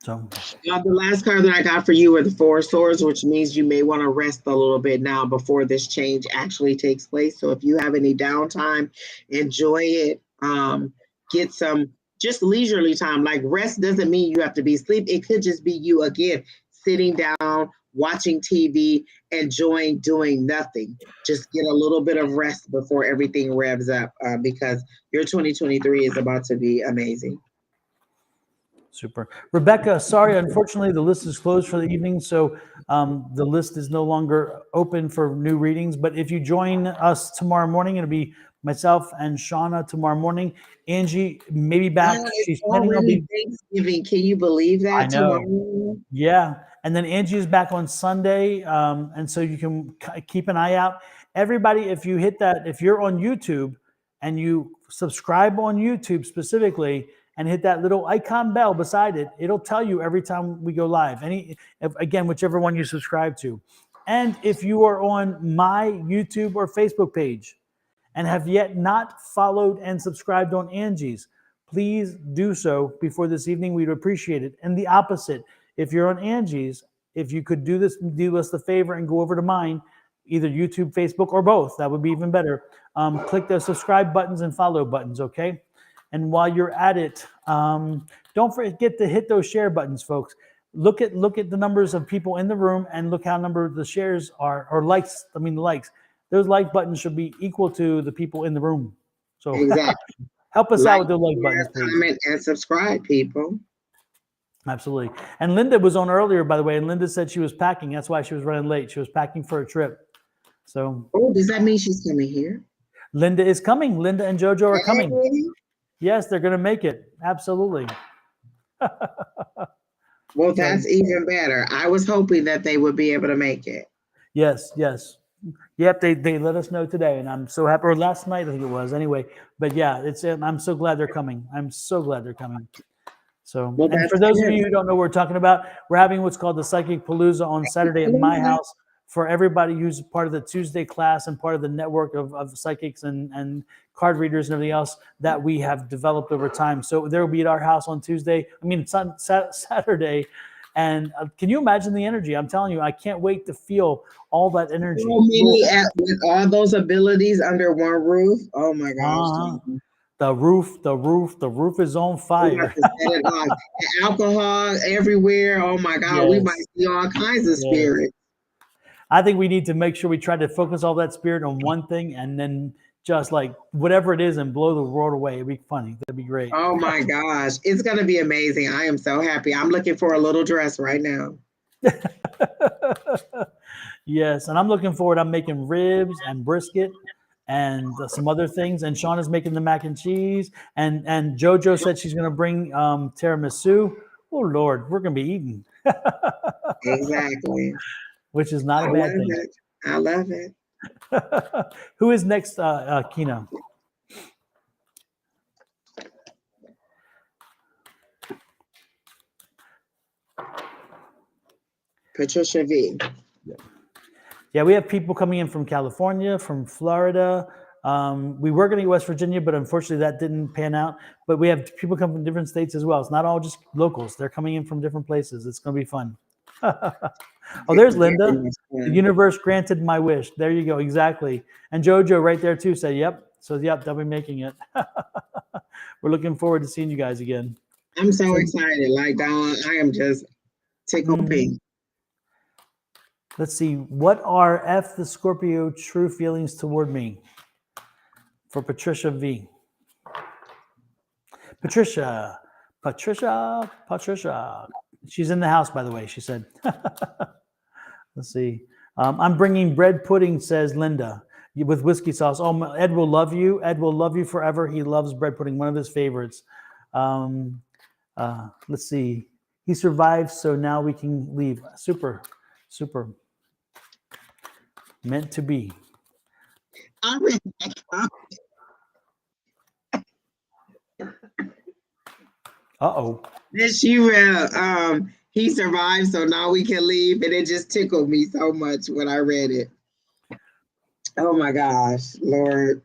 So the last card that I got for you are the 4 swords, which means you may want to rest a little bit now before this change actually takes place. So if you have any downtime, enjoy it. Get some just leisurely time. Like, rest doesn't mean you have to be asleep. It could just be you, again, sitting down, watching TV, enjoying doing nothing. Just get a little bit of rest before everything revs up, because your 2023 is about to be amazing. Super. Rebecca, sorry, unfortunately, the list is closed for the evening, so the list is no longer open for new readings. But if you join us tomorrow morning, it'll be myself and Shauna tomorrow morning. Angie may be back. It's She's planning on already being. Thanksgiving. Can you believe I that know. tomorrow? Yeah. And then Angie is back on Sunday. And so you can keep an eye out. Everybody, if you hit that, if you're on YouTube and you subscribe on YouTube specifically and hit that little icon bell beside it, it'll tell you every time we go live. Again, whichever one you subscribe to. And if you are on my YouTube or Facebook page and have yet not followed and subscribed on Angie's, please do so before this evening. We'd appreciate it. And the opposite, if you're on Angie's, if you could do us the favor and go over to mine, either YouTube, Facebook, or both, that would be even better. Click the subscribe buttons and follow buttons, okay? And while you're at it, don't forget to hit those share buttons, folks. Look at the numbers of people in the room and look how number the shares are, or likes, the likes. Those like buttons should be equal to the people in the room. So Exactly. help us out with the like share, buttons, please. Comment and subscribe, people. Absolutely. And Linda was on earlier, by the way, and Linda said she was packing. That's why she was running late. She was packing for a trip. So. Oh, does that mean she's coming here? Linda is coming. Linda and JoJo are coming. Hey. Yes, they're going to make it. Absolutely. Well, that's even better. I was hoping that they would be able to make it. Yes, yes. Yep, they let us know today, and I'm so happy. Or last night, I think it was. Anyway, but yeah, I'm so glad they're coming. I'm so glad they're coming. So, well, and for those of you who don't know what we're talking about, we're having what's called the Psychic Palooza on Saturday at my house for everybody who's part of the Tuesday class and part of the network of psychics and card readers and everything else that we have developed over time. So there will be at our house on Tuesday. I mean, it's on Saturday. And can you imagine the energy? I'm telling you, I can't wait to feel all that energy. So many with all those abilities under one roof. Oh my gosh. The roof is on fire. Alcohol everywhere. Oh my God. Yes. We might see all kinds of spirits. I think we need to make sure we try to focus all that spirit on one thing and then just like whatever it is and blow the world away. It'd be funny. That'd be great. Oh my gosh. It's going to be amazing. I am so happy. I'm looking for a little dress right now. Yes. And I'm looking forward. I'm making ribs and brisket and some other things. And Shauna's making the mac and cheese. And JoJo said she's going to bring tiramisu. Oh, Lord, we're going to be eating. Exactly. Which is not a bad thing. I love it. Who is next, Kina? Patricia V. Yeah, we have people coming in from California, from Florida. We were going to West Virginia, but unfortunately that didn't pan out. But we have people come from different states as well. It's not all just locals. They're coming in from different places. It's going to be fun. Oh, there's Linda. The universe granted my wish. There you go. Exactly. And JoJo right there too said, yep. So, yep, they'll be making it. We're looking forward to seeing you guys again. I'm so excited. Like, Dawn, I am just tickled pink. Let's see. What are F the Scorpio true feelings toward me? For Patricia V. Patricia. She's in the house, by the way, she said. Let's see. I'm bringing bread pudding, says Linda, with whiskey sauce. Oh, Ed will love you. Ed will love you forever. He loves bread pudding, one of his favorites. Let's see. He survived, so now we can leave. Super. Meant to be. Uh-oh. Then she read, he survived, so now we can leave. And it just tickled me so much when I read it. Oh my gosh, Lord.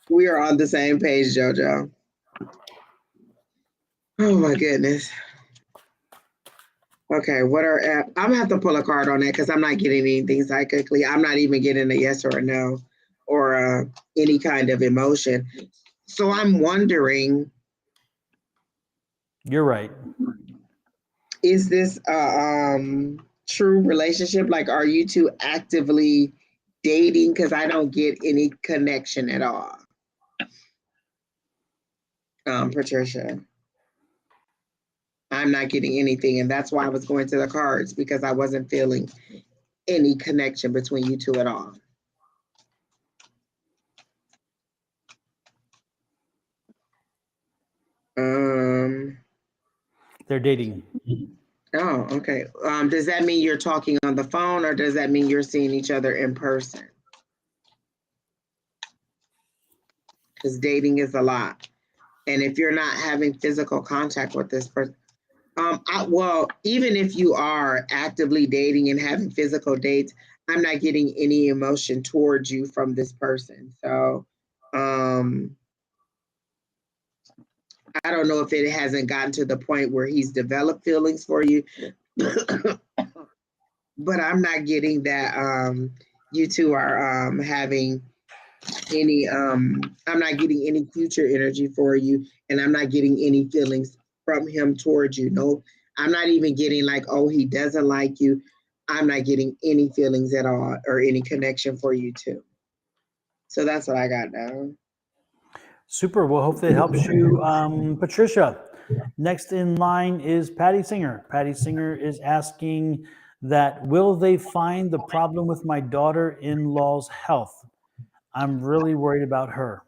We are on the same page, JoJo. Oh my goodness. Okay, I'm gonna have to pull a card on that because I'm not getting anything psychically. I'm not even getting a yes or a no or any kind of emotion. So I'm wondering. You're right. Is this a true relationship? Like, are you two actively dating? Because I don't get any connection at all. Patricia. I'm not getting anything. And that's why I was going to the cards, because I wasn't feeling any connection between you two at all. They're dating. Oh, okay. Does that mean you're talking on the phone, or does that mean you're seeing each other in person? Because dating is a lot. And if you're not having physical contact with this person, well, even if you are actively dating and having physical dates, I'm not getting any emotion towards you from this person. So I don't know if it hasn't gotten to the point where he's developed feelings for you, but I'm not getting that you two are having any I'm not getting any future energy for you, and I'm not getting any feelings from him towards you. No, I'm not even getting like, oh, he doesn't like you. I'm not getting any feelings at all or any connection for you too. So that's what I got down. Super. Well, hopefully it helps you. Patricia, next in line is Patty Singer. Patty Singer is asking that, will they find the problem with my daughter-in-law's health? I'm really worried about her.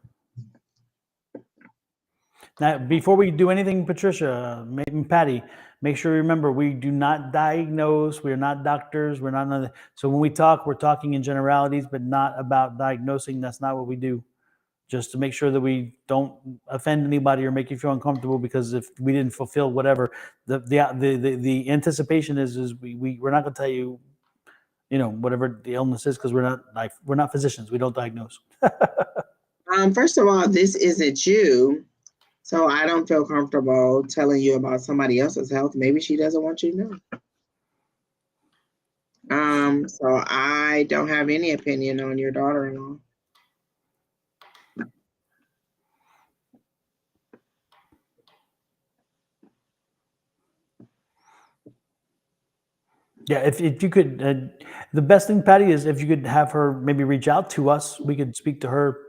Now, before we do anything, Patricia, Patty, make sure you remember, we do not diagnose. We are not doctors. We're not. So when we talk, we're talking in generalities, but not about diagnosing. That's not what we do. Just to make sure that we don't offend anybody or make you feel uncomfortable, because if we didn't fulfill whatever the anticipation is we're not going to tell you, whatever the illness is, because we're not physicians. We don't diagnose. First of all, this isn't you. So I don't feel comfortable telling you about somebody else's health. Maybe she doesn't want you to know. So I don't have any opinion on your daughter-in-law. Yeah, if you could, the best thing, Patty, is if you could have her maybe reach out to us. We could speak to her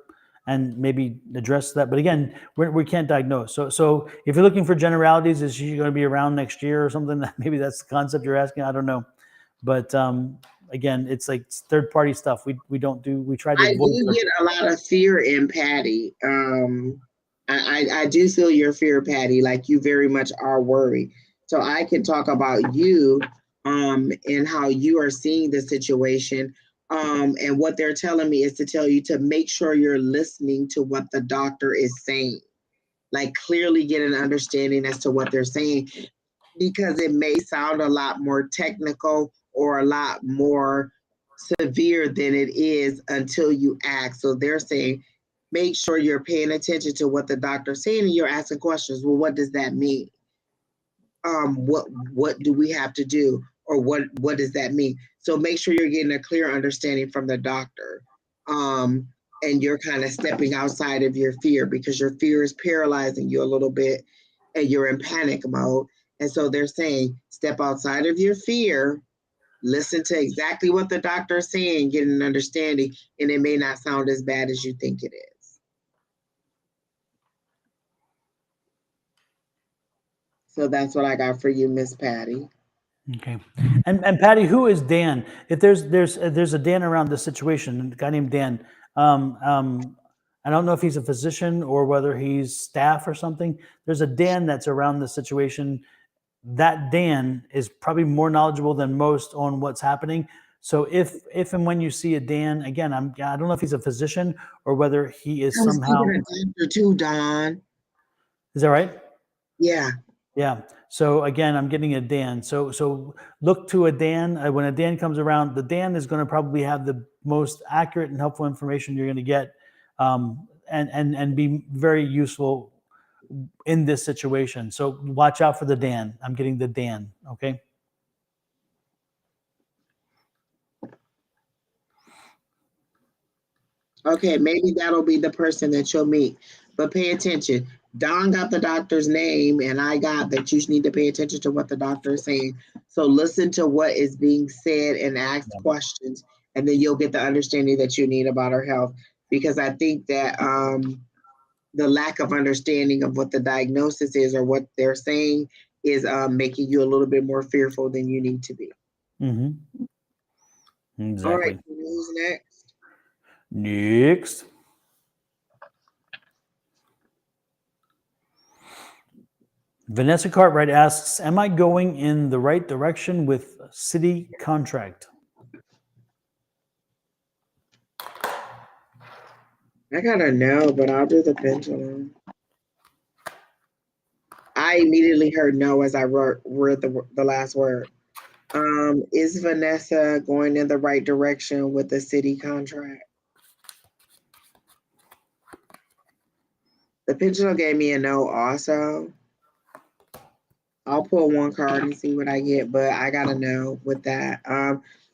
and maybe address that. But again, we can't diagnose. So if you're looking for generalities, is she going to be around next year or something? Maybe that's the concept you're asking. I don't know. But again, it's like third party stuff. We don't do. We try to I avoid. do get a lot of fear in Patty. I do feel your fear, Patty. Like, you very much are worried. So I can talk about you and how you are seeing the situation. And what they're telling me is to tell you to make sure you're listening to what the doctor is saying. Like, clearly get an understanding as to what they're saying, because it may sound a lot more technical or a lot more severe than it is until you ask. So they're saying, make sure you're paying attention to what the doctor's saying and you're asking questions. Well, what does that mean? What do we have to do? Or what does that mean? So make sure you're getting a clear understanding from the doctor. And you're kind of stepping outside of your fear, because your fear is paralyzing you a little bit and you're in panic mode. And so they're saying, step outside of your fear, listen to exactly what the doctor is saying, get an understanding, and it may not sound as bad as you think it is. So that's what I got for you, Miss Patty. Okay. And Patty, who is Dan? If there's a Dan around this situation, a guy named Dan. I don't know if he's a physician or whether he's staff or something. There's a Dan that's around the situation. That Dan is probably more knowledgeable than most on what's happening. So if and when you see a Dan, again, I don't know if he's a physician or whether he is somehow. I was thinking a doctor too, Don. Is that right? Yeah. Yeah. So again, I'm getting a Dan. So look to a Dan. When a Dan comes around, the Dan is going to probably have the most accurate and helpful information you're going to get, and be very useful in this situation. So watch out for the Dan. I'm getting the Dan. Okay. Okay, maybe that'll be the person that you'll meet. But pay attention. Don got the doctor's name, and I got that you need to pay attention to what the doctor is saying. So listen to what is being said and ask questions, and then you'll get the understanding that you need about her health. Because I think that the lack of understanding of what the diagnosis is or what they're saying is making you a little bit more fearful than you need to be. Mm-hmm. Exactly. All right, who's next? Next. Vanessa Cartwright asks, am I going in the right direction with city contract? I gotta know, but I'll do the pendulum. I immediately heard no as I read the last word. Is Vanessa going in the right direction with the city contract? The pendulum gave me a no also. I'll pull one card and see what I get, but I gotta know with that.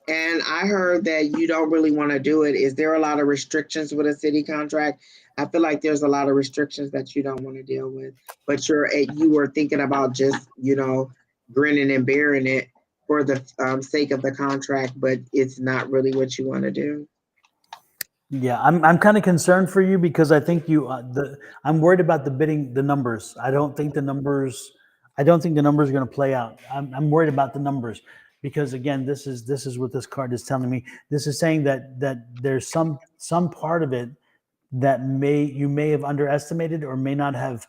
And I heard that you don't really want to do it. Is there a lot of restrictions with a city contract? I feel like there's a lot of restrictions that you don't want to deal with, but you were thinking about just, grinning and bearing it for the sake of the contract, but it's not really what you want to do. Yeah, I'm kind of concerned for you because I think I'm worried about the numbers. I don't think the numbers are going to play out. I'm worried about the numbers because again, this is what this card is telling me. This is saying that there's some part of it that you may have underestimated or may not have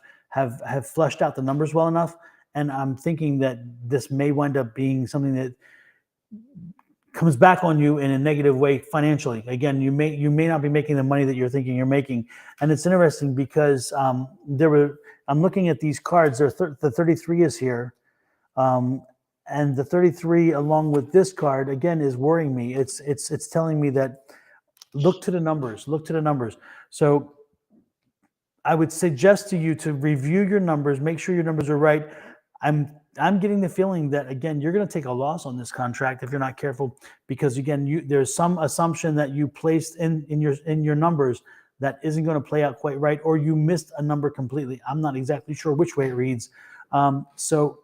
fleshed out the numbers well enough. And I'm thinking that this may wind up being something that comes back on you in a negative way financially. Again, you may not be making the money that you're thinking you're making. And it's interesting because I'm looking at these cards. The 33 is here. And the 33 along with this card again is worrying me. It's telling me that look to the numbers. So I would suggest to you to review your numbers, make sure your numbers are right. I'm getting the feeling that again you're going to take a loss on this contract if you're not careful, because again there's some assumption that you placed in your numbers that isn't going to play out quite right, or you missed a number completely. I'm not exactly sure which way it reads. So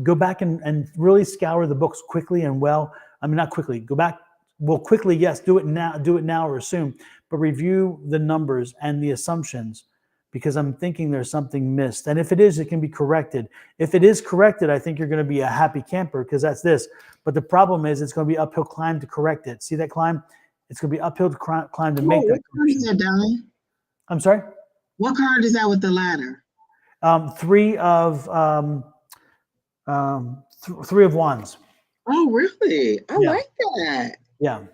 go back and really scour the books quickly and well. I mean, not quickly. Go back. Well, quickly, yes. Do it now or assume, but review the numbers and the assumptions, because I'm thinking there's something missed. And if it is, it can be corrected. If it is corrected, I think you're going to be a happy camper because that's this. But the problem is it's going to be uphill climb to correct it. See that climb? It's going to be uphill climb to make that. What card is that, darling? I'm sorry? What card is that with the ladder? Three of wands. Oh, really? I like that. Yeah.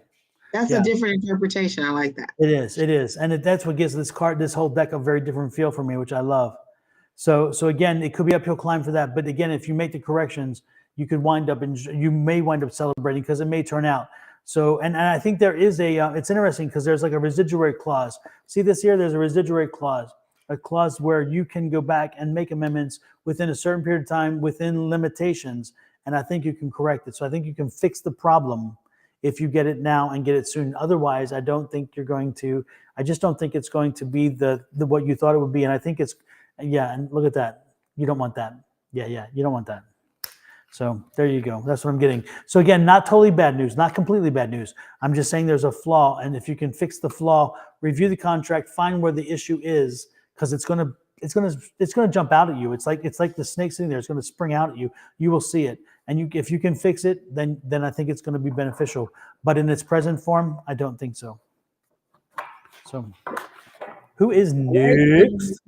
That's a different interpretation. I like that. It is. And that's what gives this whole deck a very different feel for me, which I love. So again, it could be uphill climb for that. But again, if you make the corrections, you may wind up celebrating because it may turn out. So, and I think there is it's interesting because there's like a residuary clause. See this here? There's a residuary clause, a clause where you can go back and make amendments within a certain period of time, within limitations. And I think you can correct it. So I think you can fix the problem if you get it now and get it soon. Otherwise, I don't think you're going to. I just don't think it's going to be the what you thought it would be. And I think it's, and look at that. You don't want that. Yeah, you don't want that. So there you go. That's what I'm getting. So again, not totally bad news, not completely bad news. I'm just saying there's a flaw, and if you can fix the flaw, review the contract, find where the issue is, because it's gonna jump out at you. It's like the snake sitting there. It's gonna spring out at you. You will see it. And if you can fix it, then I think it's going to be beneficial. But in its present form, I don't think so. So, who is next?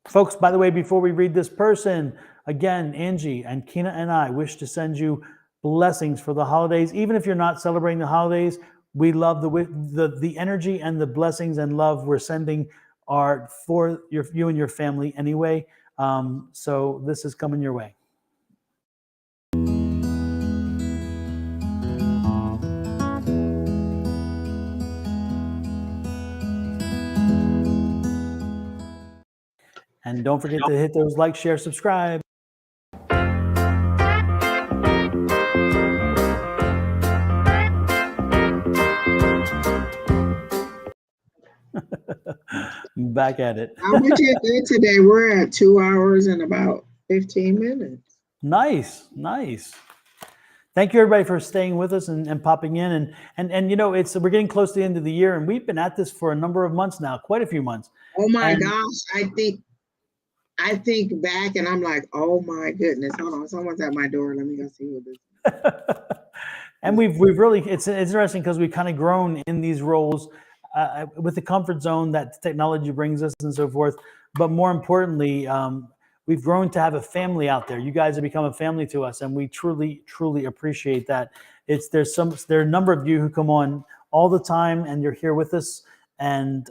Folks, by the way, before we read this person, again, Angie and Kina and I wish to send you blessings for the holidays. Even if you're not celebrating the holidays, we love the energy and the blessings and love we're sending are for you and your family anyway. So this is coming your way. And don't forget to hit those like, share, subscribe. Back at it. How much you did today? We're at 2 hours and about 15 minutes. Nice. Thank you everybody for staying with us and popping in and you know we're getting close to the end of the year and we've been at this for a number of months now, quite a few months. Oh my gosh, I think back and I'm like, oh my goodness, hold on, someone's at my door. Let me go see who this is. And we've really it's interesting because we've kind of grown in these roles with the comfort zone that technology brings us and so forth. But more importantly, we've grown to have a family out there. You guys have become a family to us, and we truly, truly appreciate that. There are a number of you who come on all the time, and you're here with us, and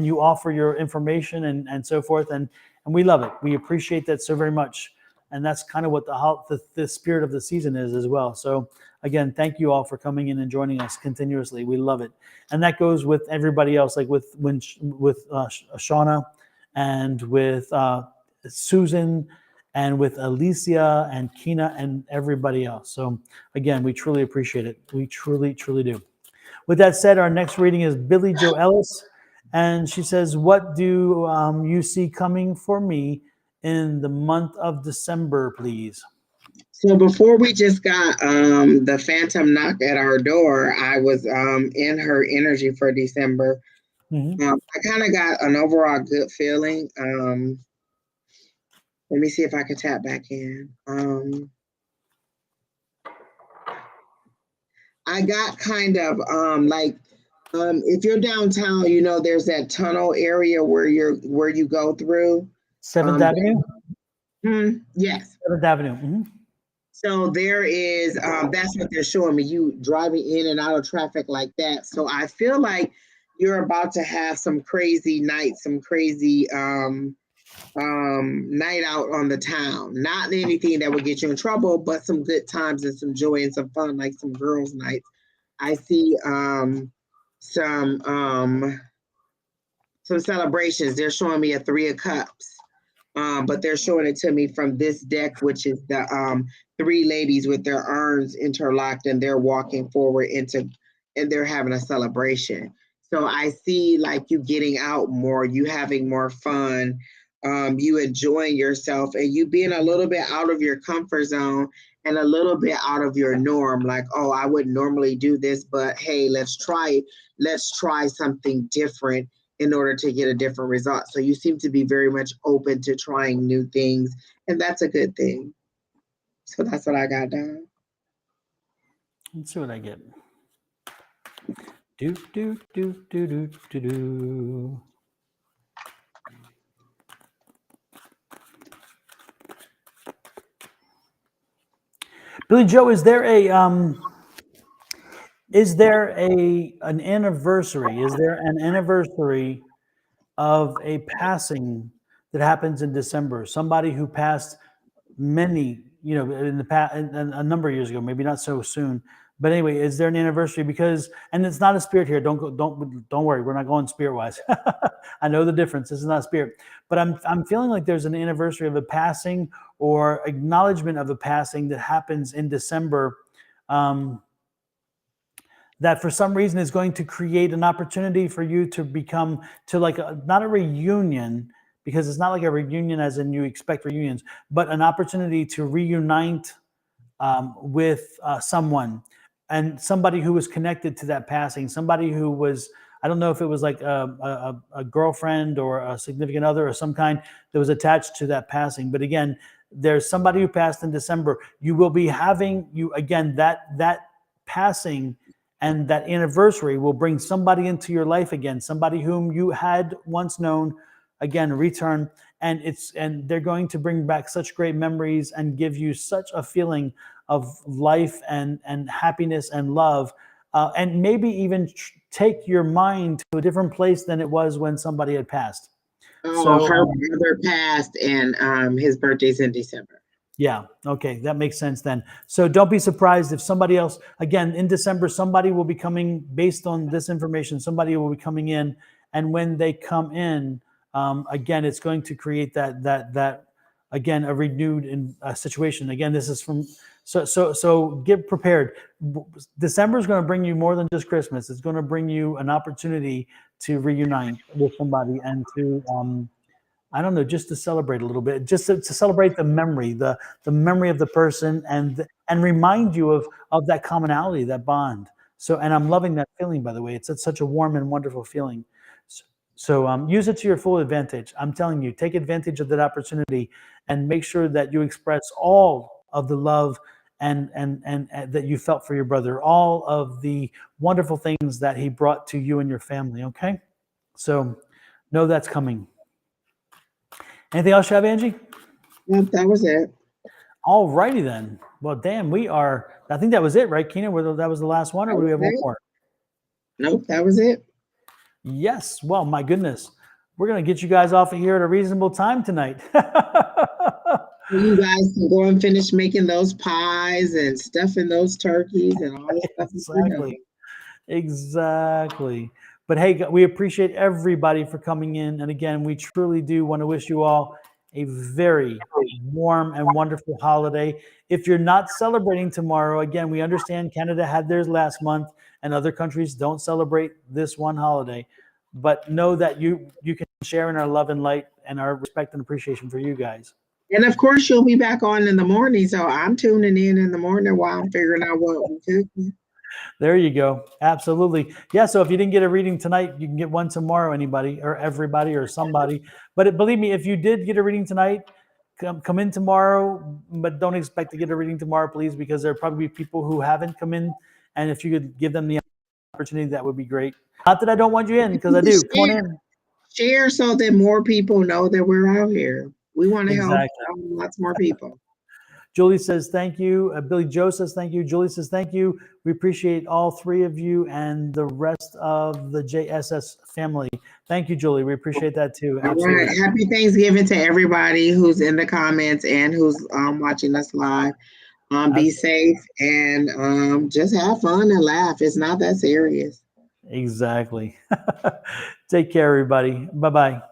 you offer your information and so forth, and we love it. We appreciate that so very much, and that's kind of what the spirit of the season is as well. So again, thank you all for coming in and joining us continuously. We love it, and that goes with everybody else, like with Shauna and with Susan and with Alicia and Kina and everybody else. So again, we truly appreciate it. We truly, truly do. With that said, our next reading is Billy Joe Ellis, and she says, "What do you see coming for me in the month of December, please?" So before we just got the phantom knock at our door, I was in her energy for December. Mm-hmm. I kind of got an overall good feeling. Let me see if I can tap back in. I got kind of if you're downtown, you know, there's that tunnel area where you go through. 7th Avenue? Yes. 7th Avenue. Mm-hmm. So there is, that's what they're showing me, you driving in and out of traffic like that. So I feel like you're about to have some crazy night, some crazy night out on the town. Not anything that would get you in trouble, but some good times and some joy and some fun, like some girls' nights. I see some celebrations. They're showing me a 3 of Cups. But they're showing it to me from this deck, which is the 3 ladies with their arms interlocked and they're walking forward and they're having a celebration. So I see like you getting out more, you having more fun, you enjoying yourself and you being a little bit out of your comfort zone and a little bit out of your norm. Like, oh, I wouldn't normally do this, but hey, let's try something different in order to get a different result. So you seem to be very much open to trying new things, and that's a good thing. So that's what I got down. Let's see what I get. Do, do, do, do, do, do, do. Billy Joe, is there an anniversary? Is there an anniversary of a passing that happens in December? Somebody who passed many, in the past, a number of years ago, maybe not so soon. But anyway, is there an anniversary? Because, and it's not a spirit here. Don't worry. We're not going spirit wise. I know the difference. This is not spirit, but I'm feeling like there's an anniversary of a passing or acknowledgement of a passing that happens in December. That for some reason is going to create an opportunity for you to become not a reunion, because it's not like a reunion as in you expect reunions, but an opportunity to reunite with someone and somebody who was connected to that passing, somebody who was, I don't know if it was like a girlfriend or a significant other or some kind that was attached to that passing. But again, there's somebody who passed in December. You will be having that passing and that anniversary will bring somebody into your life again, somebody whom you had once known, again, return. And they're going to bring back such great memories and give you such a feeling of life and happiness and love, and maybe even take your mind to a different place than it was when somebody had passed. Oh, so, her brother passed, and his birthday's in December. Yeah. Okay. That makes sense then. So don't be surprised if somebody else, again, in December, somebody will be coming based on this information. Somebody will be coming in, and when they come in, again, it's going to create that again, a renewed situation. Again, this is from, so get prepared. December is going to bring you more than just Christmas. It's going to bring you an opportunity to reunite with somebody and to I don't know, just to celebrate a little bit, just to celebrate the memory, the memory of the person, and remind you of that commonality, that bond. So, and I'm loving that feeling, by the way. It's such a warm and wonderful feeling. So use it to your full advantage. I'm telling you, take advantage of that opportunity and make sure that you express all of the love and that you felt for your brother, all of the wonderful things that he brought to you and your family. Okay, so know that's coming. Anything else you have, Angie? Nope, that was it. All righty then. Well, damn, we are. I think that was it, right, Keenan? That was the last one, or do we have one more? Nope, that was it. Yes. Well, my goodness, we're gonna get you guys off of here at a reasonable time tonight. You guys can go and finish making those pies and stuffing those turkeys and all the stuff. Exactly. Exactly. But hey, we appreciate everybody for coming in. And again, we truly do want to wish you all a very warm and wonderful holiday. If you're not celebrating tomorrow, again, we understand Canada had theirs last month and other countries don't celebrate this one holiday. But know that you can share in our love and light and our respect and appreciation for you guys. And of course, you'll be back on in the morning. So I'm tuning in the morning while I'm figuring out what we cook. There you go. Absolutely. Yeah. So if you didn't get a reading tonight, you can get one tomorrow, anybody or everybody or somebody. But believe me, if you did get a reading tonight, come in tomorrow, but don't expect to get a reading tomorrow, please, because there are probably people who haven't come in. And if you could give them the opportunity, that would be great. Not that I don't want you in, because I do. Come on in. Share so that more people know that we're out here. We want to help Exactly. lots more people. Julie says thank you. Billy Joe says thank you. Julie says thank you. We appreciate all three of you and the rest of the JSS family. Thank you, Julie. We appreciate that too. Absolutely. All right. Happy Thanksgiving to everybody who's in the comments and who's watching us live. Be safe and just have fun and laugh. It's not that serious. Exactly. Take care, everybody. Bye-bye.